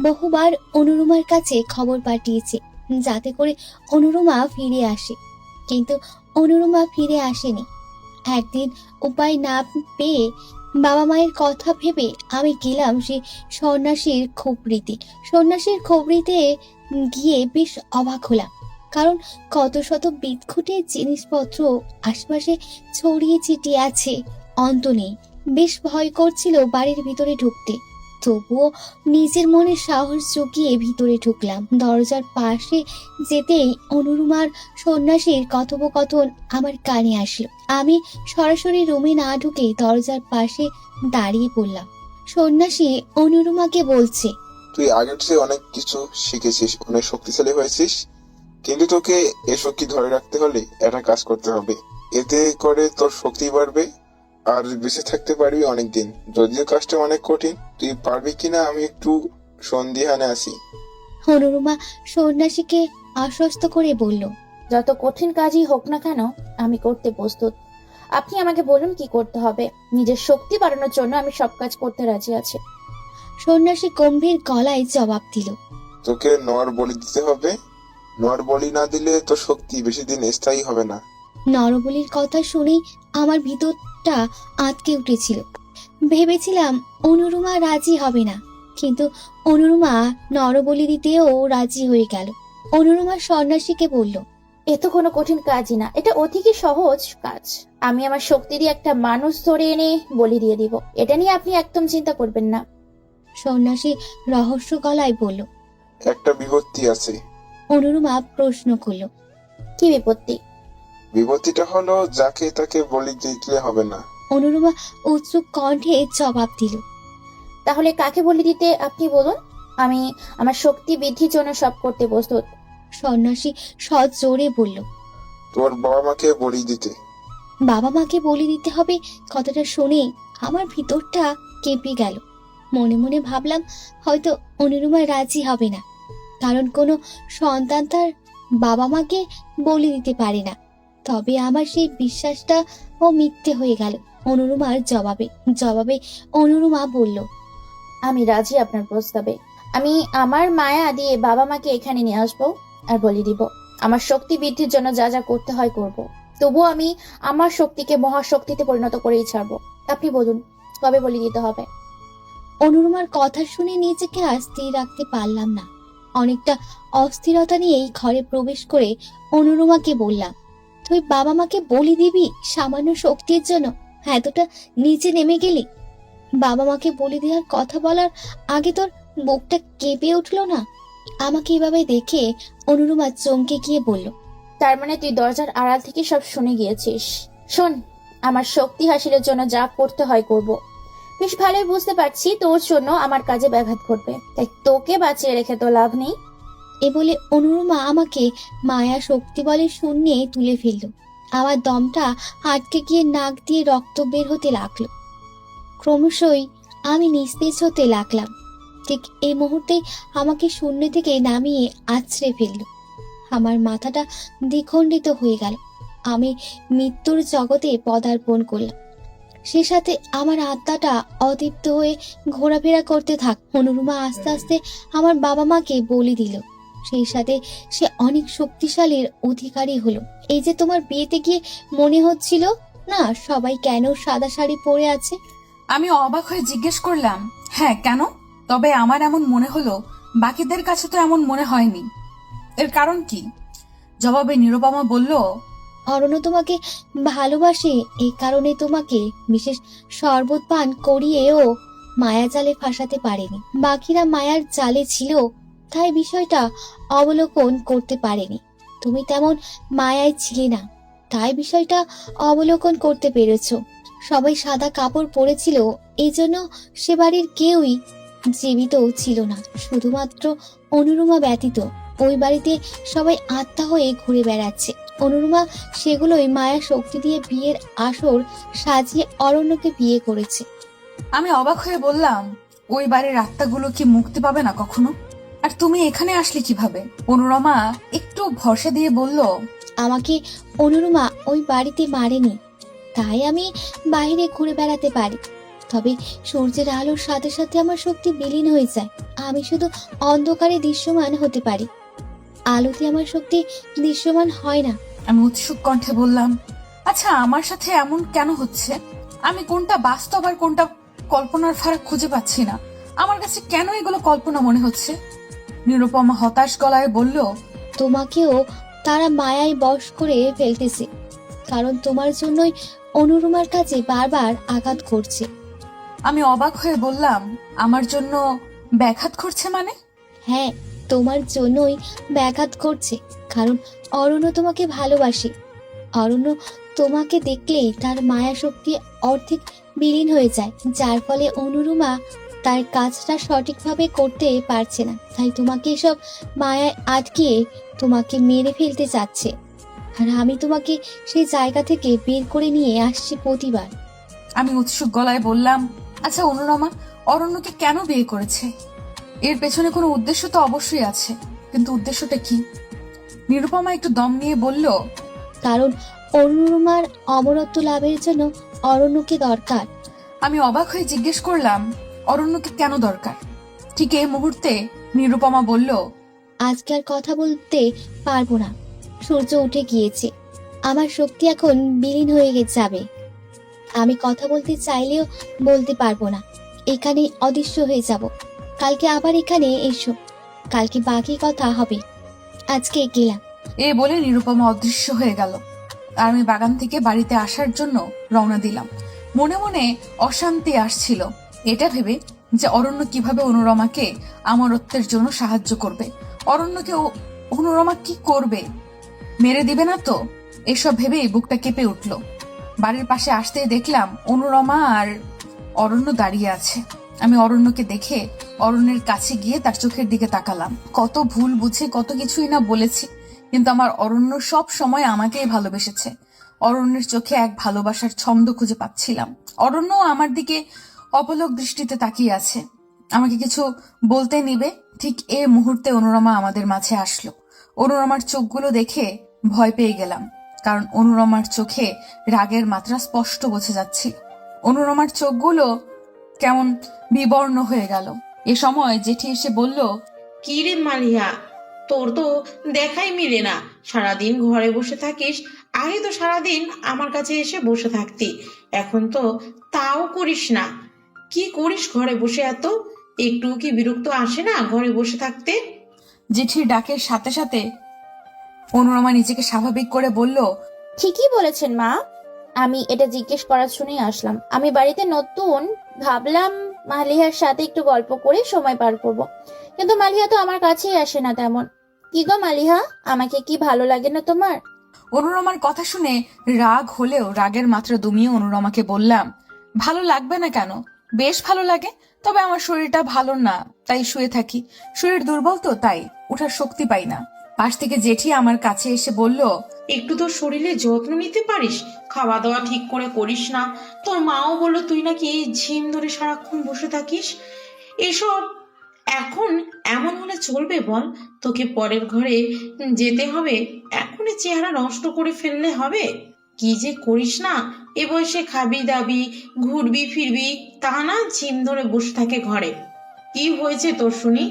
বহুবার অনুরুমার কাছে খবর পাঠিয়েছে যাতে করে অনুরুমা ফিরে আসে, কিন্তু অনুরুমা ফিরে আসেনি। একদিন উপায় না পেয়ে বাবা মায়ের কথা ভেবে আমি গেলাম সেই সন্ন্যাসীর খবরিতে। সন্ন্যাসীর খবরিতে গিয়ে বেশ অবাক হলাম, কারণ কত শত বিদঘুটে জিনিসপত্র আশপাশে ছড়িয়ে ছিটিয়ে আছে, অন্ত নেই। বেশ ভয় করছিল বাড়ির ভিতরে ঢুকতে, তবুও নিজের মনে সাহস জুগিয়ে ভিতরে ঢুকলাম। দরজার পাশে যেতেই অনুরুমার সন্ন্যাসীর কথোপকথন আমার কানে আসলো। আমি সরাসরি রুমে না ঢুকে দরজার পাশে দাঁড়িয়ে পড়লাম। সন্ন্যাসী অনুরুমাকে বলছে, তুই আগের চেয়ে অনেক কিছু শিখেছিস, অনেক শক্তিশালী হয়েছিস, কিন্তু তোকে এ শক্তি ধরে রাখতে হলে একটা কাজ করতে হবে। এতে করে তোর শক্তি বাড়বে আর বেঁচে থাকতে পারবি অনেকদিন। যদিও কাজটা অনেক কঠিন, তুই পারবি কিনা আমি একটু সন্দিহানে আছি। অনুরুমা সন্ন্যাসীকে আশ্বস্ত করে বলল, যত কঠিন কাজই হোক না কেন আমি করতে প্রস্তুত। আপনি আমাকে বলুন কি করতে হবে। নিজের শক্তি বাড়ানোর জন্য আমি সব কাজ করতে রাজি আছি। সন্ন্যাসী গম্ভীর গলায় জবাব দিল, তোকে নর বলি দিতে হবে। নর বলি না দিলে তোর শক্তি বেশি দিন স্থায়ী হবে না। নরবলির কথা শুনেই আমার ভিতরটা আটকে উঠেছিল। ভেবেছিলাম অনুরুমা রাজি হবে না, কিন্তু অনুরুমা নরবলি দিতেও রাজি হয়ে গেল। অনুরুমা সন্ন্যাসীকে বলল, এ তো কোনো কঠিন কাজই না, এটা অধিকই সহজ কাজ। আমি আমার শক্তি দিয়ে একটা মানুষ ধরে এনে বলি দিয়ে দিব, এটা নিয়ে আপনি একদম চিন্তা করবেন না। সন্ন্যাসী রহস্য গলায় বলল। একটা বিপত্তি আছে। অনুরুমা প্রশ্ন করল, কি বিপত্তি? বিপত্তিটা হলো যাকে তাকে বলি দিতে হবে না। অনুরুমা উৎসুক কণ্ঠে জবাব দিল, তাহলে কাকে বলি দিতে আপনি বলুন, আমি আমার শক্তি বৃদ্ধির জন্য সব করতে প্রস্তুত। সন্ন্যাসী সৎ জোরে বলল, তোর বাবা মাকে বলি দিতে। বাবা মাকে বলে দিতে হবে। কথাটা শুনে আমার ভিতরটা কেঁপে গেল। মনে মনে ভাবলাম হয়তো অনুরুমা রাজি হবে না, কারণ কোনো সন্তান তার বাবা মাকে বলে দিতে পারে না। তবে আমার সেই বিশ্বাসটা ও মিথ্যে হয়ে গেল। অনুরুমার জবাবে অনুরুমা বলল, আমি রাজি আপনার প্রস্তাবে। আমি আমার মায়া দিয়ে বাবা মাকে এখানে নিয়ে আসবো আর বলি দিব। আমার শক্তি বৃদ্ধির জন্য যা যা করতে হয় করব। তবুও আমি আমার শক্তিকে মহাশক্তিতে পরিণত করেই ছাড়বো। আপনি বলুন কবে বলি দিতে হবে। অনুরুমার কথা শুনে নিজেকে আর স্থির রাখতে পারলাম না। অনেকটা অস্থিরতা নিয়েই ঘরে প্রবেশ করে অনুরুমাকে বললাম, তুই বাবা মাকে বলি দিবি সামান্য শক্তির জন্য? এতটা নিচে নেমে গেলি? বাবা মাকে বলি দেওয়ার কথা বলার আগে তোর বুকটা কেঁপে উঠলো না? আমাকে এভাবে দেখে অনুরুমা চমকে গিয়ে বলল, তার মানে তুই দরজার আড়াল থেকে সব শুনে গিয়েছিস। শোন, আমার শক্তি হাসিলের জন্য যা করতে হয় করব। বেশ ভালোই বুঝতে পারছি তোর জন্য আমার কাজে ব্যাঘাত ঘটবে, তাই তোকে বাঁচিয়ে রেখে তো লাভ নেই। এ বলে অনুরুমা আমাকে মায়া শক্তি বলে শূন্যে তুলে ফেলল। আমার দমটা আটকে গিয়ে নাক দিয়ে রক্ত বের হতে লাগলো। ক্রমশই আমি নিস্তেজ হতে লাগলাম। ঠিক এই মুহূর্তে আমাকে শূন্য থেকে নামিয়ে আছড়ে ফেলল। আমার মাথাটা দ্বিখণ্ডিত হয়ে গেল। আমি মৃত্যুর জগতে পদার্পণ করলাম। সে সাথে আমার আত্মাটা অতৃপ্ত হয়ে ঘোরাফেরা করতে থাক। অনুরুমা আস্তে আস্তে আমার বাবা মাকে বলি দিল। সেই সাথে সে অনেক শক্তিশালীর অধিকারী হলো। এই যে তোমার বিয়েতে গিয়ে মনে হচ্ছিল না সবাই কেন সাদা শাড়ি পরে আছে? আমি অবাক হয়ে জিজ্ঞেস করলাম, হ্যাঁ কেন? তবে আমার এমন মনে হলো বাকিদের কাছে তো এমন মনে হয়নি। এর কারণ কি? জবাবে নিরুপমা বলল, অরণ্য তোমাকে ভালোবাসে, এই কারণে তোমাকে বিশেষ শরবত পান করিয়েও মায়া জালে ফাঁসাতে পারেনি। বাকিরা মায়ার জালে ছিল, তাই বিষয়টা অবলোকন করতে পারেনি। তুমি তেমন মায়ায় ছিলে না, তাই বিষয়টা অবলোকন করতে পেরেছো। সবাই সাদা কাপড় পরেছিল, এই জন্য সে বাড়ির কেউই জীবিত ছিল না, শুধুমাত্র অনুরুমা ব্যতীত। ওই বাড়িতে সবাই আত্মা হয়ে ঘুরে বেড়াচ্ছে। অনুরমা সেগুলোই মায়া শক্তি দিয়ে বিয়ের আসর সাজিয়ে অরণ্যকে বিয়ে করেছে। আমি অবাক হয়ে বললাম, ওই বাড়ির আত্মাগুলো কি মুক্তি পাবে না কখনো? আর তুমি এখানে আসলে কিভাবে? অনুরমা একটু ভরসা দিয়ে বলল, আমাকে অনুরমা ওই বাড়িতে মারেনি, তাই আমি বাইরে ঘুরে বেড়াতে পারি। তবে সূর্যের আলোর সাথে সাথে আমার শক্তি বিলীন হয়ে যায়। আমি শুধু অন্ধকারে দৃশ্যমান হতে পারি, আলোতে আমার শক্তি দৃশ্যমান হয় না। আমি উৎসুক কণ্ঠে বললাম, আচ্ছা আমার সাথে এমন কেন হচ্ছে? আমি কোনটা বাস্তব আর কোনটা কল্পনার ফারাক খুঁজে পাচ্ছি না। আমার কাছে কেন এগুলো কল্পনা মনে হচ্ছে? নিরুপমা হতাশ গলায় বলল, তোমাকেও তারা মায়ায় বশ করে ফেলতেছে, কারণ তোমার জন্যই অনুরমার কাছে বারবার আঘাত করছে। আমি অবাক হয়ে বললাম, আমার জন্য ব্যাঘাত করছে মানে? হ্যাঁ, তোমার জন্যই ব্যাঘাত করছে, কারণ অরণ্য তোমাকে ভালোবাসে। অরণ্য তোমাকে দেখলেই তার মায়া শক্তি অর্ধেক বিলীন হয়ে যায়, যার ফলে অনুরমা তার কাজটা সঠিকভাবে করতে পারছে না। তাই তোমাকে এসব মায়ায় আটকিয়ে তোমাকে মেরে ফেলতে চাচ্ছে। আর আমি তোমাকে সেই জায়গা থেকে বের করে নিয়ে আসছি প্রতিবার। আমি উৎসুক গলায় বললাম, আচ্ছা অনুরমা অরণ্যকে কেন বিয়ে করেছে? এর পেছনে কোনো উদ্দেশ্য তো অবশ্যই আছে, কিন্তু উদ্দেশ্যটা কি? নিরুপমা একটু দম নিয়ে বলল, কারণ অনুরমার অমরত্ব লাভের জন্য অরণ্যকে দরকার। আমি অবাক হয়ে জিজ্ঞেস করলাম, অরণ্যকে কেন দরকার? ঠিক এই মুহূর্তে নিরুপমা বলল, আজকে আর কথা বলতে পারবো না, সূর্য উঠে গিয়েছে, আমার শক্তি এখন বিলীন হয়ে যাবে। আমি কথা বলতে চাইলেও বলতে পারবো না, এখানেই অদৃশ্য হয়ে যাব। কালকে আবার এখানে এসো, কালকে বাকি কথা হবে। আজকে গেলাম। এ বলে নিরুপমা অদৃশ্য হয়ে গেল। আর আমি বাগান থেকে বাড়িতে আসার জন্য রওনা দিলাম। মনে মনে অশান্তি আসছিল, এটা ভেবে যে অরণ্য কিভাবে অনুরমাকে আমরত্বের জন্য সাহায্য করবে। অরণ্যকে অনুরমা কি করবে? মেরে দিবে না তো? এসব ভেবেই বুকটা কেঁপে উঠল। বাড়ির পাশে আসতেই দেখলাম অনুরমা আর অরণ্য দাঁড়িয়ে আছে। আমি অরণ্যকে দেখে অরণ্যের কাছে গিয়ে তার চোখের দিকে তাকালাম। কত ভুল বুঝে কত কিছুই না বলেছি, কিন্তু আমার অরণ্য সব সময় আমাকেই ভালোবেসেছে। অরণ্যের চোখে এক ভালোবাসার ছন্দ খুঁজে পাচ্ছিলাম। অরণ্য আমার দিকে অপলক দৃষ্টিতে তাকিয়ে আছে, আমাকে কিছু বলতে নিবে। ঠিক এ মুহূর্তে অনুরমা আমাদের মাঝে আসলো। অনুরমার চোখগুলো দেখে ভয় পেয়ে গেলাম, কারণ অনুরমার চোখে রাগের মাত্রা স্পষ্ট বোঝা যাচ্ছিল। অনুরমার চোখগুলো কেমন বিবর্ণ হয়ে গেল। এ সময় জেঠি এসে বলল, কি রে মালিহা, তোর তো দেখাই মিলে না। সারাদিন ঘরে বসে থাকিস, আগে তো সারাদিন আমার কাছে এসে বসে থাকতি, এখন তো তাও করিস না। কি করিস ঘরে বসে? এত একটু কি বিরক্ত আসে না ঘরে বসে থাকতে? জেঠির ডাকের সাথে সাথে অনুরমা নিজেকে স্বাভাবিক করে বলল, ঠিকই বলেছেন মা, আমি এটা জিজ্ঞেস করার শুনেই আসলাম। আমি বাড়িতে নতুন, ভাবলাম মালিহার সাথে একটু গল্প করে সময় পার করব, কিন্তু মালিহা তো আমার কাছেই আসে না তেমন। কি গো মালিহা, আমাকে কি ভালো লাগে না তোমার? অনুরমার কথা শুনে রাগ হলেও রাগের মাত্রা দমিয়ে অনুরমাকে বললাম, ভালো লাগবে না কেন? বেশ ভালো লাগে, তবে আমার শরীরটা ভালো না, তাই শুয়ে থাকি। শরীর দুর্বল তো, তাই ওঠার শক্তি পাই না। পাশ থেকে জেঠি আমার কাছে এসে বলল, একটু তো শরীরে যত্ন নিতে পারিস, খাওয়া দাওয়া ঠিক করে করিস না। তোর মাও বললো তুই নাকি ঝিম ধরে সারাক্ষণ বসে থাকিস। এসব এখন এমন হলে চলবে বল? তোকে পরের ঘরে যেতে হবে, এখনই চেহারা নষ্ট করে ফেললে হবে? কি যে করিস না, এ বয়সে খাবি দাবি ঘুরবি ফিরবি, তা না ঝিম ধরে বসে থাকে ঘরে। কি হয়েছে তোর শুনি?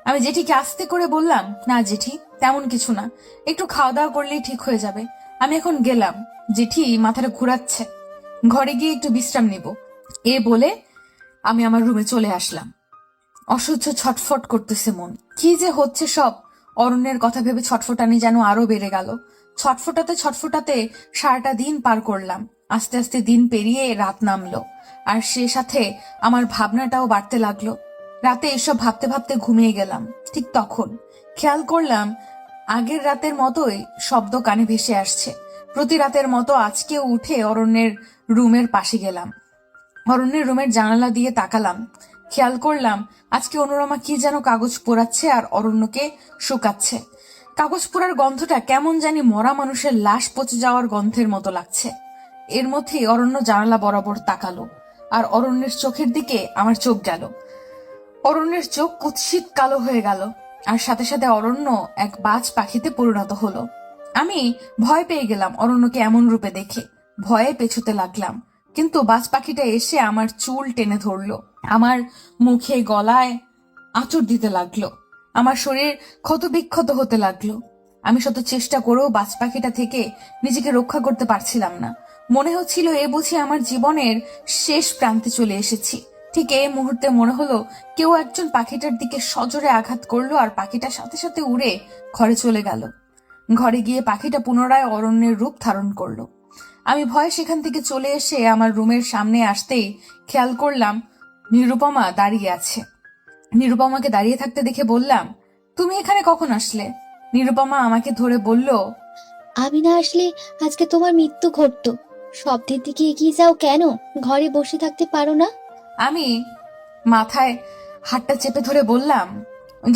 আমি জেঠিকে আস্তে করে বললাম, না জেঠি, তেমন কিছু না, একটু খাওয়া দাওয়া করলেই ঠিক হয়ে যাবে। আমি এখন গেলাম। জেঠি মাথাটা ঘুরাচ্ছে, ঘরে গিয়ে একটু বিশ্রাম নিব। এ বলে আমি আমার রুমে চলে আসলাম। অসহ্য ছটফট করতেছে মন। কি যে হচ্ছে সব! অরণ্যের কথা ভেবে ছটফটানি যেন আরো বেড়ে গেল। ছটফটাতে ছটফটাতে সারাটা দিন পার করলাম। আস্তে আস্তে দিন পেরিয়ে রাত নামলো, আর সে সাথে আমার ভাবনাটাও বাড়তে লাগলো। রাতে এসব ভাবতে ভাবতে ঘুমিয়ে গেলাম। ঠিক তখন খেয়াল করলাম আগের রাতের মতোই শব্দ কানে ভেসে আসছে। প্রতি রাতের মতো আজকেও উঠে অরণ্যের রুমের পাশে গেলাম। অরণ্যের রুমের জানালা দিয়ে তাকালাম। খেয়াল করলাম আজকে অনুরমা কি যেন কাগজ পোড়াচ্ছে আর অরণ্যকে শুকাচ্ছে। কাগজ পোড়ার গন্ধটা কেমন জানি মরা মানুষের লাশ পচে যাওয়ার গন্ধের মতো লাগছে। এর মধ্যেই অরণ্য জানালা বরাবর তাকালো, আর অরণ্যের চোখের দিকে আমার চোখ গেল। অরণ্যের চোখ কুৎসিত কালো হয়ে গেল, আর সাথে সাথে অরণ্য এক বাজ পাখিতে পরিণত হলো। আমি ভয় পেয়ে গেলাম অরণ্যকে এমন রূপে দেখে, ভয়ে পেছোতে লাগলাম। কিন্তু বাজ পাখিটা এসে আমার চুল টেনে ধরলো, আমার মুখে গলায় আঁচড় দিতে লাগলো, আমার শরীর ক্ষতবিক্ষত হতে লাগলো। আমি শত চেষ্টা করেও বাজ পাখিটা থেকে নিজেকে রক্ষা করতে পারছিলাম না। মনে হচ্ছিল এ বুঝি আমার জীবনের শেষ প্রান্তে চলে এসেছি। ঠিক এই মুহূর্তে মনে হলো কেউ একজন পাখিটার দিকে সজোরে আঘাত করলো, আর পাখিটা সাথে সাথে উড়ে ঘরে চলে গেল। ঘরে গিয়ে পাখিটা পুনরায় অরণ্যের রূপ ধারণ করলো। আমি ভয়ে সেখান থেকে চলে এসে আমার রুমের সামনে আসতেই খেয়াল করলাম নিরুপমা দাঁড়িয়ে আছে। নিরুপমাকে দাঁড়িয়ে থাকতে দেখে বললাম, তুমি এখানে কখন আসলে? নিরুপমা আমাকে ধরে বলল, আমি না আসলে আজকে তোমার মৃত্যু ঘটতো। শব্দের দিকে এগিয়ে যাও কেন? ঘরে বসে থাকতে পারো না? আমি মাথায় হাতটা চেপে ধরে বললাম,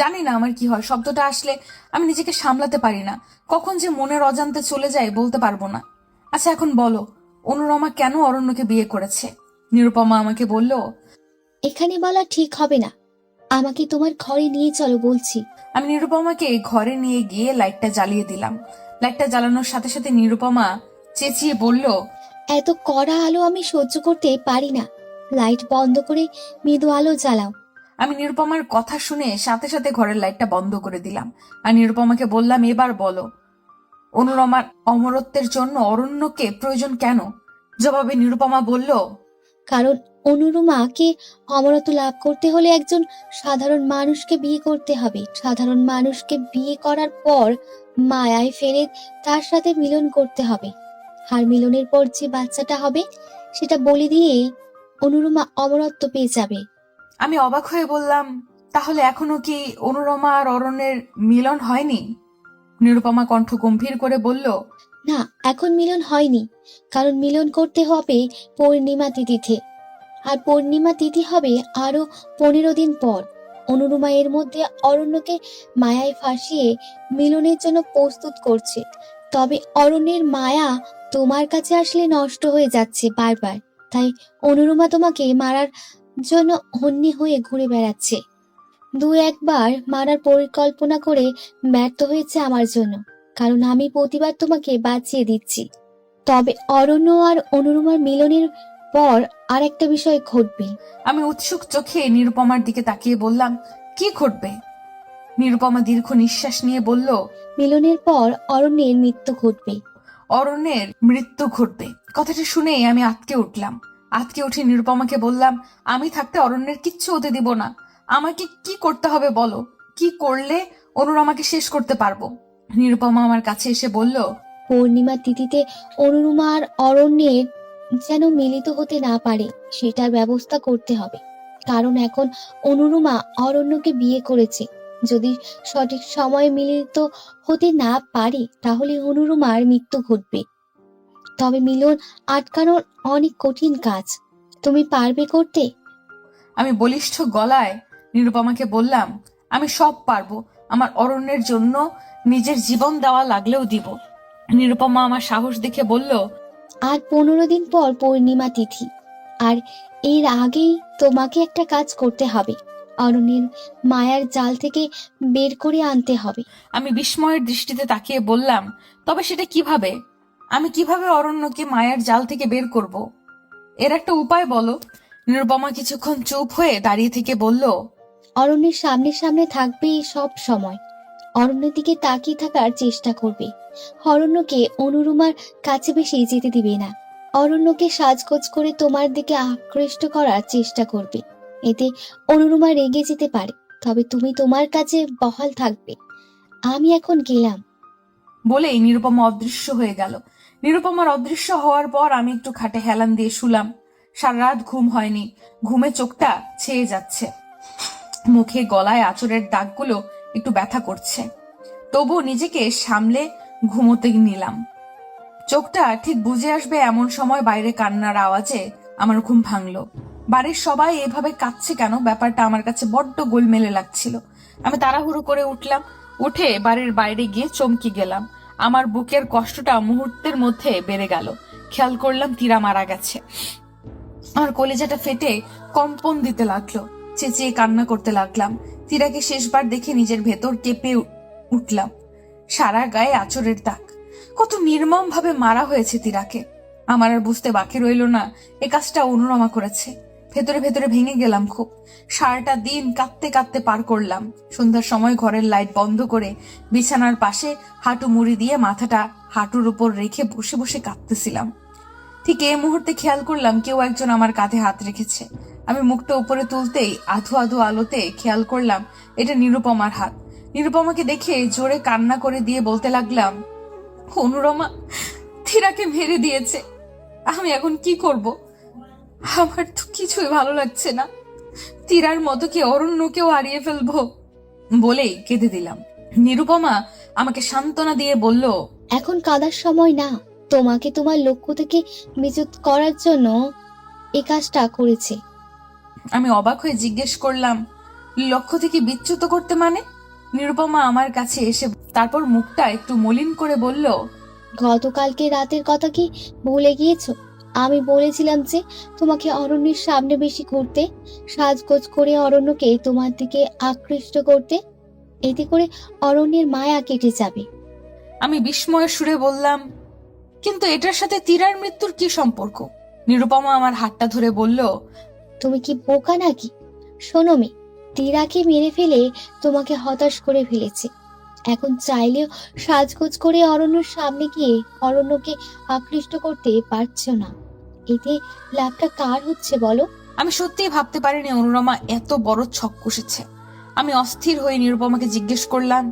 জানি না আমার কি হয়, শব্দটা আসলে আমি নিজেকে সামলাতে পারি না, কখন যে মনের অজান্তে চলে যায় বলতে পারবো না। আচ্ছা এখন বলো, অনুরমা কেন অরণ্যকে বিয়ে করেছে? নিরুপমা আমাকে বলল, এখানে বলা ঠিক হবে না, আমাকে তোমার ঘরে নিয়ে চলো বলছি। আমি নিরুপমাকে ঘরে নিয়ে গিয়ে লাইটটা জ্বালিয়ে দিলাম। লাইটটা জ্বালানোর সাথে সাথে নিরুপমা চেঁচিয়ে বলল, এত কড়া আলো আমি সহ্য করতে পারি না, লাইট বন্ধ করে মৃদু আলো জ্বালাও। আমি নিরুপমার কথা শুনে সাথে সাথে ঘরের লাইটটা বন্ধ করে দিলাম, আর নিরুপমাকে বললাম, এবার বলো অনুরমার অমরত্বের জন্য অরণ্যকে প্রয়োজন কেন? জবাবে নিরুপমা বলল, কারণ অনুরমাকে অমরত্ব লাভ করতে হলে একজন সাধারণ মানুষকে বিয়ে করতে হবে। সাধারণ মানুষকে বিয়ে করার পর মায়ায় ফেলে তার সাথে মিলন করতে হবে, আর মিলনের পর যে বাচ্চাটা হবে সেটা বলে দিয়ে অনুরমা অমরত্ব পেয়ে যাবে। আমি অবাক হয়ে বললাম, তাহলে এখনো কি অনুরমা আর অরণ্যের মিলন হয়নি? নিরুপমা কণ্ঠ গম্ভীর করে বলল, না, এখন মিলন হয়নি, কারণ মিলন করতে হবে পূর্ণিমা তিথিতে, আর পূর্ণিমা তিথি হবে আরো 15 দিন পর। অনুরমা এর মধ্যে অরণ্যকে মায়ায় ফাঁসিয়ে মিলনের জন্য প্রস্তুত করছে। তবে অরণ্যের মায়া তোমার কাছে আসলে নষ্ট হয়ে যাচ্ছে বারবার, তাই অনুরমা তোমাকে মারার জন্য হন্যে হয়ে ঘুরে বেড়াচ্ছে। একবার মারার পরিকল্পনা করে ব্যর্থ হয়েছে আমার জন্য, কারণ আমি প্রতিবার তোমাকে বাঁচিয়ে দিচ্ছি। তবে অরণ্য আর অনুরমার মিলনের পর আর একটা বিষয় ঘটবে। আমি উৎসুক চোখে নিরুপমার দিকে তাকিয়ে বললাম, কি ঘটবে? নিরুপমা দীর্ঘ নিঃশ্বাস নিয়ে বলল, মিলনের পর অরণ্যের মৃত্যু ঘটবে। অরণ্যের মৃত্যু ঘটবে। কথাটা শুনেই আমি আঁতকে উঠলাম। আঁতকে উঠে নিরুপমাকে বললাম, আমি থাকতে অরণ্যের কিচ্ছু হতে দিব না। আমাকে কি করতে হবে বলো, কি করলে অনুরমাকে শেষ করতে পারবো? নিরুপমা আমার কাছে এসে বলল, পূর্ণিমা তিথিতে অনুরমা আর অরণ্যের যেন মিলিত হতে না পারে সেটার ব্যবস্থা করতে হবে। কারণ এখন অনুরমা অরণ্যকে বিয়ে করেছে। যদি সঠিক সময়ে মিলিত হতে না পারে তাহলে অনুরমার মৃত্যু ঘটবে। তবে মিলন আটকানোর অনেক কঠিন কাজ, তুমি পারবে করতে? আমি বলিষ্ঠ গলায় নিরুপমাকে বললাম, আমি সব পারবো, আমার অরণ্যের জন্য নিজের জীবন দেওয়া লাগলেও দিব। নিরুপমা আমার সাহস দেখে বলল, আর 15 দিন পর পূর্ণিমা তিথি, আর এর আগেই তোমাকে একটা কাজ করতে হবে, অরণ্যের মায়ার জাল থেকে বের করে আনতে হবে। আমি বিস্ময়ের দৃষ্টিতে তাকিয়ে বললাম, তবে সেটা কিভাবে? আমি কিভাবে অরণ্যকে মায়ার জাল থেকে বের করব? এর একটা উপায় বলো। নিরুপমা কিছুক্ষণ চুপ হয়ে দাঁড়িয়ে থেকে বলল, অরণ্যের সামনে সামনে থাকবে সব সময়, অরণ্যের দিকে তাকিয়ে থাকার চেষ্টা করবে। অরণ্যকে অনুরমার কাছে বেশি যেতে দিবে না। অরণ্যকে সাজগোজ করে তোমার দিকে আকৃষ্ট করার চেষ্টা করবে। এতে অনুরমা রেগে যেতে পারে, তবে তুমি তোমার কাছে বহাল থাকবে। আমি এখন গেলাম। বলেই নিরুপমা অদৃশ্য হয়ে গেল। নিরুপমার অদৃশ্য হওয়ার পর আমি একটু খাটে হেলান দিয়ে শুলাম। সারা রাত ঘুম হয়নি, ঘুমে চোখটা ছেয়ে যাচ্ছে, মুখে গলায় আঁচড়ের দাগগুলো একটু ব্যথা করছে। তবু নিজেকে সামলে ঘুমোতে নিলাম। চোখটা ঠিক বুঝে আসবে এমন সময় বাইরে কান্নার আওয়াজে আমার ঘুম ভাঙলো। বাড়ির সবাই এভাবে কাঁদছে কেন, ব্যাপারটা আমার কাছে বড্ড গোলমেলে লাগছিল। আমি তাড়াহুড়ো করে উঠলাম, উঠে বাড়ির বাইরে গিয়ে চমকে গেলাম। আমার বুকের কষ্টটা মুহূর্তের মধ্যে বেড়ে গেল। খেয়াল করলাম তীরা মারা গেছে। আমার কলিজাটা ফেটে কম্পন দিতে লাগলো, চেঁচিয়ে কান্না করতে লাগলাম। তীরাকে শেষবার দেখে নিজের ভেতর কেঁপে উঠলাম। সারা গায়ে আঁচড়ের দাগ, কত নির্মম ভাবে মারা হয়েছে তীরাকে। আমার আর বুঝতে বাকি রইল না এ কাজটা অনুরমা করেছে। ভেতরে ভেতরে ভেঙে গেলাম খুব। সারাটা দিন কাঁদতে কাঁদতে পার করলাম। সন্ধ্যার সময় ঘরের লাইট বন্ধ করে বিছানার পাশে হাঁটু মুড়ি দিয়ে মাথাটা হাঁটুর উপর রেখে বসে বসে কাঁদতেছিলাম। ঠিক এই মুহূর্তে খেয়াল করলাম কেউ একজন আমার কাঁধে হাত রেখেছে। আমি মুখটা উপরে তুলতেই আধো আধো আলোতে খেয়াল করলাম এটা নিরুপমার হাত। নিরুপমাকে দেখে জোরে কান্না করে দিয়ে বলতে লাগলাম, অনুরমা তীরাকে মেরে দিয়েছে। আমি এখন কি করব? আমার তো কিছুই ভালো লাগছে না। তীরার মতো কি অরণ্যকেও হারিয়ে ফেলবো? বলেই কেঁদে দিলাম। নিরুপমা আমাকে সান্ত্বনা দিয়ে বলল, এখন কাদার সময় না, তোমাকে তোমার লক্ষ্য থেকে বিচ্যুত করার জন্য এই কাজটা করেছে। আমি অবাক হয়ে জিজ্ঞেস করলাম, লক্ষ্য থেকে বিচ্যুত করতে মানে? নিরুপমা আমার কাছে এসে তারপর মুখটা একটু মলিন করে বলল, গতকালকে রাতের কথা কি ভুলে গিয়েছো? আমি বলেছিলাম যে তোমাকে অরণ্যের সামনে বেশি ঘুরতে, সাজগোজ করে অরণ্যকে তোমার দিকে আকৃষ্ট করতে। এতে করে অরণ্যের মায়া কেটে যাবে। আমি বিস্ময়ের সুরে বললাম, কিন্তু এটার সাথে তীরার মৃত্যুর কি সম্পর্ক? নিরুপমা আমার হাতটা ধরে বলল, তুমি কি বোকা নাকি? শোনো মেয়ে, তীরাকে মেরে ফেলে তোমাকে হতাশ করে ফেলেছে। এখন চাইলেও সাজগোজ করে অরণ্যের সামনে গিয়ে অরণ্যকে আকৃষ্ট করতে পারছো না। এতে লাভটা কার হচ্ছে বলো? আমি সত্যিই ভাবতে পারিনি অনুরমা এত বড় ছক কষেছে। আমি অস্থির হয়ে নিরুপমাকে জিজ্ঞেস করলাম,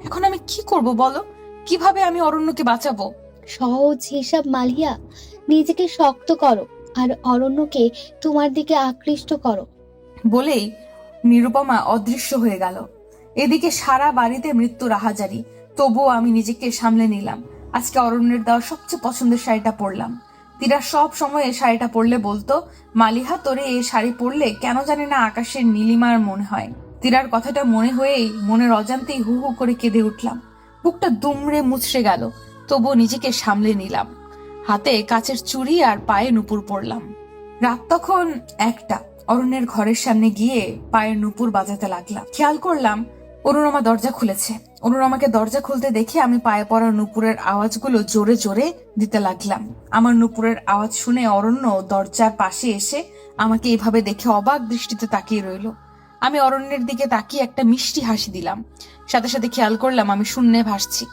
এখন আমি কি করব বলো? কিভাবে আমি অরণ্যকে বাঁচাবো? সহজ হিসাব মালিয়া, নিজেকে শক্ত করো আর অরণ্যকে তোমার দিকে আকৃষ্ট করো। বলেই নিরুপমা অদৃশ্য হয়ে গেল। এদিকে সারা বাড়িতে মৃত্যুর আহাজারি। তবুও আমি নিজেকে সামলে নিলাম। আজকে অরণ্যের দেওয়া সবচেয়ে পছন্দের শাড়িটা পরলাম। তীরা সব সময় এই শাড়িটা পরলে বলতো, মালিহা তোরে এই শাড়ি পরলে কেন জানি না আকাশের নীলিমার মনে হয়। তীরার কথাটা মনে হয়েই মনের অজান্তেই হু হু করে কেঁদে উঠলাম। বুকটা দুমড়ে মুচড়ে গেল, তবুও নিজেকে সামলে নিলাম। হাতে কাচের চুড়ি আর পায়ে নুপুর পরলাম। রাত তখন 1টা। অরণ্যের ঘরের সামনে গিয়ে পায়ের নুপুর বাজাতে লাগলাম। খেয়াল করলাম অনুরমা দরজা খুলেছে। অনুরমাকে দরজা খুলতে দেখে আমি পায়ে পড়া নুপুরের আওয়াজগুলো জোরে জোরে দিতে লাগলাম। আমার নুপুরের আওয়াজ শুনে অরণ্য দরজার পাশে এসে আমাকে এভাবে দেখে অবাক দৃষ্টিতে তাকিয়ে রইল। আমি অরণ্যের দিকে তাকিয়ে একটা মিষ্টি হাসি দিলাম। সাথে সাথে খেয়াল করলাম আমি শূন্যে ভাসছি।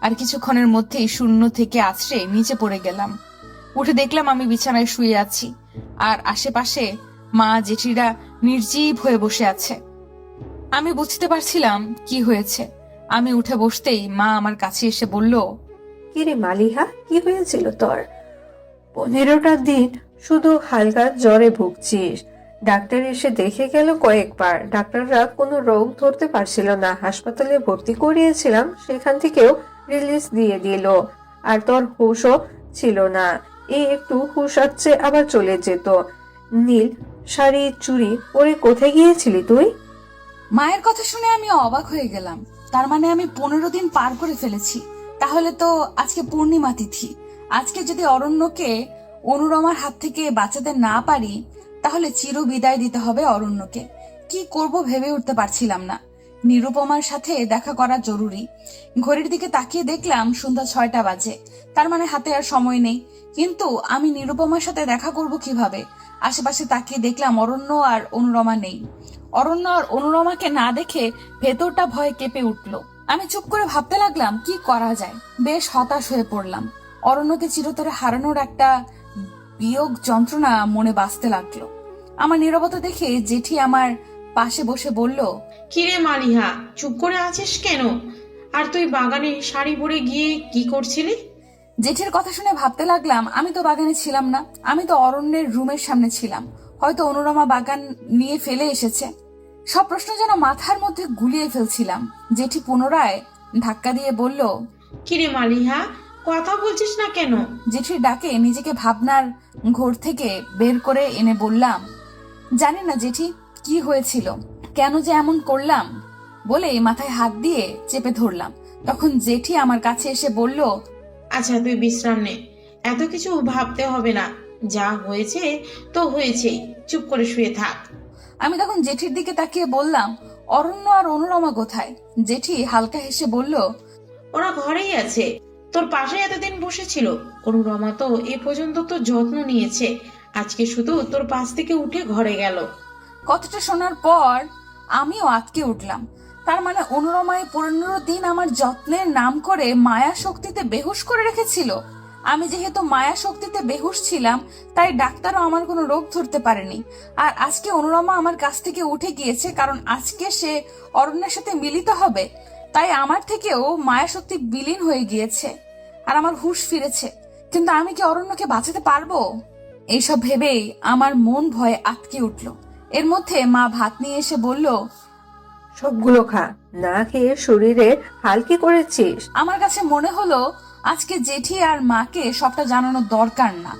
আর কিছুক্ষণের মধ্যেই শূন্য থেকে আছড়ে নিচে পড়ে গেলাম। উঠে দেখলাম আমি বিছানায় শুয়ে আছি, আর আশেপাশে মা জেঠিরা নির্জীব হয়ে বসে আছে। আমি বুঝতে পারছিলাম কি হয়েছে। আমি উঠে বসতেই মা আমার কাছে এসে বলল, কিরে মালিহা, কি হয়েছিল তোর? 15টা দিন শুধু হালকা জ্বরে ভুগছিস। ডাক্তার এসে দেখে গেল কয়েকবার, ডাক্তাররা কোনো রোগ ধরতে পারছিল না। হাসপাতালে ভর্তি করিয়েছিলাম, সেখান থেকেও রিলিজ দিয়ে দিল। আর তোর হুঁশও ছিল না। একটু হুঁশ আসছে আবার চলে যেত। নীল শাড়ি চুড়ি পরে কোথায় গিয়েছিলি তুই? মায়ের কথা শুনে আমি অবাক হয়ে গেলাম। তার মানে আমি 15 দিন পার করে ফেলেছি। তাহলে তো আজকে পূর্ণিমা তিথি। আজকে যদি অরণ্যকে অনুরমার হাত থেকে বাঁচাতে না পারি, তাহলে চির বিদায় দিতে হবে অরণ্যকে। কি করব ভেবে উঠতে পারছিলাম না। নিরুপমার সাথে দেখা করা জরুরি। ঘড়ির দিকে তাকিয়ে দেখলাম সন্ধ্যা 6টা বাজে। তার মানে হাতে আর সময় নেই। কিন্তু আমি নিরুপমার সাথে দেখা করব কিভাবে? আশেপাশে তাকিয়ে দেখলাম অরণ্য আর অনুরমা নেই। অরণ্য আর অনুরমাকে না দেখে ভেতরটা ভয়ে কেঁপে উঠলো। আমি চুপ করে ভাবতে লাগলাম কি করা যায়। বেশ হতাশ হয়ে পড়লাম। অরণ্যকে চিরতরে হারানোর একটা বিয়োগ যন্ত্রণা মনে বাজতে লাগলো। আমার নীরবতা দেখে জেঠি আমার পাশে বসে বলল, কিরে মালিহা, চুপ করে আছিস কেন? আর তুই বাগানে শাড়ি পরে গিয়ে কি করছিলি? জেঠির কথা শুনে ভাবতে লাগলাম আমি তো বাগানে ছিলাম না। আমি তো অরণ্যের রুমের সামনে ছিলাম। হয়তো অনুরমা বাগান নিয়ে ফেলে এসেছে। সব প্রশ্ন যেন মাথার মধ্যে গুলিয়ে ফেলছিলাম। জেঠি পুনরায় ধাক্কা দিয়ে বলল, কিরে মালিহা, কথা বলছিস না কেন? জেঠির ডাকে নিজেকে ভাবনার ঘোর থেকে বের করে এনে বললাম, জানি না জেঠি কি হয়েছিল, কেন যে এমন করলাম বলে মাথায় হাত দিয়ে চেপে ধরলাম। তখন জেঠি আমার কাছে এসে বলল, আচ্ছা তুই বিশ্রাম নে, এত কিছু ভাবতে হবে না, যা হয়েছে তো হয়েছেই, চুপ করে শুয়ে থাক। আমি তখন জেঠির দিকে তাকিয়ে বললাম, অরণ্য আর অনুরমা কোথায়? জেঠি হালকা হেসে বলল, ওরা ঘরেই আছে, তোর পাশে এতদিন বসেছিল। অনুরমা তো এ পর্যন্ত তোর যত্ন নিয়েছে, আজকে শুধু তোর পাশ থেকে উঠে ঘরে গেল। কথাটা শোনার পর আমিও আটকে উঠলাম। তার মানে অনুরমায় 15 দিন আমার যত্নের নাম করে মায়া শক্তিতে বেহুশ করে রেখেছিল। আমি যেহেতু মায়া শক্তিতে বেহুশ ছিলাম, তাই ডাক্তারও আমার কোনো রোগ ধরতে পারেনি। আর আজকে অনুরমা আমার কাছ থেকে উঠে গিয়েছে, কারণ আজকে সে অরণ্যের সাথে মিলিত হবে। তাই আমার থেকেও মায়া শক্তি বিলীন হয়ে গিয়েছে আর আমার হুঁশ ফিরেছে। কিন্তু আমি কি অরণ্যকে বাঁচাতে পারবো? এইসব ভেবেই আমার মন ভয়ে আটকে উঠল। এর মধ্যে মা ভাত নিয়ে এসে বলল, সবগুলো খা, না খেয়ে শরীরের হাল কি করেছিস? আমার কাছে মনে হলো আজকে জেঠি আর মাকে সবটা জানানোর দরকার না,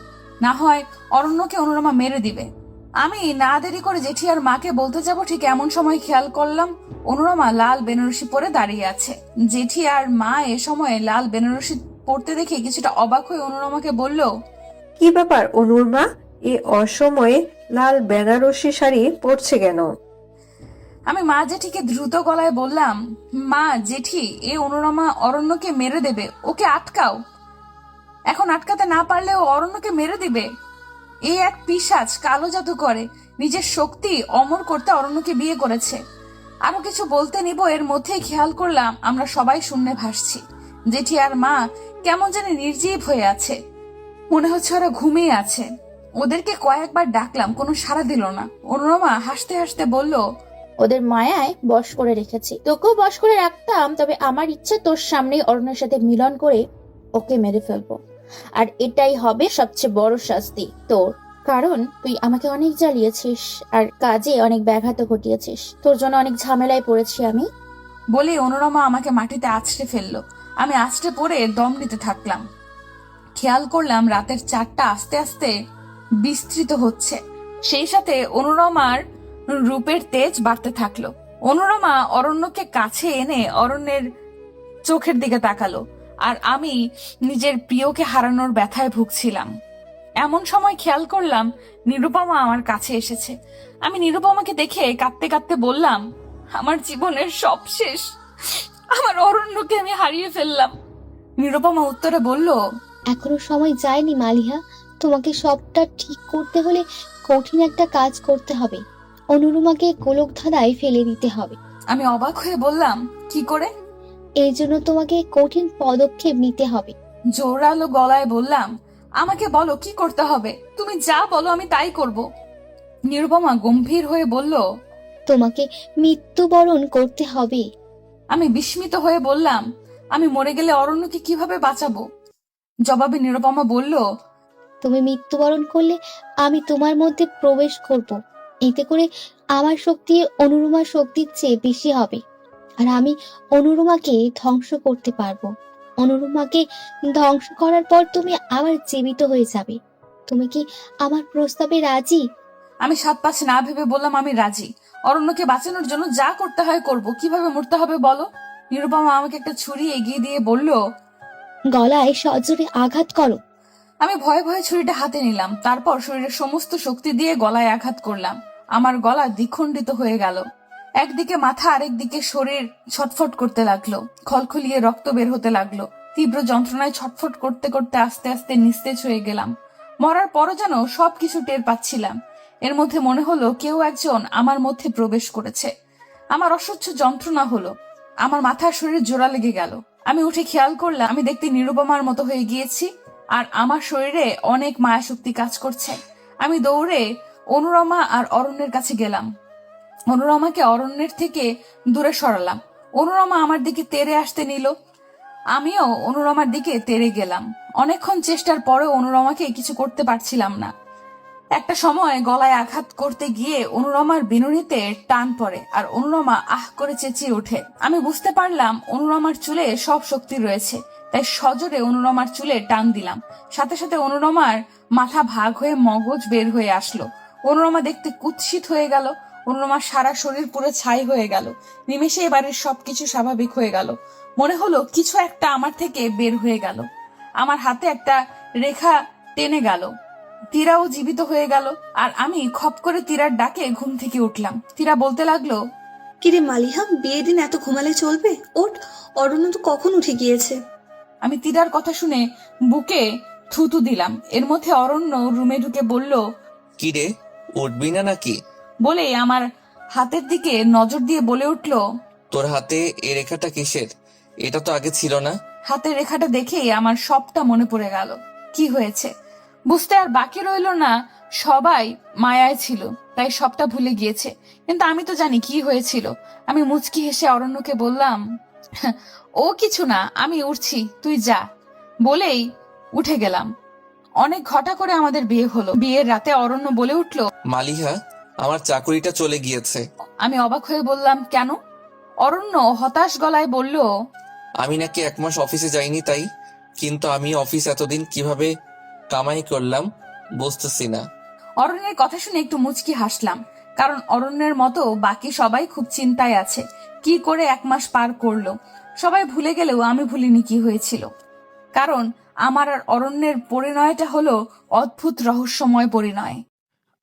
না হয় অরণ্যকে অনুরমা মেরে দিবে। আমি না দেরি করে জেঠি আর মাকে বলতে যাব, ঠিক এমন সময় খেয়াল করলাম অনুরমা লাল বেনারসি পরে দাঁড়িয়ে আছে। জেঠি আর মা এ সময় লাল বেনারসি পরতে দেখে কিছুটা অবাক হয়ে অনুরমাকে বলল, কি ব্যাপার অনুর মা, এই অসময়ে লাল বেনারসি শাড়ি পরছে কেন? আমি মা জেঠিকে দ্রুত গলায় বললাম, মা জেঠি, এ অনুরমা অরণ্যকে মেরে দেবে, ওকে আটকাও। এখন আটকাতে না পারলেও অরণ্যকে মেরে দিবে। এই এক পিশাচ কালো জাদু করে নিজের শক্তি অমর করতে অরণ্যকে বিয়ে করেছে। আরো কিছু বলতে নিব, এর মধ্যেই খেয়াল করলাম আমরা সবাই শূন্যে ভাসছি। জেঠি আর মা কেমন যেন নির্জীব হয়ে আছে, মনে হচ্ছে ওরা ঘুমিয়ে আছে। ওদেরকে কয়েকবার ডাকলাম, কোনো সাড়া দিল না। অনুরমা হাসতে হাসতে বলল, ওদের মায়ায় বশ করে রেখেছি, তোকেও বশ করে রাখতাম, তবে আমার ইচ্ছা তোর সামনেই অরণ্যের সাথে মিলন করে ওকে মেরে ফেলবো। আর এটাই হবে সবচেয়ে বড় শাস্তি তোর, কারণ তুই আমাকে অনেক জ্বালিয়েছিস আর কাজে অনেক ব্যাঘাত ঘটিয়েছিস। তোর জন্য অনেক ঝামেলায় পড়েছি আমি। বলে অনুরমা আমাকে মাটিতে আছড়ে ফেললো। আমি আছড়ে পড়ে দম নিতে থাকলাম। খেয়াল করলাম রাতের 4টা আস্তে আস্তে বিস্তৃত হচ্ছে, সেই সাথে অনুরমার রূপের তেজ বাড়তে থাকলো। অনুরমা অরণ্যকে কাছে এনে অরণ্যের চোখের দিকে তাকালো, আর আমি নিজের প্রিয়কে হারানোর ব্যথায় ভুগছিলাম। এমন সময় খেয়াল করলাম নিরুপমা আমার কাছে এসেছে। আমি নিরুপমাকে দেখে কাঁদতে কাঁদতে বললাম, আমার জীবনের সব শেষ, আমার অরণ্যকে আমি হারিয়ে ফেললাম। নিরুপমা উত্তরে বলল, এখনো সময় যায়নি মালিহা, তোমাকে সবটা ঠিক করতে হলে কঠিন একটা কাজ করতে হবে। অনুরুমাকে গোলকধাঁধায় ফেলে দিতে হবে। আমি অবাক হয়ে বললাম, কি করে? এই জন্য তোমাকে কঠিন পদক্ষেপ নিতে হবে। জোরালো গলায় বললাম, আমাকে বলো কি করতে হবে, তুমি যা বলো আমি তাই করব। নিরুপমা গম্ভীর হয়ে বলল, তোমাকে মৃত্যুবরণ করতে হবে। আমি বিস্মিত হয়ে বললাম, আমি মরে গেলে অরণ্যকে কিভাবে বাঁচাবো? জবাবে নিরুপমা বলল, তুমি মৃত্যুবরণ করলে আমি তোমার মধ্যে প্রবেশ করব। এতে করে আমার শক্তি অনুরুমার শক্তির চেয়ে বেশি হবে, আর আমি অনুরুমাকে ধ্বংস করতে পারবো। অনুরুমাকে ধ্বংস করার পর তুমি আবার জীবিত হয়ে যাবে। তুমি কি আমার প্রস্তাবে রাজি? আমি 7-5 না ভেবে বললাম, আমি রাজি। অরণ্যকে বাঁচানোর জন্য যা করতে হয় করব। কিভাবে মরতে হবে বলো? নিরুপমা আমাকে একটা ছুরি এগিয়ে দিয়ে বলল, গলায় সজোরে আঘাত করো। আমি ভয়ে ভয়ে ছুরিটা হাতে নিলাম। তারপর শরীরের সমস্ত শক্তি দিয়ে গলায় আঘাত করলাম। আমার গলা দ্বিখণ্ডিত হয়ে গেল। একদিকে মাথা, আরেকদিকে শরীর ছটফট করতে লাগলো। খলখলিয়ে রক্ত বের হতে লাগলো। তীব্র যন্ত্রণায় ছটফট করতে করতে আস্তে আস্তে নিস্তেজ হয়ে গেলাম। মরার পরও যেন সবকিছু টের পাচ্ছিলাম। এর মধ্যে মনে হলো কেউ একজন আমার মধ্যে প্রবেশ করেছে। আমার অসহ্য যন্ত্রণা হলো। আমার মাথার শরীরে জোড়া লেগে গেল। আমি উঠে খেয়াল করলাম আমি দেখতে নিরুপমার মতো হয়ে গিয়েছি, আর আমার শরীরে অনেক মায়াশক্তি কাজ করছে। আমি দৌড়ে অনুরমা আর অরণ্যের কাছে গেলাম। অনুরমাকে অরণ্যের থেকে দূরে সরালাম। অনুরমা আমার দিকে তেড়ে আসতে নিল, আমিও অনুরমার দিকে তেড়ে গেলাম। অনেকক্ষণ চেষ্টার পরেও অনুরমাকে কিছু করতে পারছিলাম না। একটা সময় গলায় আঘাত করতে গিয়ে অনুরমার বিনুনিতে টান পড়ে, আর অনুরমা আহ করে চেঁচিয়ে ওঠে। আমি বুঝতে পারলাম অনুরমার চুলে সব শক্তি রয়েছে, তাই সজোরে অনুরমার চুলে টান দিলাম। সাথে সাথে অনুরমার মাথা ভাগ হয়ে মগজ বের হয়ে আসলো। অনুরমা দেখতে কুৎসিত হয়ে গেল। অনুরমার সারা শরীর পুরো ছাই হয়ে গেল। নিমেষে এবারের সবকিছু স্বাভাবিক হয়ে গেল। মনে হলো কিছু একটা আমার থেকে বের হয়ে গেল। আমার হাতে একটা রেখা টেনে গেল। তীরাও জীবিত হয়ে গেল। আর আমি খপ করে তীরার ডাকে ঘুম থেকে উঠলাম। তীরা বলতে লাগলো, কিরে মালিহা, বিয়ের দিন এত ঘুমালে চলবে? ওঠ, অরণ্য তো কখন উঠে গিয়েছে। আমি তীরার কথা শুনে বুকে থুতু দিলাম। এর মধ্যে অরণ্য রুমে ঢুকে বলল, কি রে, উঠবি না নাকি? বলে আমার হাতের দিকে নজর দিয়ে বলে উঠল, তোর হাতে এ রেখাটা কিসের? এটা তো আগে ছিল না। হাতের রেখাটা দেখেই আমার সবটা মনে পড়ে গেল। কি হয়েছে বুঝতে আর বাকি রইল না। সবাই মায়ায় ছিল, তাই সবটা ভুলে গিয়েছে। কিন্তু আমি তো জানি কি হয়েছিল। আমি মুচকি হেসে অরণ্যকে বললাম, ও কিছু না, আমি উঠছি, তুই যা। বলেই উঠে গেলাম। অনেক ঘটা করে আমাদের বিয়ে হলো। বিয়ের রাতে অরণ্য বলে উঠল, মালিহা, আমার চাকুরিটা চলে গিয়েছে। আমি অবাক হয়ে বললাম, কেন? অরণ্য হতাশ গলায় বলল, আমি নাকি 1 মাস অফিসে যাইনি তাই। কিন্তু আমি অফিস এতদিন কিভাবে কামাই করলাম বুঝতেছি না। অরণ্যের কথা শুনে একটু মুচকি হাসলাম। কারণ অরণ্যের মতো বাকি সবাই খুব চিন্তায় আছে, কি করে 1 মাস পার করলো। সবাই ভুলে গেলেও আমি ভুলিনি কি হয়েছিল। কারণ আমার আর অরণ্যের পরিণয়টা হলো অদ্ভুত রহস্যময় পরিণয়।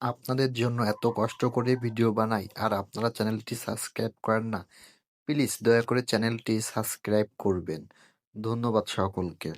আপনাদের জন্য এত কষ্ট করে ভিডিও বানাই আর আপনারা চ্যানেলটি সাবস্ক্রাইব করেন না। প্লিজ দয়া করে চ্যানেলটি সাবস্ক্রাইব করবেন। ধন্যবাদ সকলকে।